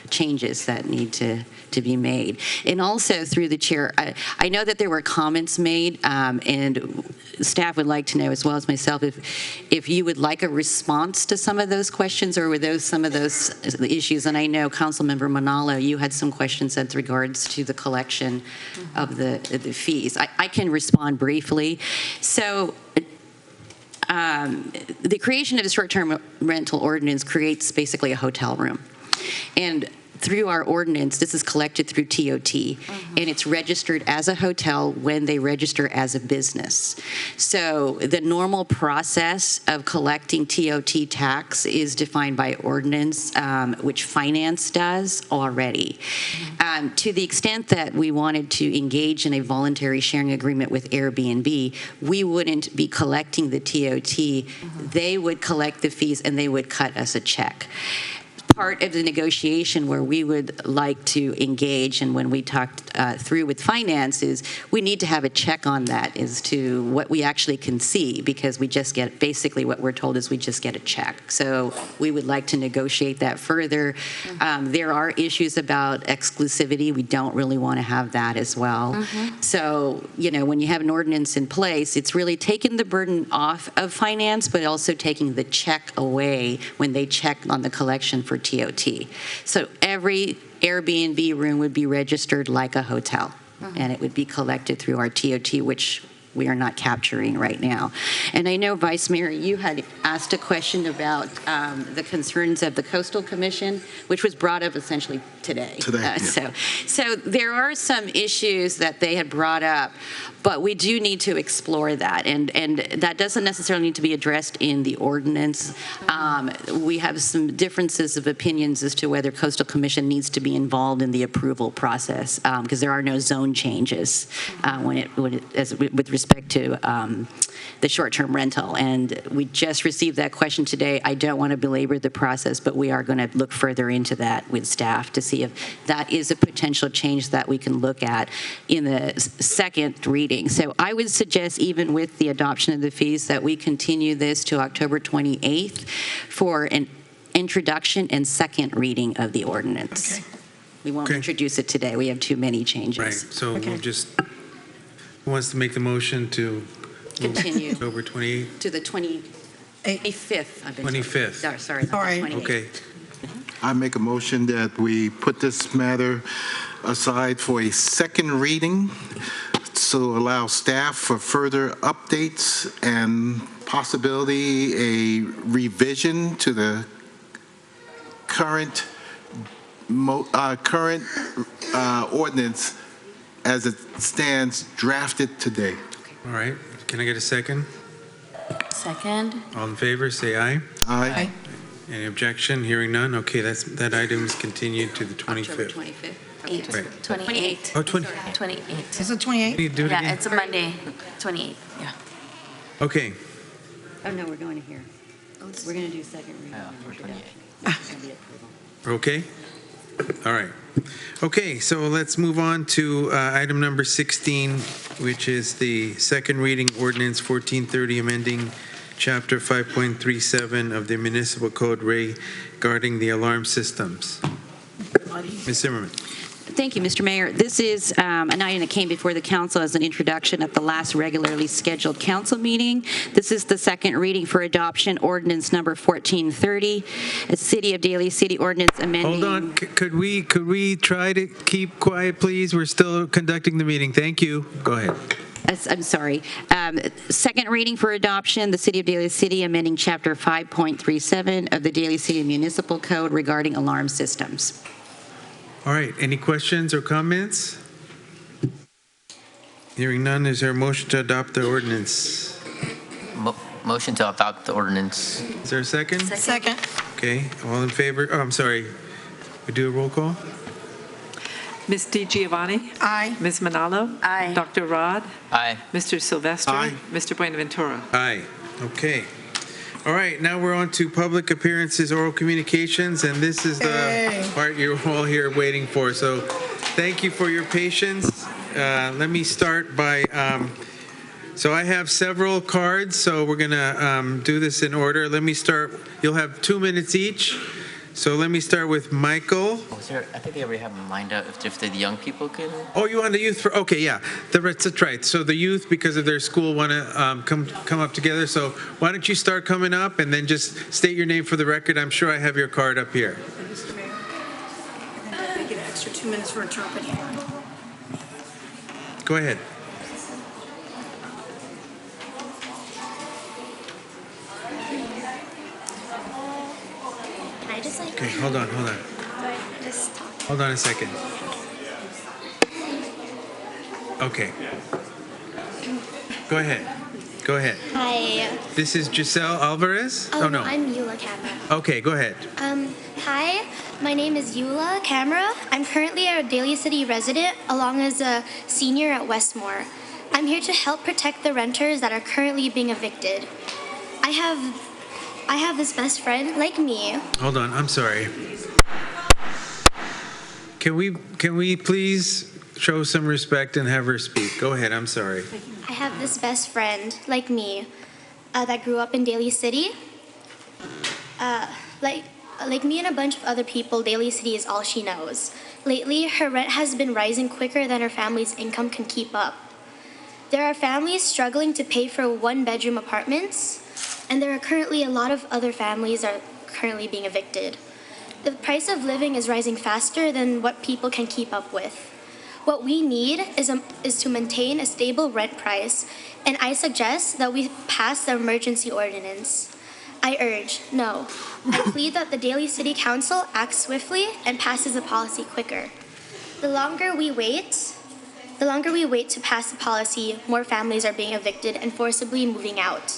[SPEAKER 11] changes that need to be made. And also through the chair, I know that there were comments made, and staff would like to know, as well as myself, if you would like a response to some of those questions, or were those some of those issues? And I know Councilmember Manalo, you had some questions as regards to the collection of the fees. I can respond briefly. So the creation of the short-term rental ordinance creates basically a hotel room. And through our ordinance, this is collected through TOT, and it's registered as a hotel when they register as a business. So the normal process of collecting TOT tax is defined by ordinance, which finance does already. To the extent that we wanted to engage in a voluntary sharing agreement with Airbnb, we wouldn't be collecting the TOT. They would collect the fees, and they would cut us a check. Part of the negotiation where we would like to engage, and when we talked through with finance, is we need to have a check on that as to what we actually can see, because we just get, basically what we're told is we just get a check. So we would like to negotiate that further. There are issues about exclusivity. We don't really want to have that as well. So, you know, when you have an ordinance in place, it's really taking the burden off of finance, but also taking the check away when they check on the collection for TOT. So every Airbnb room would be registered like a hotel, and it would be collected through our TOT, which we are not capturing right now. And I know, Vice Mayor, you had asked a question about the concerns of the Coastal Commission, which was brought up essentially today.
[SPEAKER 3] Yeah.
[SPEAKER 11] So there are some issues that they had brought up, but we do need to explore that, and that doesn't necessarily need to be addressed in the ordinance. We have some differences of opinions as to whether Coastal Commission needs to be involved in the approval process, because there are no zone changes with respect to the short-term rental. And we just received that question today. I don't want to belabor the process, but we are going to look further into that with staff to see if that is a potential change that we can look at in the second reading. So I would suggest, even with the adoption of the fees, that we continue this to October 28th for an introduction and second reading of the ordinance. We won't introduce it today. We have too many changes.
[SPEAKER 1] Right, so we'll just, who wants to make the motion to
[SPEAKER 11] continue
[SPEAKER 1] October 28th?
[SPEAKER 11] To the 25th.
[SPEAKER 1] 25th.
[SPEAKER 11] Sorry, not the 28th.
[SPEAKER 1] Okay.
[SPEAKER 3] I make a motion that we put this matter aside for a second reading, to allow staff for further updates and possibility a revision to the current ordinance as it stands drafted today.
[SPEAKER 1] All right, can I get a second?
[SPEAKER 5] Second.
[SPEAKER 1] All in favor, say aye.
[SPEAKER 3] Aye.
[SPEAKER 1] Any objection? Hearing none. Okay, that item is continued to the 25th.
[SPEAKER 11] October 25th. Okay.
[SPEAKER 5] 28.
[SPEAKER 1] Oh, 28.
[SPEAKER 5] 28.
[SPEAKER 4] Is it 28?
[SPEAKER 1] Can you do it
[SPEAKER 5] Yeah,
[SPEAKER 1] again?
[SPEAKER 5] it's a Monday, 28. Yeah.
[SPEAKER 1] Okay.
[SPEAKER 11] Oh, no, we're going to here. We're going to do second reading.
[SPEAKER 1] Okay? All right. Okay, so let's move on to item number 16, which is the second reading ordinance 1430, amending Chapter 5.37 of the Municipal Code regarding the alarm systems. Ms. Zimmerman.
[SPEAKER 11] Thank you, Mr. Mayor. This is an item that came before the council as an introduction at the last regularly scheduled council meeting. This is the second reading for adoption, ordinance number 1430, a City of Daly City Ordinance amending.
[SPEAKER 1] Hold on. Could we try to keep quiet, please? We're still conducting the meeting. Thank you. Go ahead.
[SPEAKER 11] I'm sorry. Second reading for adoption, the City of Daly City amending Chapter 5.37 of the Daly City Municipal Code regarding alarm systems.
[SPEAKER 1] All right, any questions or comments? Hearing none, is there a motion to adopt the ordinance?
[SPEAKER 8] Motion to adopt the ordinance.
[SPEAKER 1] Is there a second?
[SPEAKER 4] Second.
[SPEAKER 1] Okay, all in favor? Oh, I'm sorry. We do a roll call?
[SPEAKER 2] Ms. DiGiovanni?
[SPEAKER 4] Aye.
[SPEAKER 2] Ms. Manalo?
[SPEAKER 5] Aye.
[SPEAKER 2] Dr. Rod?
[SPEAKER 8] Aye.
[SPEAKER 2] Mr. Silvestre?
[SPEAKER 3] Aye.
[SPEAKER 2] Mr. Buenaventura?
[SPEAKER 1] Aye. Okay. All right, now we're on to public appearances, oral communications, and this is the part you're all here waiting for. So thank you for your patience. Let me start by, so I have several cards, so we're gonna do this in order. Let me start, you'll have 2 minutes each. So let me start with Michael.
[SPEAKER 8] Oh, sir, I think they already have in mind if the young people can.
[SPEAKER 1] Oh, you want the youth for? Okay, yeah, that's right. So the youth, because of their school, want to come up together. So why don't you start coming up and then just state your name for the record? I'm sure I have your card up here.
[SPEAKER 4] Mr. Mayor, and then they get an extra 2 minutes for interpreting.
[SPEAKER 1] Go ahead.
[SPEAKER 10] I just like.
[SPEAKER 1] Okay, hold on.
[SPEAKER 10] Just talk.
[SPEAKER 1] Hold on a second. Okay. Go ahead.
[SPEAKER 10] Hi.
[SPEAKER 1] This is Giselle Alvarez? Oh, no.
[SPEAKER 10] I'm Eula Camera.
[SPEAKER 1] Okay, go ahead.
[SPEAKER 10] Hi, my name is Eula Camera. I'm currently a Daly City resident, along as a senior at Westmore. I'm here to help protect the renters that are currently being evicted. I have this best friend, like me.
[SPEAKER 1] Hold on, I'm sorry. Can we please show some respect and have her speak? Go ahead, I'm sorry.
[SPEAKER 10] I have this best friend, like me, that grew up in Daly City. Like me and a bunch of other people, Daly City is all she knows. Lately, her rent has been rising quicker than her family's income can keep up. There are families struggling to pay for one-bedroom apartments, and there are currently a lot of other families are currently being evicted. The price of living is rising faster than what people can keep up with. What we need is to maintain a stable rent price, and I suggest that we pass the emergency ordinance. I urge, no. I plead that the Daly City Council acts swiftly and passes the policy quicker. The longer we wait to pass the policy, more families are being evicted and forcibly moving out.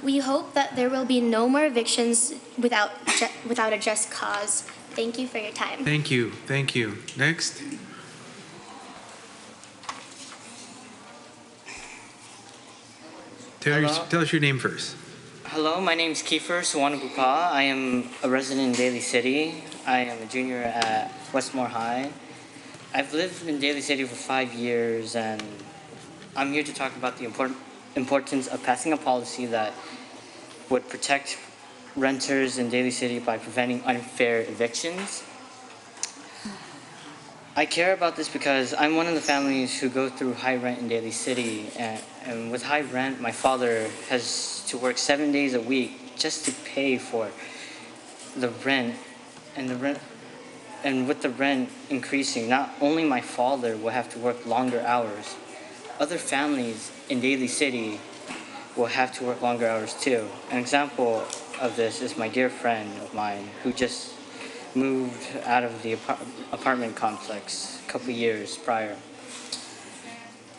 [SPEAKER 10] We hope that there will be no more evictions without a just cause. Thank you for your time.
[SPEAKER 1] Thank you. Next. Tell us your name first.
[SPEAKER 12] Hello, my name is Kiefer Suwanagupa. I am a resident in Daly City. I am a junior at Westmore High. I've lived in Daly City for 5 years, and I'm here to talk about the importance of passing a policy that would protect renters in Daly City by preventing unfair evictions. I care about this because I'm one of the families who go through high rent in Daly City, and with high rent, my father has to work 7 days a week just to pay for the rent, and with the rent increasing, not only my father will have to work longer hours, other families in Daly City will have to work longer hours too. An example of this is my dear friend of mine who just moved out of the apartment complex a couple years prior.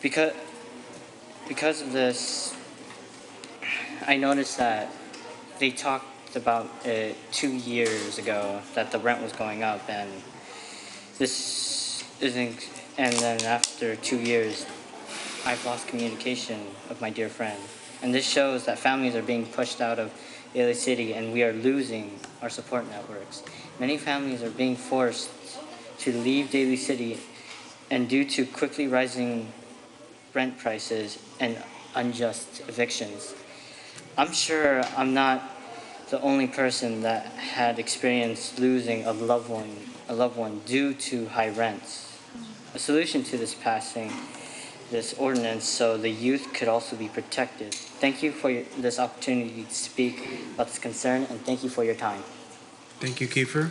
[SPEAKER 12] Because of this, I noticed that they talked about it 2 years ago that the rent was going up, and this isn't. And then after 2 years, I've lost communication of my dear friend, and this shows that families are being pushed out of Daly City, and we are losing our support networks. Many families are being forced to leave Daly City, and due to quickly rising rent prices and unjust evictions. I'm sure I'm not the only person that had experienced losing a loved one due to high rents. A solution to this passing this ordinance so the youth could also be protected. Thank you for this opportunity to speak about this concern, and thank you for your time.
[SPEAKER 1] Thank you, Kiefer.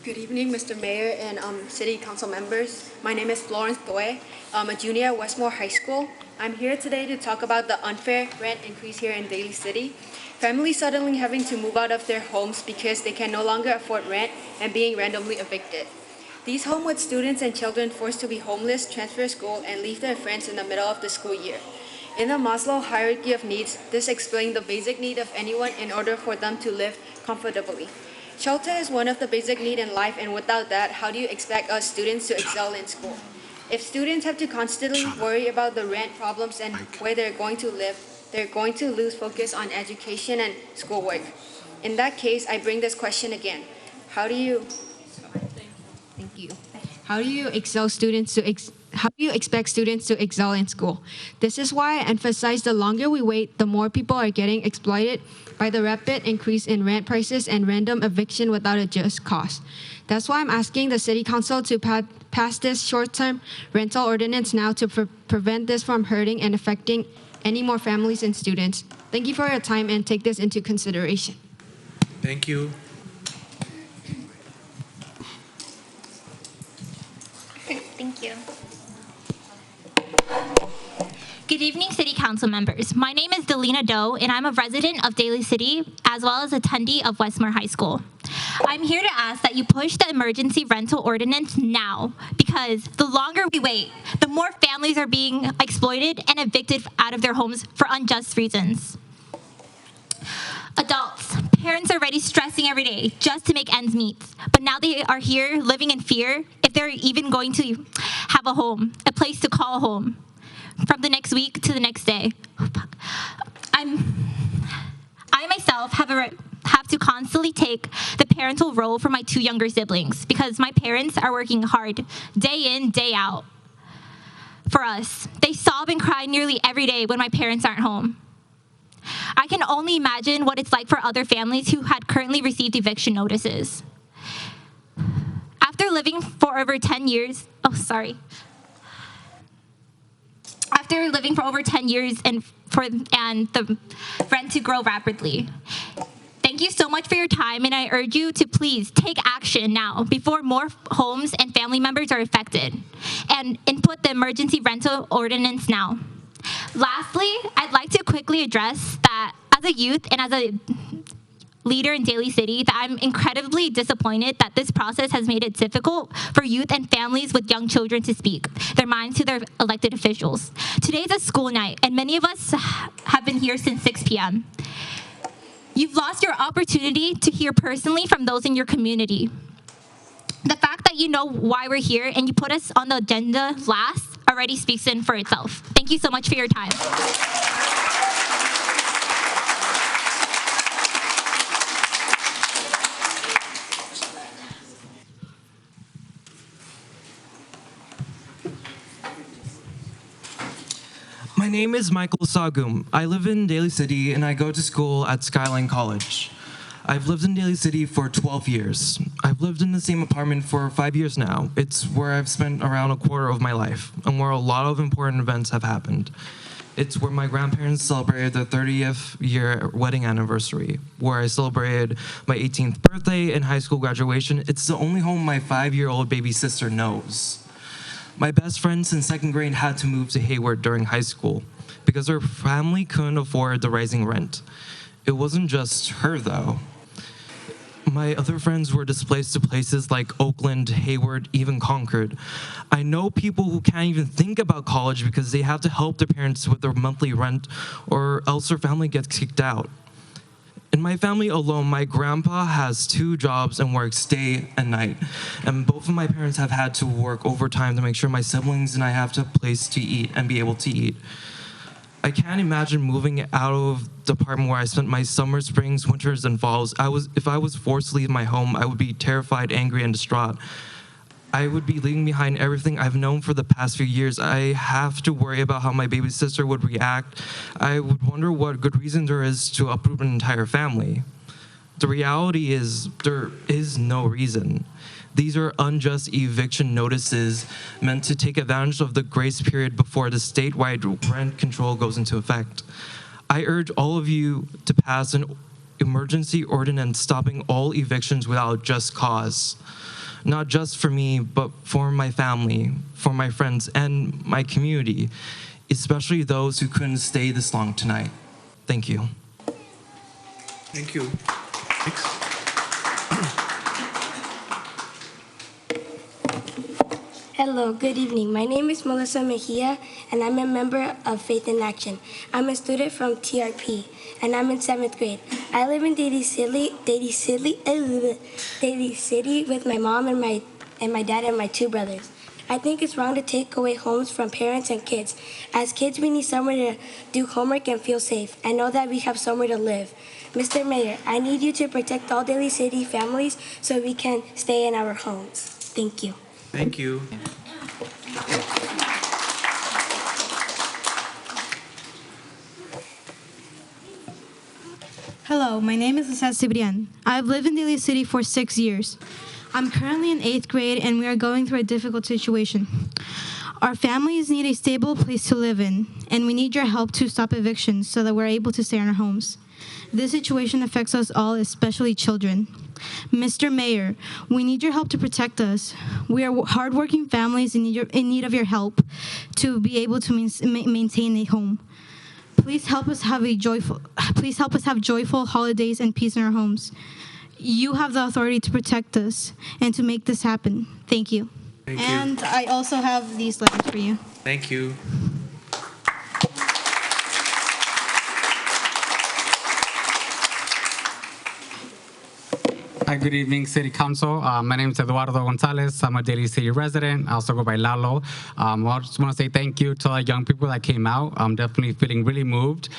[SPEAKER 13] Good evening, Mr. Mayor and City Council members. My name is Florence Doy. I'm a junior at Westmore High School. I'm here today to talk about the unfair rent increase here in Daly City. Families suddenly having to move out of their homes because they can no longer afford rent and being randomly evicted. These homes with students and children forced to be homeless, transfer school, and leave their friends in the middle of the school year. In the Maslow hierarchy of needs, this explains the basic need of anyone in order for them to live comfortably. Shelter is one of the basic needs in life, and without that, how do you expect us students to excel in school? If students have to constantly worry about the rent problems and where they're going to live, they're going to lose focus on education and schoolwork. In that case, I bring this question again. How do you expect students to excel in school? This is why I emphasize the longer we wait, the more people are getting exploited by the rapid increase in rent prices and random eviction without a just cause. That's why I'm asking the City Council to pass this short-term rental ordinance now to prevent this from hurting and affecting any more families and students. Thank you for your time and take this into consideration.
[SPEAKER 1] Thank you.
[SPEAKER 15] Thank you. Good evening, City Council members. My name is Delina Doe, and I'm a resident of Daly City, as well as attendee of Westmore High School. I'm here to ask that you push the emergency rental ordinance now, because the longer we wait, the more families are being exploited and evicted out of their homes for unjust reasons. Adults, parents are already stressing every day just to make ends meet, but now they are here living in fear if they're even going to have a home, a place to call home, from the next week to the next day. I myself have to constantly take the parental role for my two younger siblings because my parents are working hard, day in, day out, for us. They sob and cry nearly every day when my parents aren't home. I can only imagine what it's like for other families who had currently received eviction notices. After living for over 10 years, After living for over 10 years and the rent to grow rapidly. Thank you so much for your time, and I urge you to please take action now before more homes and family members are affected, and input the emergency rental ordinance now. Lastly, I'd like to quickly address that as a youth and as a leader in Daly City, that I'm incredibly disappointed that this process has made it difficult for youth and families with young children to speak their minds to their elected officials. Today's a school night, and many of us have been here since 6 p.m. You've lost your opportunity to hear personally from those in your community. The fact that you know why we're here and you put us on the agenda last already speaks in for itself. Thank you so much for your time.
[SPEAKER 16] My name is Michael Sagum. I live in Daly City and I go to school at Skyline College. I've lived in Daly City for 12 years. I've lived in the same apartment for 5 years now. It's where I've spent around a quarter of my life and where a lot of important events have happened. It's where my grandparents celebrated their 30th year wedding anniversary, where I celebrated my 18th birthday and high school graduation. It's the only home my 5-year-old baby sister knows. My best friend since second grade had to move to Hayward during high school because her family couldn't afford the rising rent. It wasn't just her, though. My other friends were displaced to places like Oakland, Hayward, even Concord. I know people who can't even think about college because they have to help their parents with their monthly rent or else their family gets kicked out. In my family alone, my grandpa has 2 jobs and works day and night. And both of my parents have had to work overtime to make sure my siblings and I have a place to eat and be able to eat. I can't imagine moving out of the apartment where I spent my summers, springs, winters, and falls. If I was forced to leave my home, I would be terrified, angry, and distraught. I would be leaving behind everything I've known for the past few years. I have to worry about how my baby sister would react. I would wonder what good reason there is to uproot an entire family. The reality is there is no reason. These are unjust eviction notices meant to take advantage of the grace period before the statewide rent control goes into effect. I urge all of you to pass an emergency ordinance stopping all evictions without just cause. not just for me, but for my family, for my friends, and my community, especially those who couldn't stay this long tonight. Thank you.
[SPEAKER 1] Thank you. Next.
[SPEAKER 17] Hello, good evening. My name is Melissa Mejia, and I'm a member of Faith in Action. I'm a student from TRP, and I'm in 7th grade. I live in Daly City with my mom and my dad and my 2 brothers. I think it's wrong to take away homes from parents and kids. As kids, we need somewhere to do homework and feel safe, and know that we have somewhere to live. Mr. Mayor, I need you to protect all Daly City families so we can stay in our homes. Thank you.
[SPEAKER 1] Thank you.
[SPEAKER 18] Hello, my name is Lisa Cibrian. I've lived in Daly City for 6 years. I'm currently in 8th grade and we are going through a difficult situation. Our families need a stable place to live in, and we need your help to stop evictions so that we're able to stay in our homes. This situation affects us all, especially children. Mr. Mayor, we need your help to protect us. We are hardworking families in need of your help to be able to maintain a home. Please help us have joyful holidays and peace in our homes. You have the authority to protect us and to make this happen. Thank you.
[SPEAKER 1] Thank you.
[SPEAKER 18] And I also have these letters for you.
[SPEAKER 1] Thank you.
[SPEAKER 19] Hi, good evening, City Council. My name is Eduardo Gonzalez. I'm a Daly City resident. I also go by Lalo. I just want to say thank you to all the young people that came out. I'm definitely feeling really moved.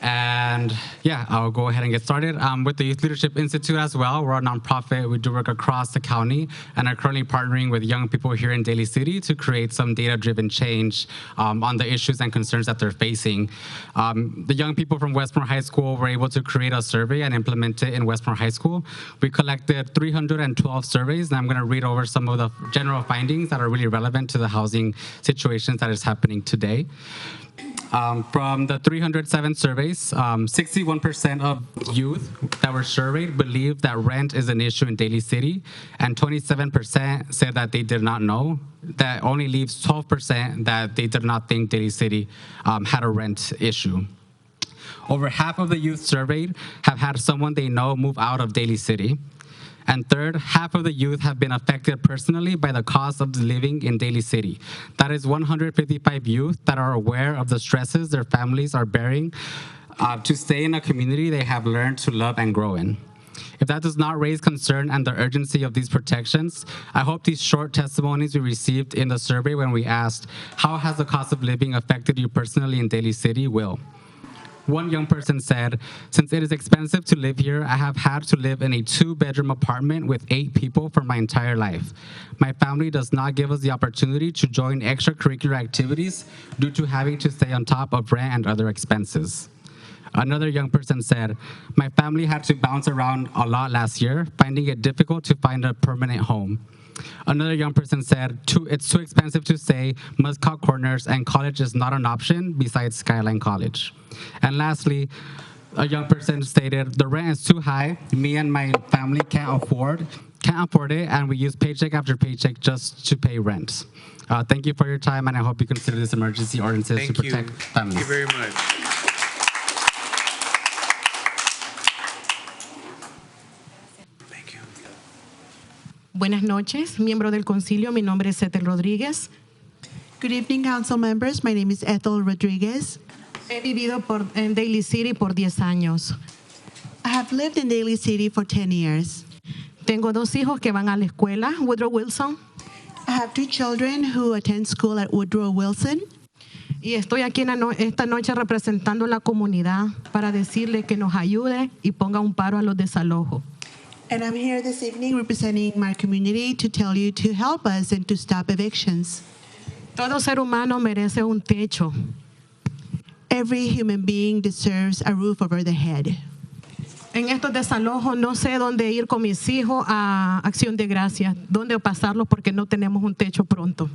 [SPEAKER 19] And yeah, I'll go ahead and get started. With the Youth Leadership Institute as well, we're a nonprofit. We do work across the county and are currently partnering with young people here in Daly City to create some data-driven change on the issues and concerns that they're facing. The young people from Westmore High School were able to create a survey and implement it in Westmore High School. We collected 312 surveys, and I'm going to read over some of the general findings that are really relevant to the housing situations that is happening today. From the 307 surveys, 61% of youth that were surveyed believed that rent is an issue in Daly City, and 27% said that they did not know. That only leaves 12% that they did not think Daly City had a rent issue. Over half of the youth surveyed have had someone they know move out of Daly City. And third, half of the youth have been affected personally by the cost of living in Daly City. That is 155 youth that are aware of the stresses their families are bearing to stay in a community they have learned to love and grow in. If that does not raise concern and the urgency of these protections, I hope these short testimonies we received in the survey when we asked, how has the cost of living affected you personally in Daly City will. One young person said, since it is expensive to live here, I have had to live in a 2-bedroom apartment with 8 people for my entire life. My family does not give us the opportunity to join extracurricular activities due to having to stay on top of rent and other expenses. Another young person said, my family had to bounce around a lot last year, finding it difficult to find a permanent home. Another young person said, it's too expensive to stay, must cut corners, and college is not an option besides Skyline College. And lastly, a young person stated, the rent is too high, me and my family can't afford it, and we use paycheck after paycheck just to pay rent. Thank you for your time, and I hope you consider this emergency ordinances to protect families.
[SPEAKER 1] Thank you very much.
[SPEAKER 24] Buenas noches, miembro del concilio. Mi nombre es Ethel Rodríguez.
[SPEAKER 25] Good evening, council members. My name is Ethel Rodriguez.
[SPEAKER 24] He vivido en Daly City por 10 años.
[SPEAKER 25] I have lived in Daly City for 10 years.
[SPEAKER 24] Tengo 2 hijos que van a la escuela, Woodrow Wilson.
[SPEAKER 25] I have 2 children who attend school at Woodrow Wilson.
[SPEAKER 24] Y estoy aquí esta noche representando a la comunidad para decirle que nos ayude y ponga un paro a los desalojos.
[SPEAKER 25] And I'm here this evening representing my community to tell you to help us and to stop evictions.
[SPEAKER 24] Todo ser humano merece un techo.
[SPEAKER 25] Every human being deserves a roof over their head.
[SPEAKER 24] En estos desalojos no sé dónde ir con mis hijos a Acción de Gracias, dónde pasarlos porque no tenemos un techo pronto.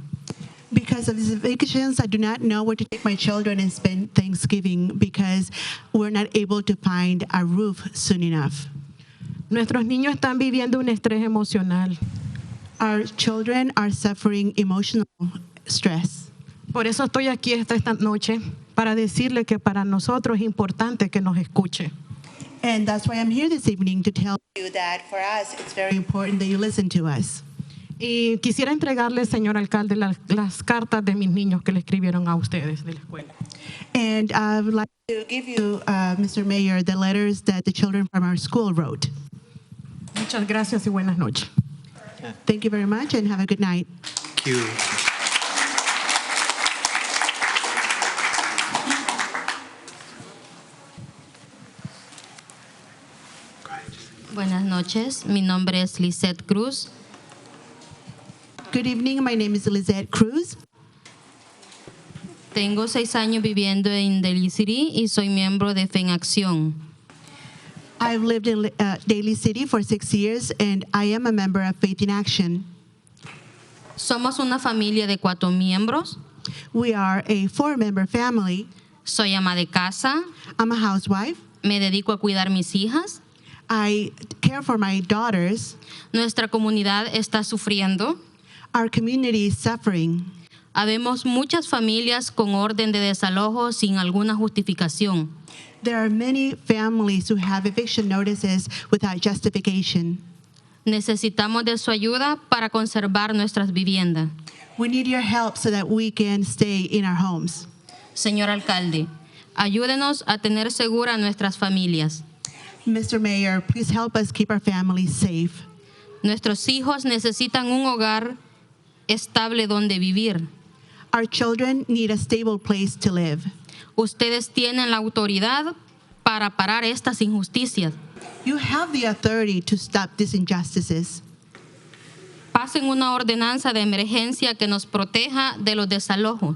[SPEAKER 25] Because of these evictions, I do not know where to take my children and spend Thanksgiving because we're not able to find a roof soon enough.
[SPEAKER 24] Nuestros niños están viviendo un estrés emocional.
[SPEAKER 25] Our children are suffering emotional stress.
[SPEAKER 24] Por eso estoy aquí esta noche, para decirle que para nosotros es importante que nos escuche.
[SPEAKER 25] And that's why I'm here this evening to tell you that for us, it's very important that you listen to us.
[SPEAKER 24] Y quisiera entregarle, señor alcalde, las cartas de mis niños que le escribieron a ustedes de la escuela.
[SPEAKER 25] And I would like to give you, Mr. Mayor, the letters that the children from our school wrote.
[SPEAKER 24] Muchas gracias y buenas noches.
[SPEAKER 25] Thank you very much and have a good night.
[SPEAKER 1] Thank you.
[SPEAKER 6] Buenas noches, mi nombre es Lisette Cruz.
[SPEAKER 25] Good evening, my name is Lizette Cruz.
[SPEAKER 6] Tengo 6 años viviendo en Daly City y soy miembro de Fe en Acción.
[SPEAKER 25] I've lived in Daly City for 6 years and I am a member of Faith in Action.
[SPEAKER 6] Somos una familia de 4 miembros.
[SPEAKER 25] We are a 4-member family.
[SPEAKER 6] Soy ama de casa.
[SPEAKER 25] I'm a housewife.
[SPEAKER 6] Me dedico a cuidar mis hijas.
[SPEAKER 25] I care for my daughters.
[SPEAKER 6] Nuestra comunidad está sufriendo.
[SPEAKER 25] Our community is suffering.
[SPEAKER 6] Habemos muchas familias con orden de desalojo sin alguna justificación.
[SPEAKER 25] There are many families who have eviction notices without justification.
[SPEAKER 6] Necesitamos de su ayuda para conservar nuestras viviendas.
[SPEAKER 25] We need your help so that we can stay in our homes.
[SPEAKER 6] Señor alcalde, ayúdenos a tener segura nuestras familias.
[SPEAKER 25] Mr. Mayor, please help us keep our families safe.
[SPEAKER 6] Nuestros hijos necesitan un hogar estable donde vivir.
[SPEAKER 25] Our children need a stable place to live.
[SPEAKER 6] Ustedes tienen la autoridad para parar estas injusticias.
[SPEAKER 25] You have the authority to stop these injustices.
[SPEAKER 6] Pasen una ordenanza de emergencia que nos proteja de los desalojos.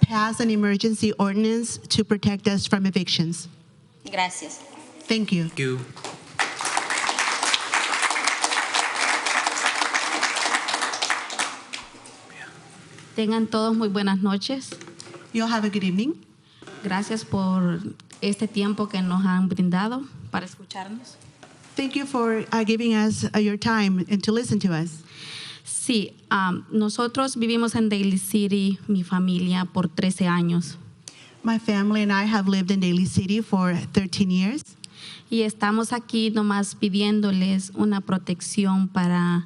[SPEAKER 25] Pass an emergency ordinance to protect us from evictions.
[SPEAKER 6] Gracias.
[SPEAKER 25] Thank you.
[SPEAKER 1] Thank you.
[SPEAKER 20] Tengan todos muy buenas noches.
[SPEAKER 25] You'll have a good evening.
[SPEAKER 20] Gracias por este tiempo que nos han brindado para escucharnos.
[SPEAKER 25] Thank you for giving us your time and to listen to us.
[SPEAKER 20] Sí, nosotros vivimos en Daly City, mi familia, por 13 años.
[SPEAKER 25] My family and I have lived in Daly City for 13 years.
[SPEAKER 20] Y estamos aquí nomás pidiéndoles una protección para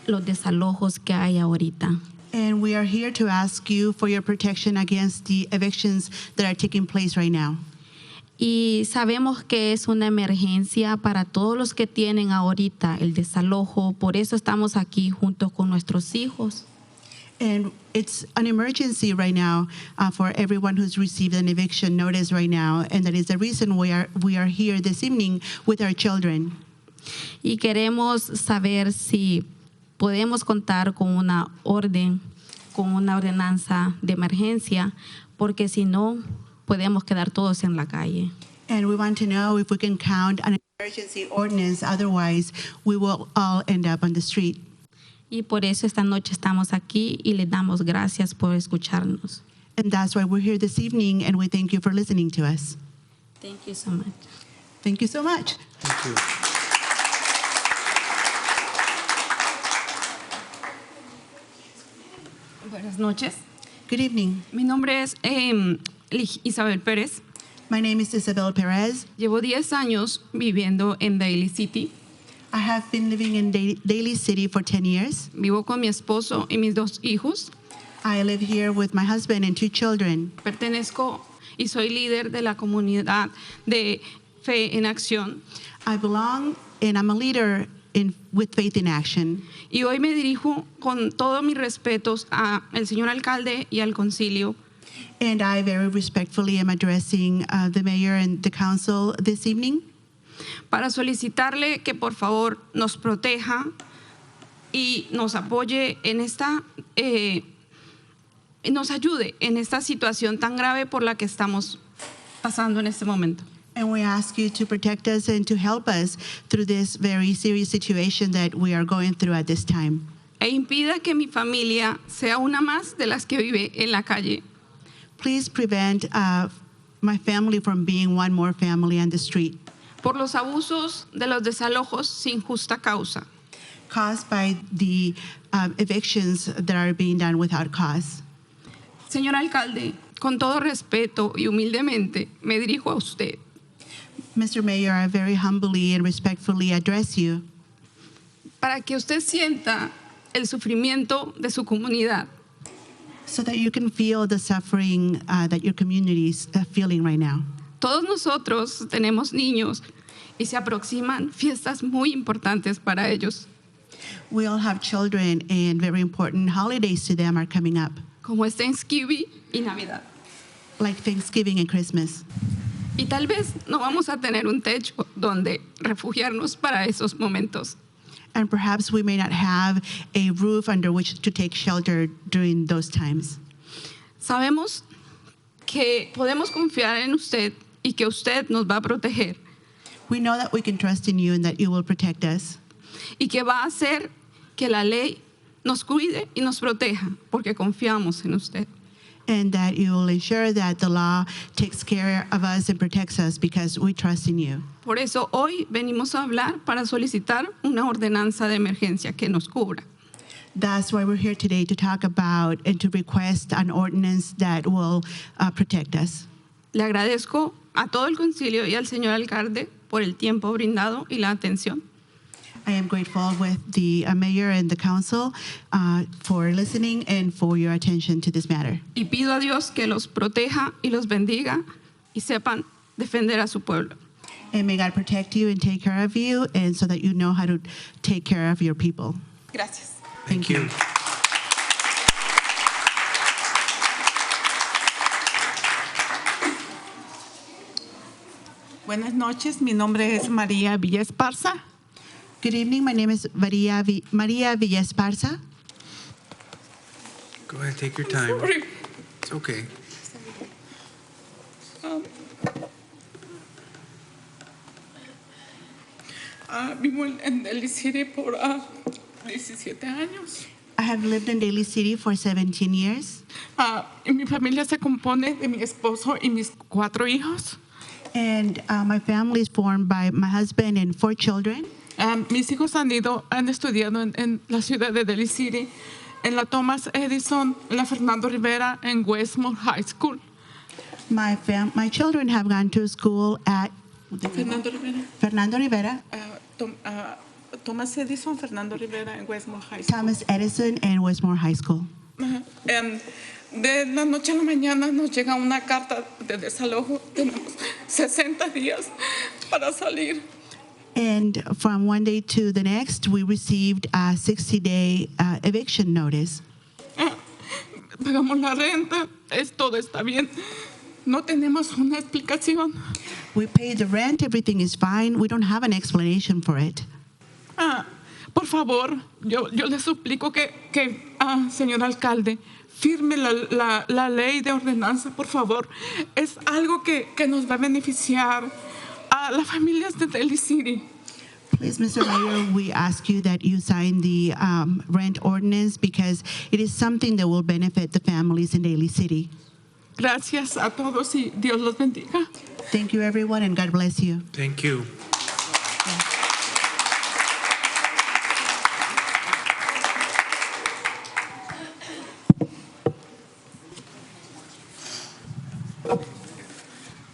[SPEAKER 20] los desalojos que hay ahorita.
[SPEAKER 25] And we are here to ask you for your protection against the evictions that are taking place right now.
[SPEAKER 20] Y sabemos que es una emergencia para todos los que tienen ahorita el desalojo, por eso estamos aquí junto con nuestros hijos.
[SPEAKER 25] And it's an emergency right now for everyone who's received an eviction notice right now, and that is the reason we are here this evening with our children.
[SPEAKER 20] Y queremos saber si podemos contar con una ordenanza de emergencia, porque si no, podemos quedar todos en la calle.
[SPEAKER 25] And we want to know if we can count on an emergency ordinance, otherwise we will all end up on the street.
[SPEAKER 20] Y por eso esta noche estamos aquí y le damos gracias por escucharnos.
[SPEAKER 25] And that's why we're here this evening, and we thank you for listening to us.
[SPEAKER 20] Thank you so much.
[SPEAKER 25] Thank you so much.
[SPEAKER 1] Thank you.
[SPEAKER 21] Buenas noches.
[SPEAKER 25] Good evening.
[SPEAKER 21] Mi nombre es Isabel Pérez.
[SPEAKER 25] My name is Isabel Perez.
[SPEAKER 21] Llevo 10 años viviendo en Daly City.
[SPEAKER 25] I have been living in Daly City for 10 years.
[SPEAKER 21] Vivo con mi esposo y mis 2 hijos.
[SPEAKER 25] I live here with my husband and 2 children.
[SPEAKER 21] Pertenezco y soy líder de la comunidad de Fe en Acción.
[SPEAKER 25] I belong and I'm a leader with Faith in Action.
[SPEAKER 21] Y hoy me dirijo con todos mis respetos al señor alcalde y al concilio.
[SPEAKER 25] And I very respectfully am addressing the mayor and the council this evening.
[SPEAKER 21] Para solicitarle que por favor nos proteja y nos apoye en nos ayude en esta situación tan grave por la que estamos pasando en este momento.
[SPEAKER 25] And we ask you to protect us and to help us through this very serious situation that we are going through at this time.
[SPEAKER 21] E impida que mi familia sea una más de las que vive en la calle.
[SPEAKER 25] Please prevent my family from being one more family on the street.
[SPEAKER 21] por los abusos de los desalojos sin justa causa.
[SPEAKER 25] caused by the evictions that are being done without cause.
[SPEAKER 21] Señor alcalde, con todo respeto y humildemente me dirijo a usted.
[SPEAKER 25] Mr. Mayor, I very humbly and respectfully address you
[SPEAKER 21] Para que usted sienta el sufrimiento de su comunidad.
[SPEAKER 25] so that you can feel the suffering that your community is feeling right now.
[SPEAKER 21] Todos nosotros tenemos niños y se aproximan fiestas muy importantes para ellos,
[SPEAKER 25] We all have children, and very important holidays to them are coming up,
[SPEAKER 21] como es Thanksgiving y Navidad.
[SPEAKER 25] like Thanksgiving and Christmas.
[SPEAKER 21] Y tal vez no vamos a tener un techo donde refugiarnos para esos momentos.
[SPEAKER 25] And perhaps we may not have a roof under which to take shelter during those times.
[SPEAKER 21] Sabemos que podemos confiar en usted y que usted nos va a proteger
[SPEAKER 25] We know that we can trust in you and that you will protect us,
[SPEAKER 21] y que va a hacer que la ley nos cuide y nos proteja porque confiamos en usted.
[SPEAKER 25] and that you will ensure that the law takes care of us and protects us because we trust in you.
[SPEAKER 21] Por eso hoy venimos a hablar para solicitar una ordenanza de emergencia que nos cubra.
[SPEAKER 25] That's why we're here today, to talk about and to request an ordinance that will protect us.
[SPEAKER 21] Le agradezco a todo el concilio y al señor alcalde por el tiempo brindado y la atención.
[SPEAKER 25] I am grateful with the mayor and the council for listening and for your attention to this matter.
[SPEAKER 21] Y pido a Dios que los proteja y los bendiga y sepan defender a su pueblo.
[SPEAKER 25] And may God protect you and take care of you, and so that you know how to take care of your people.
[SPEAKER 21] Gracias.
[SPEAKER 25] Thank you.
[SPEAKER 7] Buenas noches, mi nombre es María Villa Esparza.
[SPEAKER 25] Good evening, my name is Maria Villa Esparza.
[SPEAKER 1] Go ahead, take your time.
[SPEAKER 21] Sorry.
[SPEAKER 1] It's okay.
[SPEAKER 21] Vivo en Daly City por 17 años.
[SPEAKER 25] I have lived in Daly City for 17 years.
[SPEAKER 21] Y mi familia se compone de mi esposo y mis 4 hijos.
[SPEAKER 25] And my family is formed by my husband and 4 children.
[SPEAKER 21] Mis hijos han estudiado en la ciudad de Daly City, en la Thomas Edison, en la Fernando Rivera, en Westmore High School.
[SPEAKER 25] My children have gone to school at
[SPEAKER 21] Fernando Rivera.
[SPEAKER 7] Thomas Edison, Fernando Rivera en Westmore High School.
[SPEAKER 25] Thomas Edison and Westmore High School.
[SPEAKER 21] De la noche a la mañana nos llega una carta de desalojo. Tenemos 60 días para salir.
[SPEAKER 25] And from one day to the next, we received a 60-day eviction notice.
[SPEAKER 21] Pagamos la renta, todo está bien. No tenemos una explicación.
[SPEAKER 25] We pay the rent, everything is fine. We don't have an explanation for it.
[SPEAKER 21] Por favor, yo le suplico que señor alcalde, firme la ley de ordenanza, por favor. Es algo que nos va a beneficiar a las familias de Daly City.
[SPEAKER 25] Please, Mr. Mayor, we ask you that you sign the rent ordinance because it is something that will benefit the families in Daly City.
[SPEAKER 21] Gracias a todos y Dios los bendiga.
[SPEAKER 25] Thank you, everyone, and God bless you.
[SPEAKER 1] Thank you.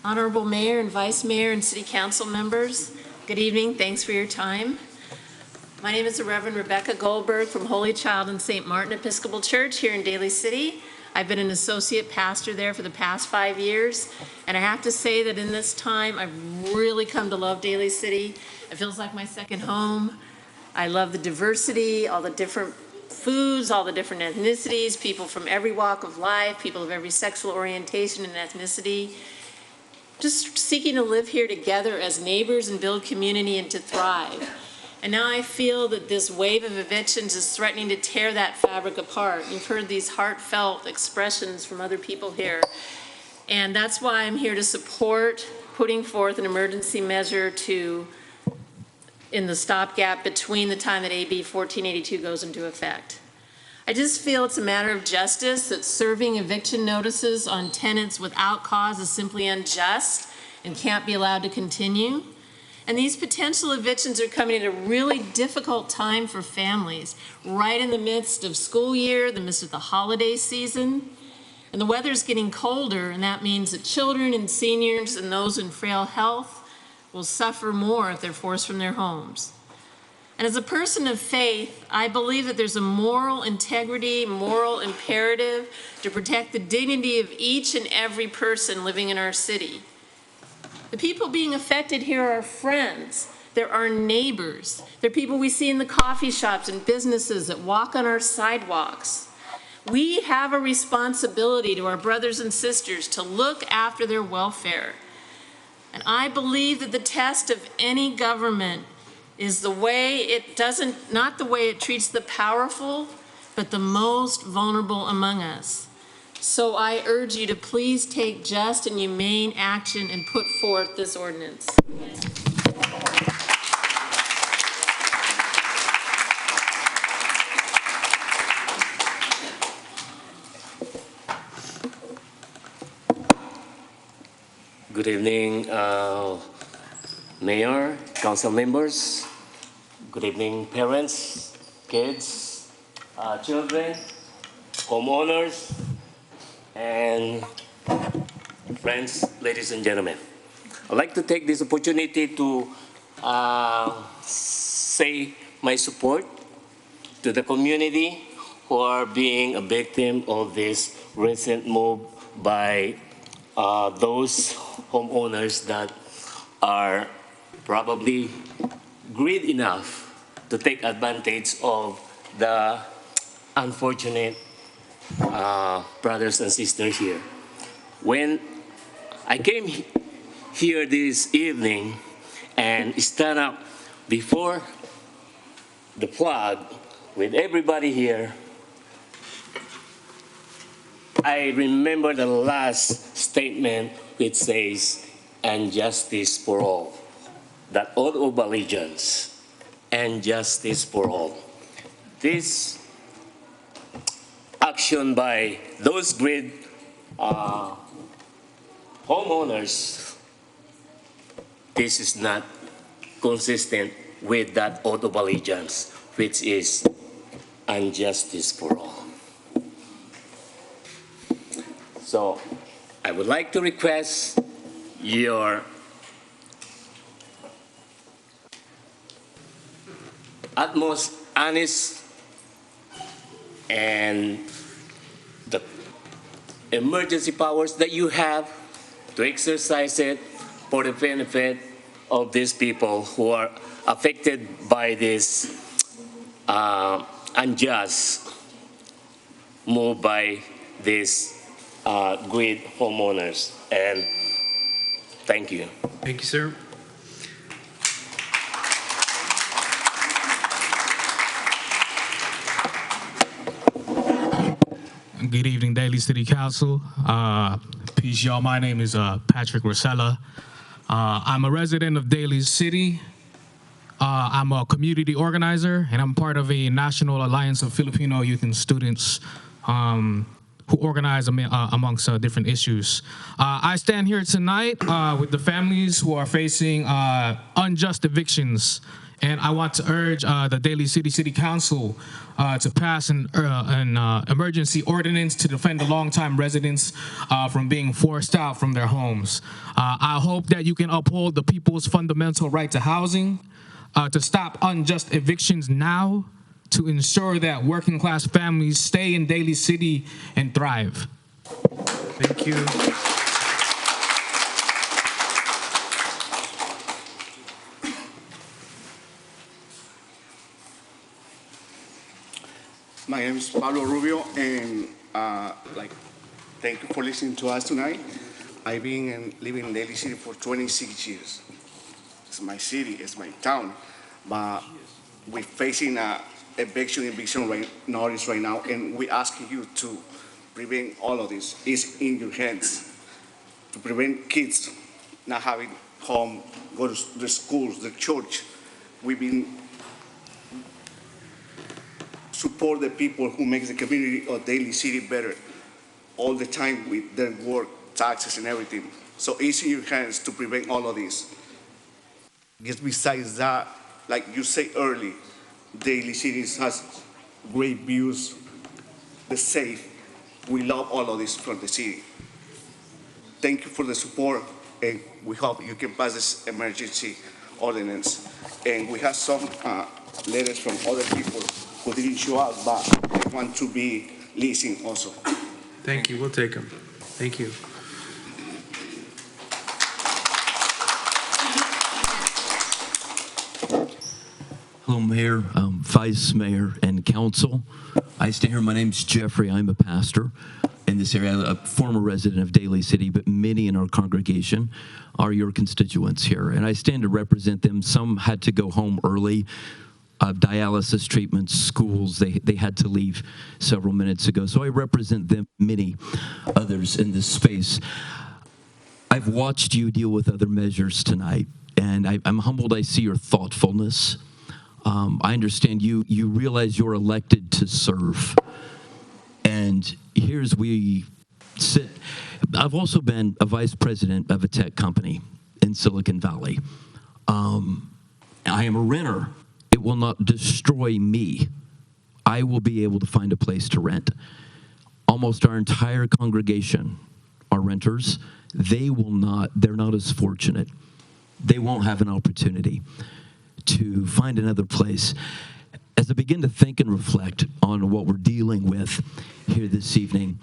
[SPEAKER 9] Honorable Mayor and Vice Mayor and City Council members, good evening. Thanks for your time. My name is the Reverend Rebecca Goldberg from Holy Child and St. Martin Episcopal Church here in Daly City. I've been an associate pastor there for the past 5 years, and I have to say that in this time, I've really come to love Daly City. It feels like my second home. I love the diversity, all the different foods, all the different ethnicities, people from every walk of life, people of every sexual orientation and ethnicity. Just seeking to live here together as neighbors and build community and to thrive. And now I feel that this wave of evictions is threatening to tear that fabric apart. You've heard these heartfelt expressions from other people here. And that's why I'm here to support putting forth an emergency measure in the stopgap between the time that AB 1482 goes into effect. I just feel it's a matter of justice that serving eviction notices on tenants without cause is simply unjust and can't be allowed to continue. And these potential evictions are coming at a really difficult time for families, right in the midst of school year, the midst of the holiday season. And the weather's getting colder, and that means that children and seniors and those in frail health will suffer more if they're forced from their homes. And as a person of faith, I believe that there's a moral integrity, moral imperative to protect the dignity of each and every person living in our city. The people being affected here are friends. They're our neighbors. They're people we see in the coffee shops and businesses that walk on our sidewalks. We have a responsibility to our brothers and sisters to look after their welfare. And I believe that the test of any government is the way it doesn't, not the way it treats the powerful, but the most vulnerable among us. So I urge you to please take just and humane action and put forth this ordinance.
[SPEAKER 5] Good evening, Mayor, council members. Good evening, parents, kids, children, homeowners, and friends, ladies and gentlemen. I'd like to take this opportunity to say my support to the community who are being a victim of this recent move by those homeowners that are probably greedy enough to take advantage of the unfortunate brothers and sisters here. When I came here this evening and stand up before the flag with everybody here, I remember the last statement which says, "And justice for all." That oath of allegiance, and justice for all. This action by those great homeowners, this is not consistent with that oath of allegiance, which is "and justice for all." So I would like to request your utmost honest and the emergency powers that you have to exercise it for the benefit of these people who are affected by this unjust move by these great homeowners. And thank you.
[SPEAKER 1] Thank you, sir.
[SPEAKER 11] Good evening, Daly City Council. Peace, y'all. My name is Patrick Rosella. I'm a resident of Daly City. I'm a community organizer, and I'm part of a National Alliance of Filipino Youth and Students who organize amongst different issues. I stand here tonight with the families who are facing unjust evictions. And I want to urge the Daly City Council to pass an emergency ordinance to defend the longtime residents from being forced out from their homes. I hope that you can uphold the people's fundamental right to housing, to stop unjust evictions now, to ensure that working class families stay in Daly City and thrive.
[SPEAKER 1] Thank you.
[SPEAKER 14] My name is Pablo Rubio, and thank you for listening to us tonight. I've been living in Daly City for 26 years. It's my city, it's my town, but we're facing a eviction notice right now, and we're asking you to prevent all of this. It's in your hands to prevent kids not having home, go to the schools, the church. We've been support the people who make the community of Daly City better all the time with their work, taxes, and everything. So it's in your hands to prevent all of this. Just besides that, like you say early, Daly City has great views, the safe. We love all of this from the city. Thank you for the support, and we hope you can pass this emergency ordinance. And we have some letters from other people who didn't show up, but they want to be listening also.
[SPEAKER 1] Thank you. We'll take them. Thank you.
[SPEAKER 2] Hello, Mayor, Vice Mayor, and Council. I stand here. My name's Jeffrey. I'm a pastor in this area, a former resident of Daly City, but many in our congregation are your constituents here, and I stand to represent them. Some had to go home early, dialysis treatments, schools, they had to leave several minutes ago, so I represent them, many others in this space. I've watched you deal with other measures tonight, and I'm humbled. I see your thoughtfulness. I understand you realize you're elected to serve. And here's we sit. I've also been a vice president of a tech company in Silicon Valley. I am a renter. It will not destroy me. I will be able to find a place to rent. Almost our entire congregation are renters. They're not as fortunate. They won't have an opportunity to find another place. As I begin to think and reflect on what we're dealing with here this evening,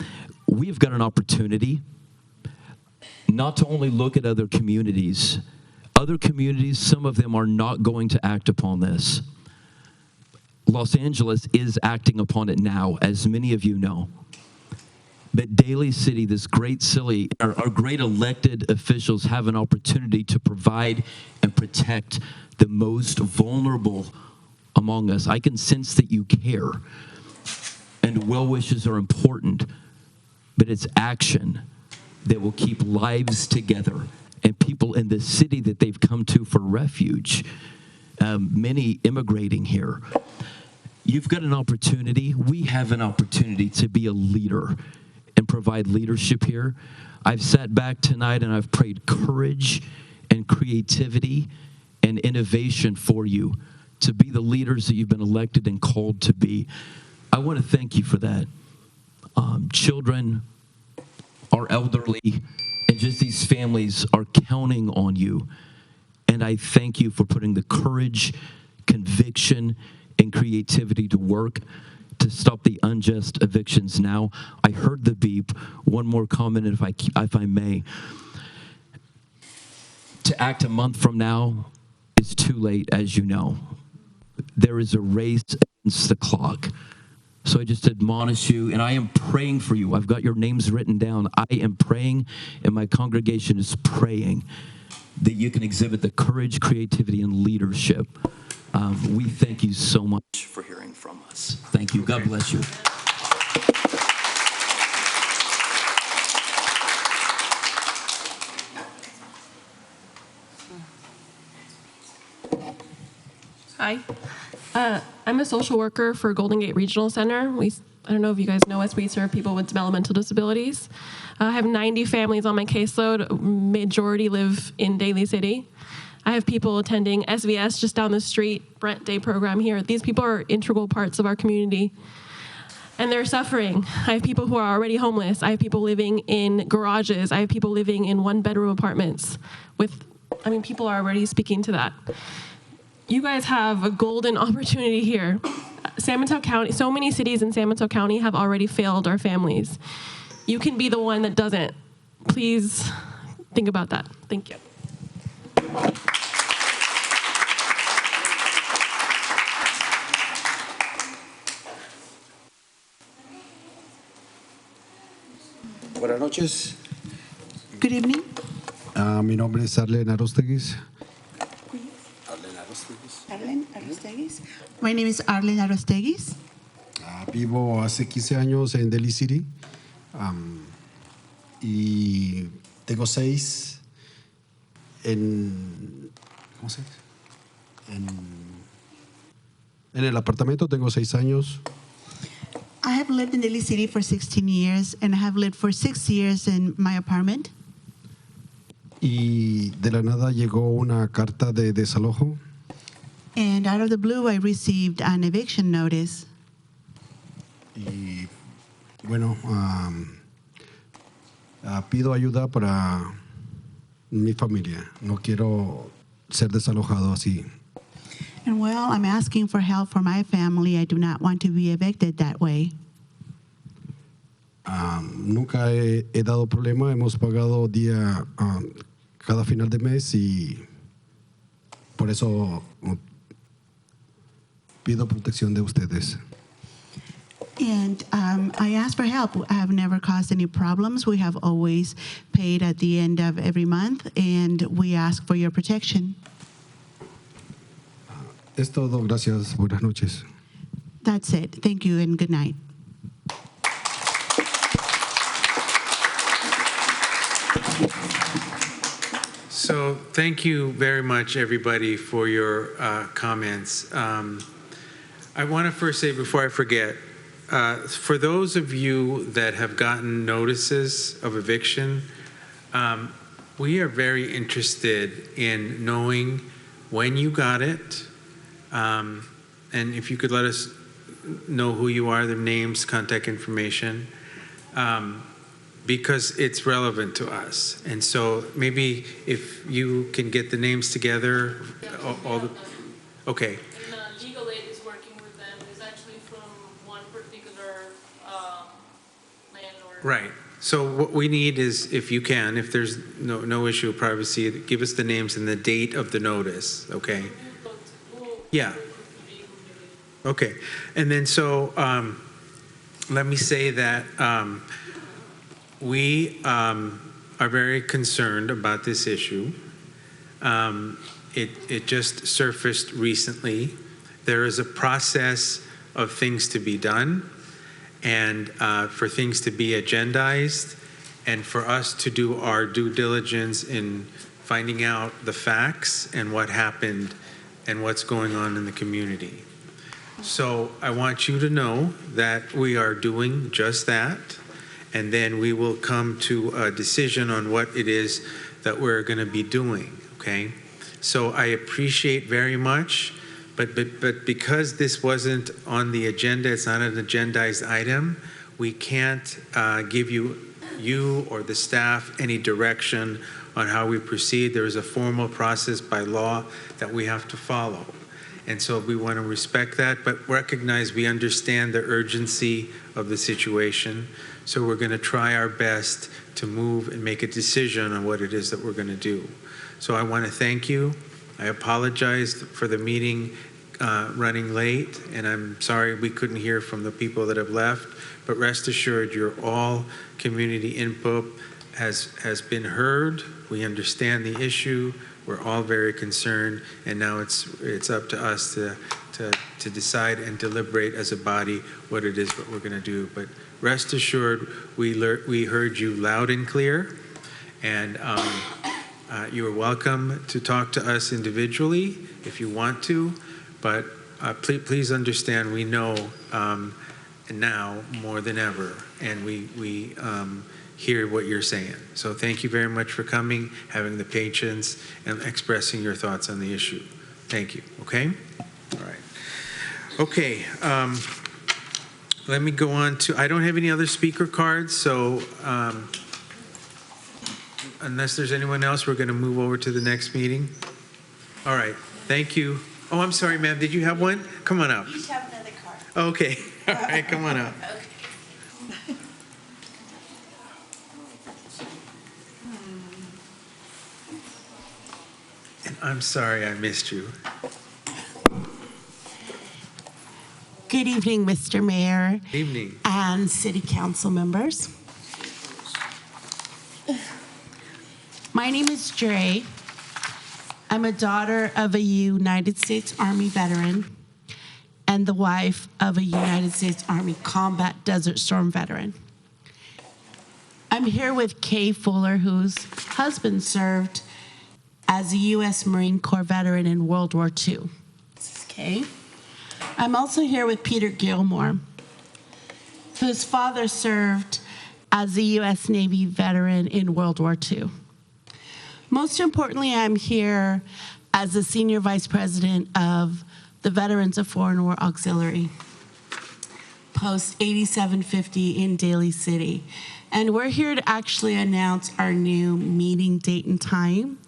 [SPEAKER 2] we've got an opportunity not to only look at other communities, some of them are not going to act upon this. Los Angeles is acting upon it now, as many of you know. But Daly City, this great city, our great elected officials have an opportunity to provide and protect the most vulnerable among us. I can sense that you care, and well wishes are important, but it's action that will keep lives together and people in the city that they've come to for refuge, many immigrating here. You've got an opportunity. We have an opportunity to be a leader and provide leadership here. I've sat back tonight and I've prayed courage and creativity and innovation for you to be the leaders that you've been elected and called to be. I want to thank you for that. Children, our elderly, and just these families are counting on you. And I thank you for putting the courage, conviction, and creativity to work to stop the unjust evictions now. I heard the beep. One more comment, if I may. To act a month from now is too late, as you know. There is a race against the clock. So I just admonish you, and I am praying for you. I've got your names written down. I am praying, and my congregation is praying that you can exhibit the courage, creativity, and leadership. We thank you so much for hearing from us. Thank you. God bless you.
[SPEAKER 3] Hi. I'm a social worker for Golden Gate Regional Center. I don't know if you guys know us, we serve people with developmental disabilities. I have 90 families on my caseload. Majority live in Daly City. I have people attending SVS just down the street, Brent Day program here. These people are integral parts of our community, and they're suffering. I have people who are already homeless. I have people living in garages. I have people living in one-bedroom apartments people are already speaking to that. You guys have a golden opportunity here. San Mateo County, so many cities in San Mateo County have already failed our families. You can be the one that doesn't. Please think about that. Thank you.
[SPEAKER 8] Buenas noches.
[SPEAKER 25] Good evening.
[SPEAKER 8] Mi nombre es Arlen Arosteguis.
[SPEAKER 25] My name is Arlen Arosteguis.
[SPEAKER 8] Vivo hace 15 años en Daly City y tengo 6 en el apartamento. Tengo 6 años.
[SPEAKER 25] I have lived in Daly City for 16 years, and I have lived for 6 years in my apartment.
[SPEAKER 8] y de la nada llegó una carta de desalojo.
[SPEAKER 25] And out of the blue, I received an eviction notice.
[SPEAKER 8] Y bueno, pido ayuda para mi familia. No quiero ser desalojado así.
[SPEAKER 25] And well, I'm asking for help for my family. I do not want to be evicted that way.
[SPEAKER 8] Nunca he dado problema. Hemos pagado cada final de mes y por eso pido protección de ustedes.
[SPEAKER 25] And I asked for help. I have never caused any problems. We have always paid at the end of every month, and we ask for your protection.
[SPEAKER 8] Es todo. Gracias. Buenas noches.
[SPEAKER 25] That's it. Thank you and good night.
[SPEAKER 1] So thank you very much, everybody, for your comments. I want to first say, before I forget, for those of you that have gotten notices of eviction, we are very interested in knowing when you got it, and if you could let us know who you are, their names, contact information, because it's relevant to us. And so maybe if you can get the names together, okay.
[SPEAKER 3] Legal aid is working with them. It's actually from one particular landlord.
[SPEAKER 1] Right. So what we need is, if you can, if there's no issue of privacy, give us the names and the date of the notice, okay? Yeah. Okay. And then so let me say that we are very concerned about this issue. It just surfaced recently. There is a process of things to be done, and for things to be agendized, and for us to do our due diligence in finding out the facts and what happened and what's going on in the community. So I want you to know that we are doing just that, and then we will come to a decision on what it is that we're going to be doing, okay? So I appreciate very much, but because this wasn't on the agenda, it's not an agendized item, we can't give you or the staff any direction on how we proceed. There is a formal process by law that we have to follow. And so we want to respect that, but recognize we understand the urgency of the situation. So we're going to try our best to move and make a decision on what it is that we're going to do. So I want to thank you. I apologize for the meeting running late, and I'm sorry we couldn't hear from the people that have left, but rest assured your all community input has been heard. We understand the issue. We're all very concerned, and now it's up to us to decide and deliberate as a body what it is what we're going to do. But rest assured, we heard you loud and clear, and you are welcome to talk to us individually if you want to. But please understand, we know now more than ever, and we hear what you're saying. So thank you very much for coming, having the patience, and expressing your thoughts on the issue. Thank you. Okay? All right. Okay. Let me go on to, I don't have any other speaker cards, so unless there's anyone else, we're going to move over to the next meeting. All right. Thank you. Oh, I'm sorry, ma'am. Did you have one? Come on up.
[SPEAKER 4] You should have another card.
[SPEAKER 1] Okay. All right. Come on up.
[SPEAKER 4] Okay.
[SPEAKER 1] And I'm sorry I missed you.
[SPEAKER 10] Good evening, Mr. Mayor.
[SPEAKER 1] Evening.
[SPEAKER 10] And City Council members. My name is Dre. I'm a daughter of a United States Army veteran and the wife of a United States Army Combat Desert Storm veteran. I'm here with Kay Fuller, whose husband served as a U.S. Marine Corps veteran in World War II. This is Kay. I'm also here with Peter Gilmore, whose father served as a U.S. Navy veteran in World War II. Most importantly, I'm here as the Senior Vice President of the Veterans of Foreign War Auxiliary, Post 8750 in Daly City. And we're here to actually announce our new meeting date and time,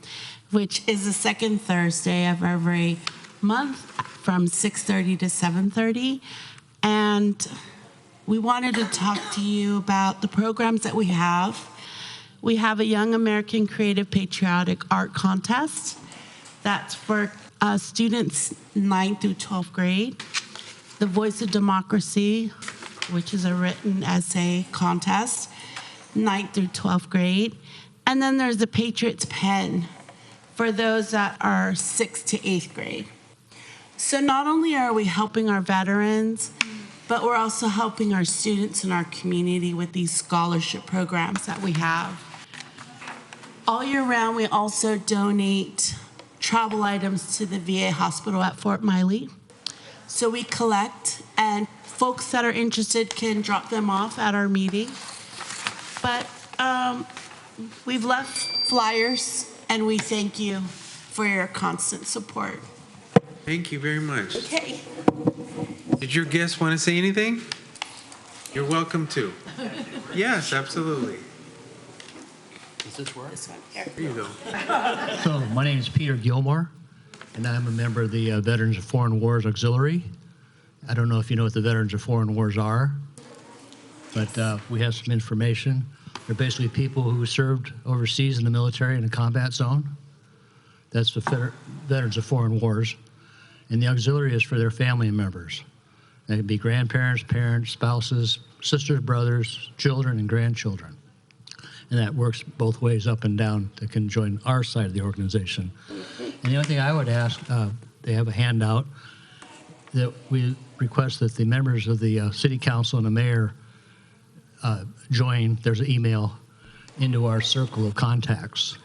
[SPEAKER 10] which is the second Thursday of every month from 6:30 to 7:30. And we wanted to talk to you about the programs that we have. We have a Young American Creative Patriotic Art Contest. That's for students 9th through 12th grade. The Voice of Democracy, which is a written essay contest, 9th through 12th grade. And then there's the Patriots Pen for those that are 6th to 8th grade. So not only are we helping our veterans, but we're also helping our students in our community with these scholarship programs that we have. All year round, we also donate travel items to the VA hospital at Fort Miley. So we collect, and folks that are interested can drop them off at our meeting. But we've left flyers, and we thank you for your constant support.
[SPEAKER 1] Thank you very much.
[SPEAKER 10] Okay.
[SPEAKER 1] Did your guests want to say anything? You're welcome to. Yes, absolutely.
[SPEAKER 4] Does this work?
[SPEAKER 10] This one here.
[SPEAKER 1] There you go.
[SPEAKER 4] So my name is Peter Gilmore, and I'm a member of the Veterans of Foreign Wars Auxiliary. I don't know if you know what the Veterans of Foreign Wars are, but we have some information. They're basically people who served overseas in the military in a combat zone. That's the Veterans of Foreign Wars. And the auxiliary is for their family members. They can be grandparents, parents, spouses, sisters, brothers, children, and grandchildren. And that works both ways, up and down. They can join our side of the organization. And the only thing I would ask, they have a handout that we request that the members of the city council and the mayor join. There's an email into our circle of contacts.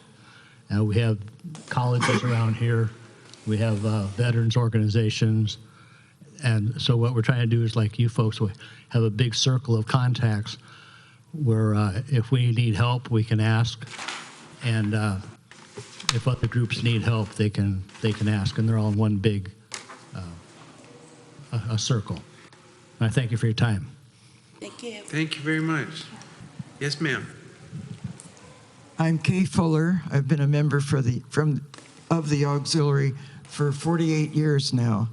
[SPEAKER 4] We have colleges around here. We have veterans organizations. And so what we're trying to do is, like you folks, we have a big circle of contacts where if we need help, we can ask. And if other groups need help, they can ask. And they're all in one big a circle. And I thank you for your time.
[SPEAKER 10] Thank you.
[SPEAKER 1] Thank you very much. Yes, ma'am.
[SPEAKER 12] I'm Kay Fuller. I've been a member of the auxiliary for 48 years now.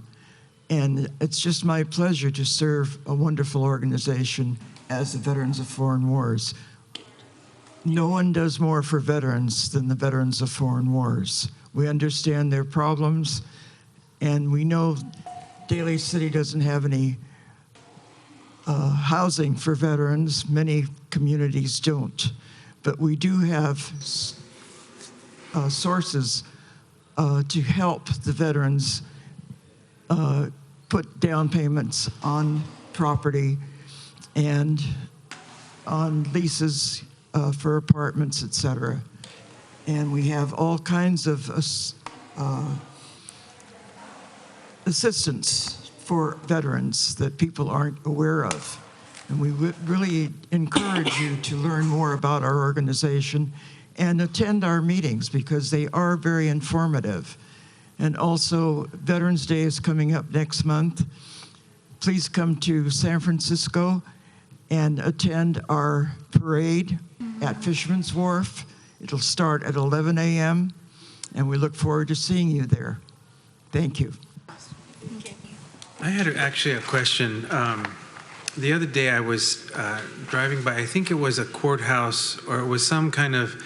[SPEAKER 12] And it's just my pleasure to serve a wonderful organization as the Veterans of Foreign Wars. No one does more for veterans than the Veterans of Foreign Wars. We understand their problems, and we know Daly City doesn't have any housing for veterans. Many communities don't. But we do have sources to help the veterans put down payments on property and on leases for apartments, etc. And we have all kinds of assistance for veterans that people aren't aware of. And we would really encourage you to learn more about our organization and attend our meetings because they are very informative. And also, Veterans Day is coming up next month. Please come to San Francisco and attend our parade at Fisherman's Wharf. It'll start at 11 a.m., and we look forward to seeing you there. Thank you.
[SPEAKER 1] I had actually a question. The other day I was driving by, I think it was a courthouse or it was some kind of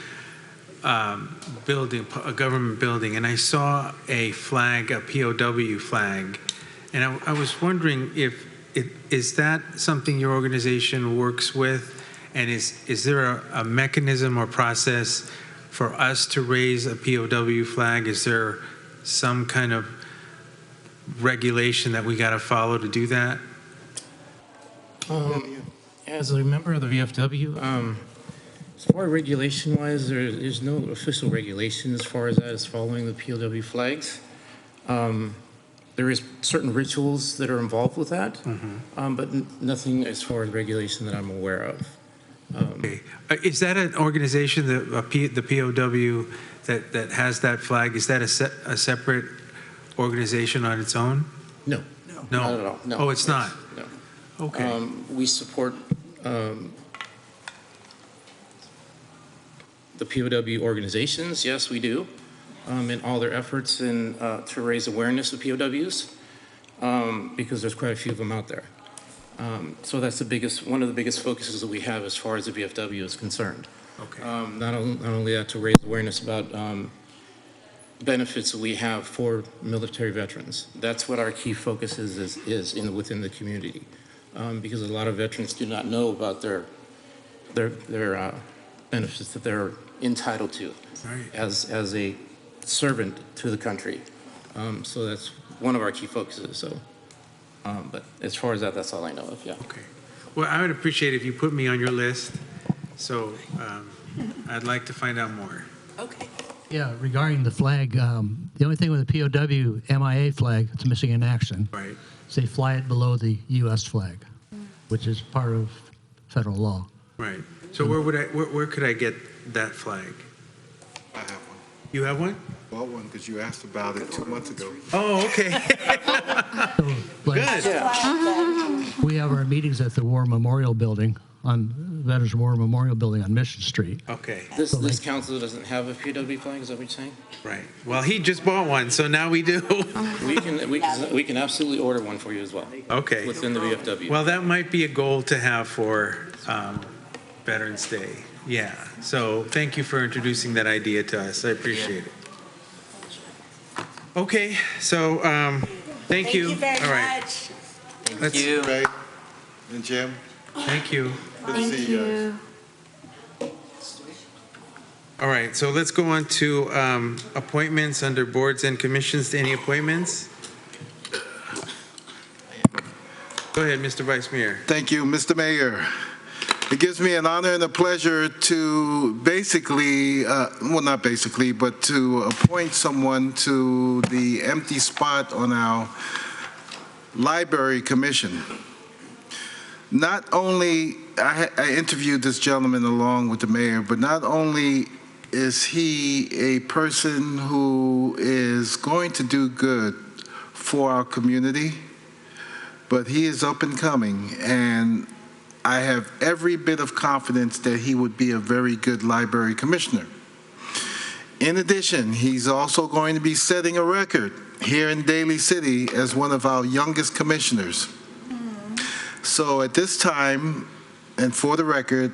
[SPEAKER 1] building, a government building, and I saw a flag, a POW flag, and I was wondering if is that something your organization works with, and is there a mechanism or process for us to raise a POW flag? Is there some kind of regulation that we got to follow to do that?
[SPEAKER 13] As a member of the VFW, as far as regulation-wise, there's no official regulation as far as that is following the POW flags. There is certain rituals that are involved with that, but nothing as far as regulation that I'm aware of.
[SPEAKER 1] Okay. Is that an organization, the POW, that has that flag? Is that a separate organization on its own?
[SPEAKER 13] No.
[SPEAKER 1] No.
[SPEAKER 13] Not at all. No.
[SPEAKER 1] Oh, it's not?
[SPEAKER 13] No.
[SPEAKER 1] Okay.
[SPEAKER 13] We support the POW organizations, yes, we do, in all their efforts to raise awareness of POWs, because there's quite a few of them out there. So that's one of the biggest focuses that we have as far as the VFW is concerned.
[SPEAKER 1] Okay.
[SPEAKER 13] Not only that, to raise awareness about benefits that we have for military veterans. That's what our key focus is within the community, because a lot of veterans do not know about their benefits that they're entitled to as a servant to the country. So that's one of our key focuses. So, but as far as that, that's all I know of. Yeah.
[SPEAKER 1] Okay. Well, I would appreciate if you put me on your list. So I'd like to find out more.
[SPEAKER 7] Okay.
[SPEAKER 4] Yeah, regarding the flag, the only thing with the POW MIA flag, it's missing in action.
[SPEAKER 1] Right.
[SPEAKER 4] Is they fly it below the U.S. flag, which is part of federal law.
[SPEAKER 1] Right. So where could I get that flag?
[SPEAKER 15] I have one.
[SPEAKER 1] You have one?
[SPEAKER 15] Bought one because you asked about it 2 months ago.
[SPEAKER 1] Oh, okay.
[SPEAKER 4] Good. We have our meetings at the War Memorial Building Veterans War Memorial Building on Mission Street.
[SPEAKER 1] Okay.
[SPEAKER 13] This council doesn't have a POW flag, is that what you're saying?
[SPEAKER 1] Right. Well, he just bought one, so now we do.
[SPEAKER 13] We can absolutely order one for you as well.
[SPEAKER 1] Okay.
[SPEAKER 13] Within the VFW.
[SPEAKER 1] Well, that might be a goal to have for Veterans Day. Yeah. So thank you for introducing that idea to us. I appreciate it. Okay. So thank you.
[SPEAKER 7] Thank you very
[SPEAKER 1] All right.
[SPEAKER 7] much.
[SPEAKER 15] Thank you. Ray and Jim.
[SPEAKER 1] Thank you.
[SPEAKER 15] Good to see you guys.
[SPEAKER 1] All right, so let's go on to appointments under boards and commissions. Any appointments? Go ahead, Mr. Vice Mayor.
[SPEAKER 15] Thank you, Mr. Mayor. It gives me an honor and a pleasure to basically, well, not basically, but to appoint someone to the empty spot on our library commission. Not only, I interviewed this gentleman along with the mayor, but not only is he a person who is going to do good for our community, but he is up and coming, and I have every bit of confidence that he would be a very good library commissioner. In addition, he's also going to be setting a record here in Daly City as one of our youngest commissioners. So at this time, and for the record,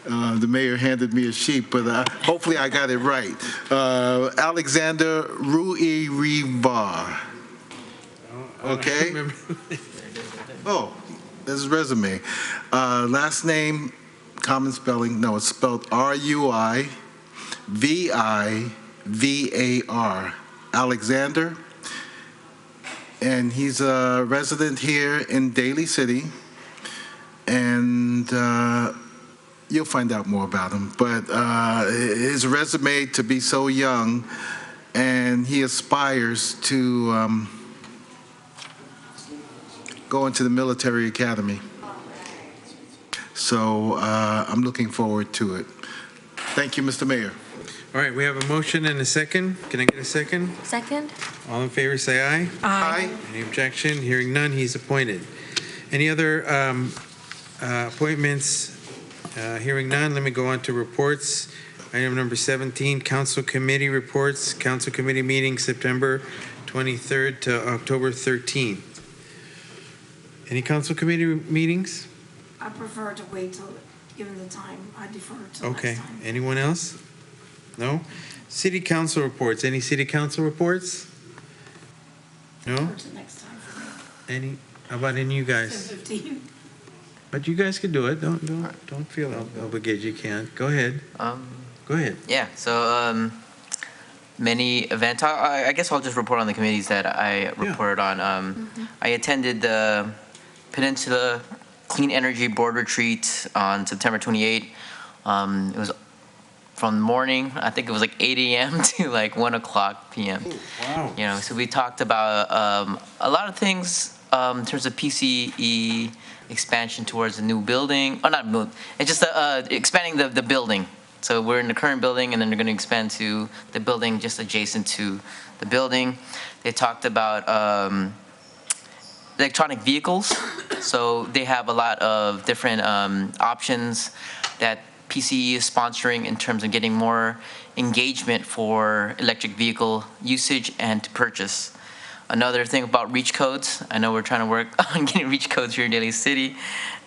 [SPEAKER 15] the mayor handed me a sheet, but hopefully I got it right. Alexander Ruirivar. Okay? Oh, there's his resume. Last name, common spelling. No, it's spelled R-U-I-V-I-V-A-R. Alexander. And he's a resident here in Daly City. And you'll find out more about him. But his resume to be so young, and he aspires to go into the military academy. So I'm looking forward to it. Thank you, Mr. Mayor.
[SPEAKER 1] All right, we have a motion and a second. Can I get a second?
[SPEAKER 16] Second.
[SPEAKER 1] All in favor, say aye.
[SPEAKER 16] Aye.
[SPEAKER 1] Any objection? Hearing none, he's appointed. Any other appointments? Hearing none, let me go on to reports. Item number 17, council committee reports. Council committee meeting September 23rd to October 13th. Any council committee meetings?
[SPEAKER 17] I prefer to wait till, given the time, I defer to
[SPEAKER 1] Okay.
[SPEAKER 17] next time.
[SPEAKER 1] Anyone else? No? City council reports. Any city council reports? No?
[SPEAKER 17] Defer to next time for me.
[SPEAKER 1] Any? How about any of you guys?
[SPEAKER 17] 10:15.
[SPEAKER 1] But you guys can do it. Don't feel obligated. You can't. Go ahead. Go ahead.
[SPEAKER 22] Yeah. So many events. I guess I'll just report on the committees that I reported on. I attended the Peninsula Clean Energy Board Retreat on September 28th. It was from morning, I think it was like 8 a.m. to like 1 o'clock p.m.
[SPEAKER 1] Wow.
[SPEAKER 22] So we talked about a lot of things in terms of PCE, expansion towards a new building. Oh, not move. It's just expanding the building. So we're in the current building, and then they're going to expand to the building just adjacent to the building. They talked about electronic vehicles. So they have a lot of different options that PCE is sponsoring in terms of getting more engagement for electric vehicle usage and to purchase. Another thing about reach codes, I know we're trying to work on getting reach codes here in Daly City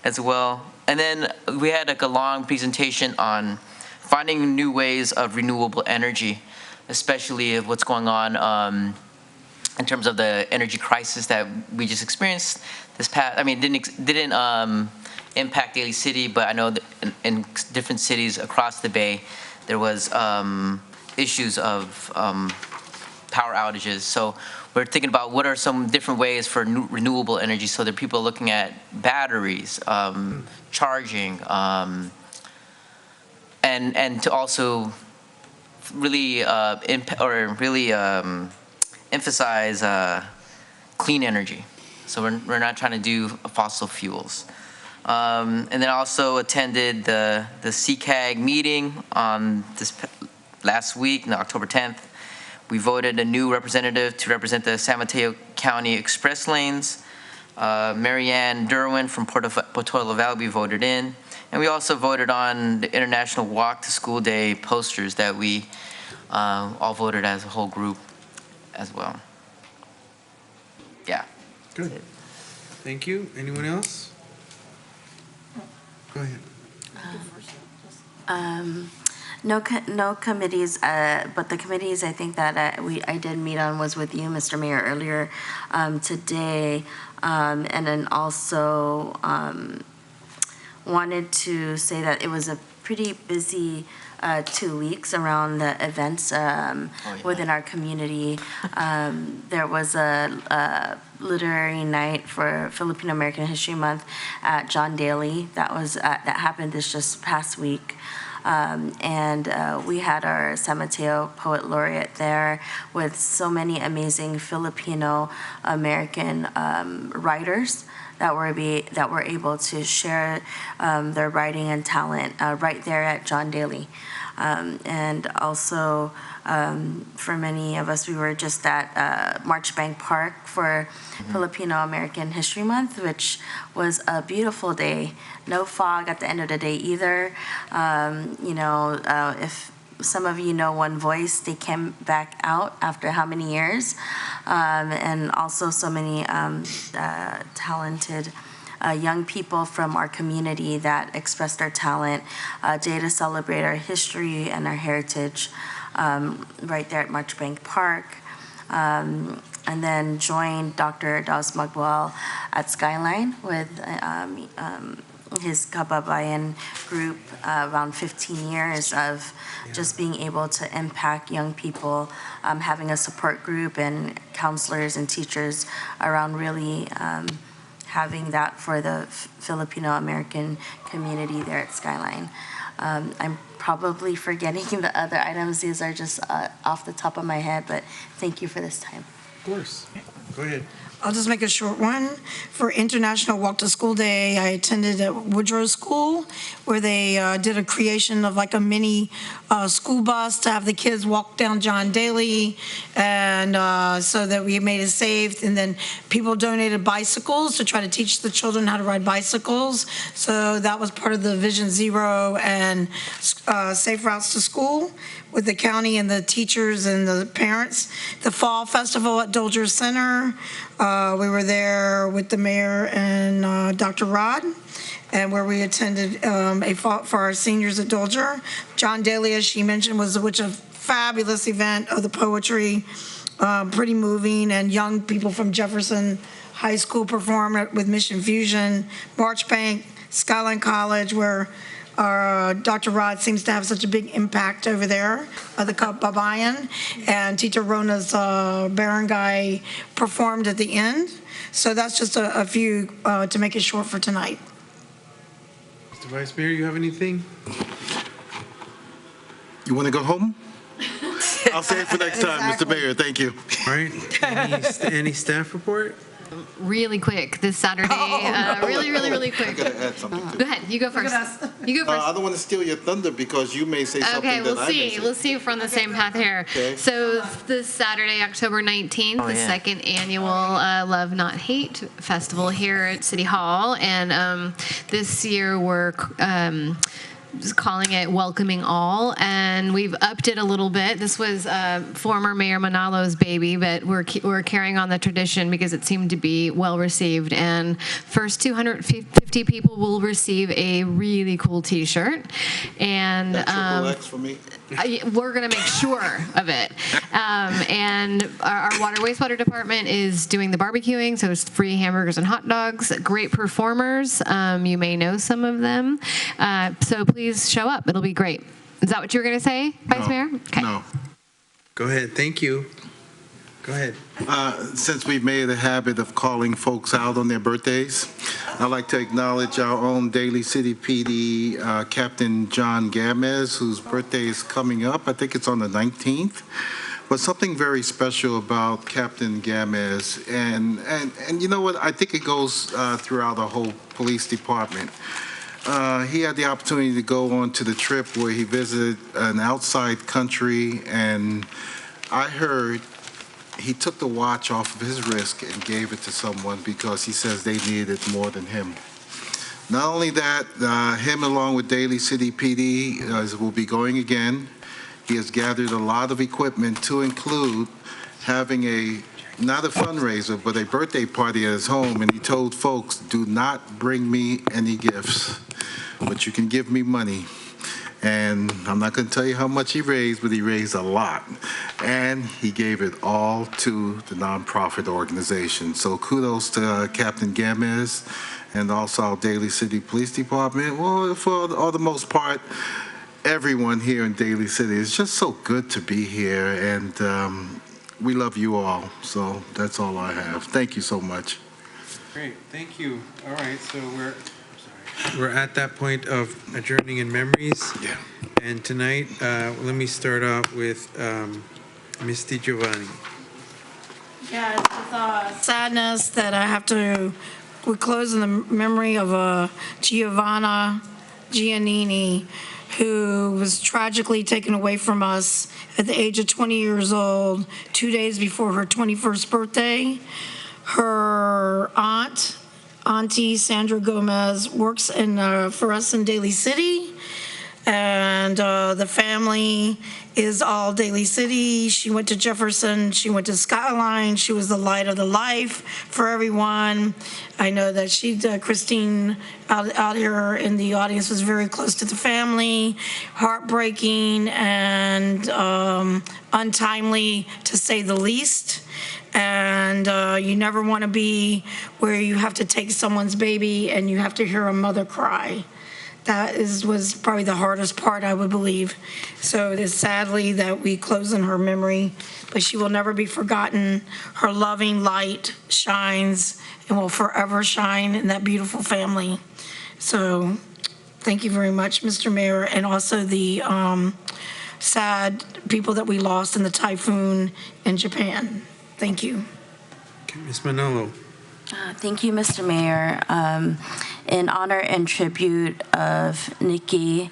[SPEAKER 22] as well. And then we had like a long presentation on finding new ways of renewable energy, especially of what's going on in terms of the energy crisis that we just experienced this past. I mean, didn't impact Daly City, but I know that in different cities across the Bay, there was issues of power outages. So we're thinking about what are some different ways for renewable energy. So there are people looking at batteries, charging, and to also really emphasize clean energy. So we're not trying to do fossil fuels. And then also attended the CCAG meeting on this last week, no, October 10th. We voted a new representative to represent the San Mateo County Express Lanes. Marianne Derwin from Portola Valley we voted in. And we also voted on the International Walk to School Day posters that we all voted as a whole group as well. Yeah.
[SPEAKER 1] Good. Thank you. Anyone else? Go ahead.
[SPEAKER 16] No committees, but the committees I think that I did meet on was with you, Mr. Mayor, earlier today, and then also wanted to say that it was a pretty busy 2 weeks around the events within our community. There was a literary night for Filipino American History Month at John Daly. That happened this just past week. And we had our San Mateo Poet Laureate there with so many amazing Filipino American writers that were able to share their writing and talent right there at John Daly. And also, for many of us, we were just at Marchbank Park for Filipino American History Month, which was a beautiful day. No fog at the end of the day either. If some of you know One Voice, they came back out after how many years? And also so many talented young people from our community that expressed their talent, day to celebrate our history and our heritage right there at Marchbank Park. And then joined Dr. Dawes Magwal at Skyline with his Kababayan group, around 15 years of just being able to impact young people, having a support group and counselors and teachers around really having that for the Filipino American community there at Skyline. I'm probably forgetting the other items. These are just off the top of my head, but thank you for this time.
[SPEAKER 1] Of course. Go ahead.
[SPEAKER 17] I'll just make a short one. For International Walk to School Day, I attended at Woodrow School where they did a creation of like a mini school bus to have the kids walk down John Daly, and so that we made it safe. And then people donated bicycles to try to teach the children how to ride bicycles. So that was part of the Vision Zero and Safe Routes to School with the county and the teachers and the parents. The Fall Festival at Dolger Center, we were there with the mayor and Dr. Rod, and where we attended for our seniors at Dolger. John Daly, as she mentioned, was a fabulous event of the poetry, pretty moving, and young people from Jefferson High School performed with Mission Fusion, Marchbank, Skyline College, where Dr. Rod seems to have such a big impact over there, the Kababayan, and Tita Rona's barangay performed at the end. So that's just a few to make it short for tonight.
[SPEAKER 1] Mr. Vice Mayor, you have anything?
[SPEAKER 15] You want to go home? I'll say it for next time, Mr. Mayor. Thank you.
[SPEAKER 1] All right. Any staff report?
[SPEAKER 6] Really quick this Saturday. Really quick.
[SPEAKER 15] I gotta add something.
[SPEAKER 6] Go ahead. You go first. You go first.
[SPEAKER 15] I don't want to steal your thunder because you may say something
[SPEAKER 6] Okay,
[SPEAKER 15] that
[SPEAKER 6] we'll
[SPEAKER 15] I may
[SPEAKER 6] see.
[SPEAKER 15] say.
[SPEAKER 6] We'll see if we're on the same path here.
[SPEAKER 15] Okay.
[SPEAKER 6] So this Saturday, October 19th, the second annual Love Not Hate Festival here at City Hall, and this year we're just calling it Welcoming All, and we've upped it a little bit. This was former Mayor Manalo's baby, but we're carrying on the tradition because it seemed to be well received. And first 250 people will receive a really cool T-shirt, and
[SPEAKER 15] Triple X for me.
[SPEAKER 6] we're going to make sure of it. And our water wastewater department is doing the barbecuing, so it's free hamburgers and hot dogs. Great performers. You may know some of them. So please show up. It'll be great. Is that what you were going to say, Vice Mayor? Okay.
[SPEAKER 15] No.
[SPEAKER 1] Go ahead. Thank you. Go ahead.
[SPEAKER 15] Since we've made a habit of calling folks out on their birthdays, I'd like to acknowledge our own Daly City PD Captain John Gamez, whose birthday is coming up. I think it's on the 19th. But something very special about Captain Gamez, and you know what? I think it goes throughout the whole police department. He had the opportunity to go on to the trip where he visited an outside country, and I heard he took the watch off of his wrist and gave it to someone because he says they needed it more than him. Not only that, him along with Daly City PD will be going again. He has gathered a lot of equipment to include having not a fundraiser, but a birthday party at his home, and he told folks, do not bring me any gifts, but you can give me money. And I'm not going to tell you how much he raised, but he raised a lot. And he gave it all to the nonprofit organization. So kudos to Captain Gamez and also our Daly City Police Department. Well, for the most part, everyone here in Daly City. It's just so good to be here, and we love you all. So that's all I have. Thank you so much.
[SPEAKER 1] Great. Thank you. All right. So we're at that point of adjourning in memories.
[SPEAKER 15] Yeah.
[SPEAKER 1] And tonight, let me start out with Ms. Giovanni.
[SPEAKER 17] Yeah, it's with sadness that I have to, we close in the memory of Giovanna Giannini, who was tragically taken away from us at the age of 20 years old, 2 days before her 21st birthday. Her Auntie Sandra Gomez, works for us in Daly City, and the family is all Daly City. She went to Jefferson, she went to Skyline, she was the light of the life for everyone. I know that Christine out here in the audience was very close to the family, heartbreaking and untimely to say the least. And you never want to be where you have to take someone's baby and you have to hear a mother cry. That was probably the hardest part, I would believe. So it is sadly that we close in her memory, but she will never be forgotten. Her loving light shines and will forever shine in that beautiful family. So thank you very much, Mr. Mayor, and also the sad people that we lost in the typhoon in Japan. Thank you.
[SPEAKER 1] Okay, Ms. Manalo.
[SPEAKER 16] Thank you, Mr. Mayor. In honor and tribute of Nikki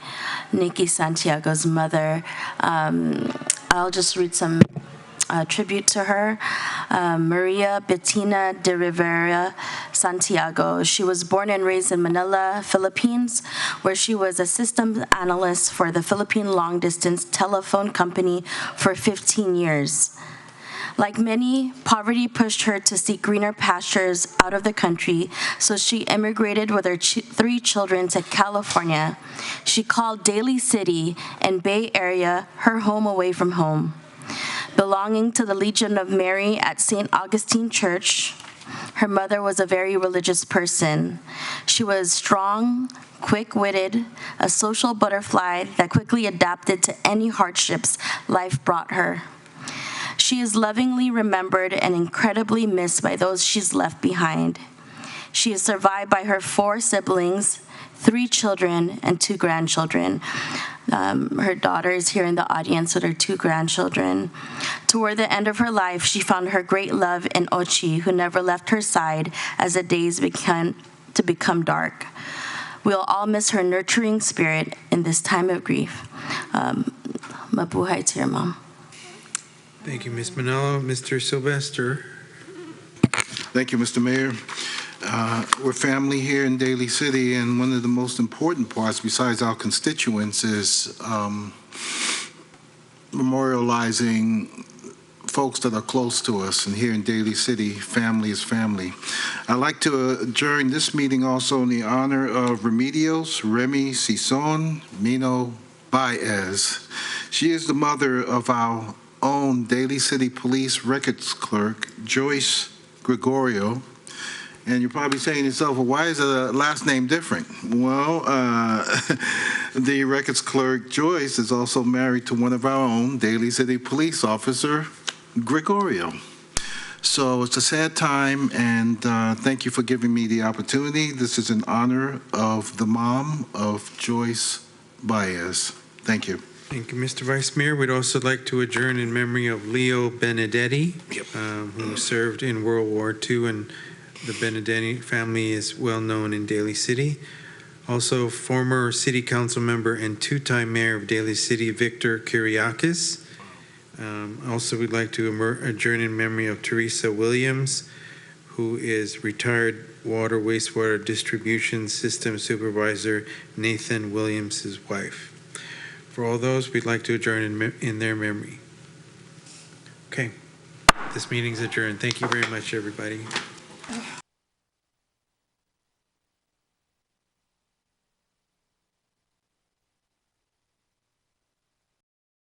[SPEAKER 16] Santiago's mother, I'll just read some tribute to her. Maria Bettina de Rivera Santiago. She was born and raised in Manila, Philippines, where she was a systems analyst for the Philippine long-distance telephone company for 15 years. Like many, poverty pushed her to seek greener pastures out of the country, so she immigrated with her 3 children to California. She called Daly City and Bay Area her home away from home. Belonging to the Legion of Mary at St. Augustine Church, her mother was a very religious person. She was strong, quick-witted, a social butterfly that quickly adapted to any hardships life brought her. She is lovingly remembered and incredibly missed by those she's left behind. She is survived by her 4 siblings, 3 children, and 2 grandchildren. Her daughter is here in the audience with her 2 grandchildren. Toward the end of her life, she found her great love in Ochi, who never left her side as the days began to become dark. We'll all miss her nurturing spirit in this time of grief. Mabuhay to your mom.
[SPEAKER 1] Thank you, Ms. Manalo. Mr. Sylvester.
[SPEAKER 15] Thank you, Mr. Mayor. We're family here in Daly City, and one of the most important parts, besides our constituents, is memorializing folks that are close to us. And here in Daly City, family is family. I'd like to adjourn this meeting also in the honor of Remedios Remy Sison Mino Baez. She is the mother of our own Daly City Police Records Clerk, Joyce Gregorio. And you're probably saying to yourself, well, why is the last name different? Well, the records clerk, Joyce, is also married to one of our own Daly City police officer, Gregorio. So it's a sad time, and thank you for giving me the opportunity. This is in honor of the mom of Joyce Baez. Thank you.
[SPEAKER 1] Thank you, Mr. Vice Mayor. We'd also like to adjourn in memory of Leo Benedetti, who served in World War II, and the Benedetti family is well known in Daly City. Also, former City Council member and two-time Mayor of Daly City, Victor Kyriakis. Also, we'd like to adjourn in memory of Teresa Williams, who is retired water wastewater distribution system supervisor Nathan Williams' wife. For all those, we'd like to adjourn in their memory. Okay, this meeting's adjourned. Thank you very much, everybody.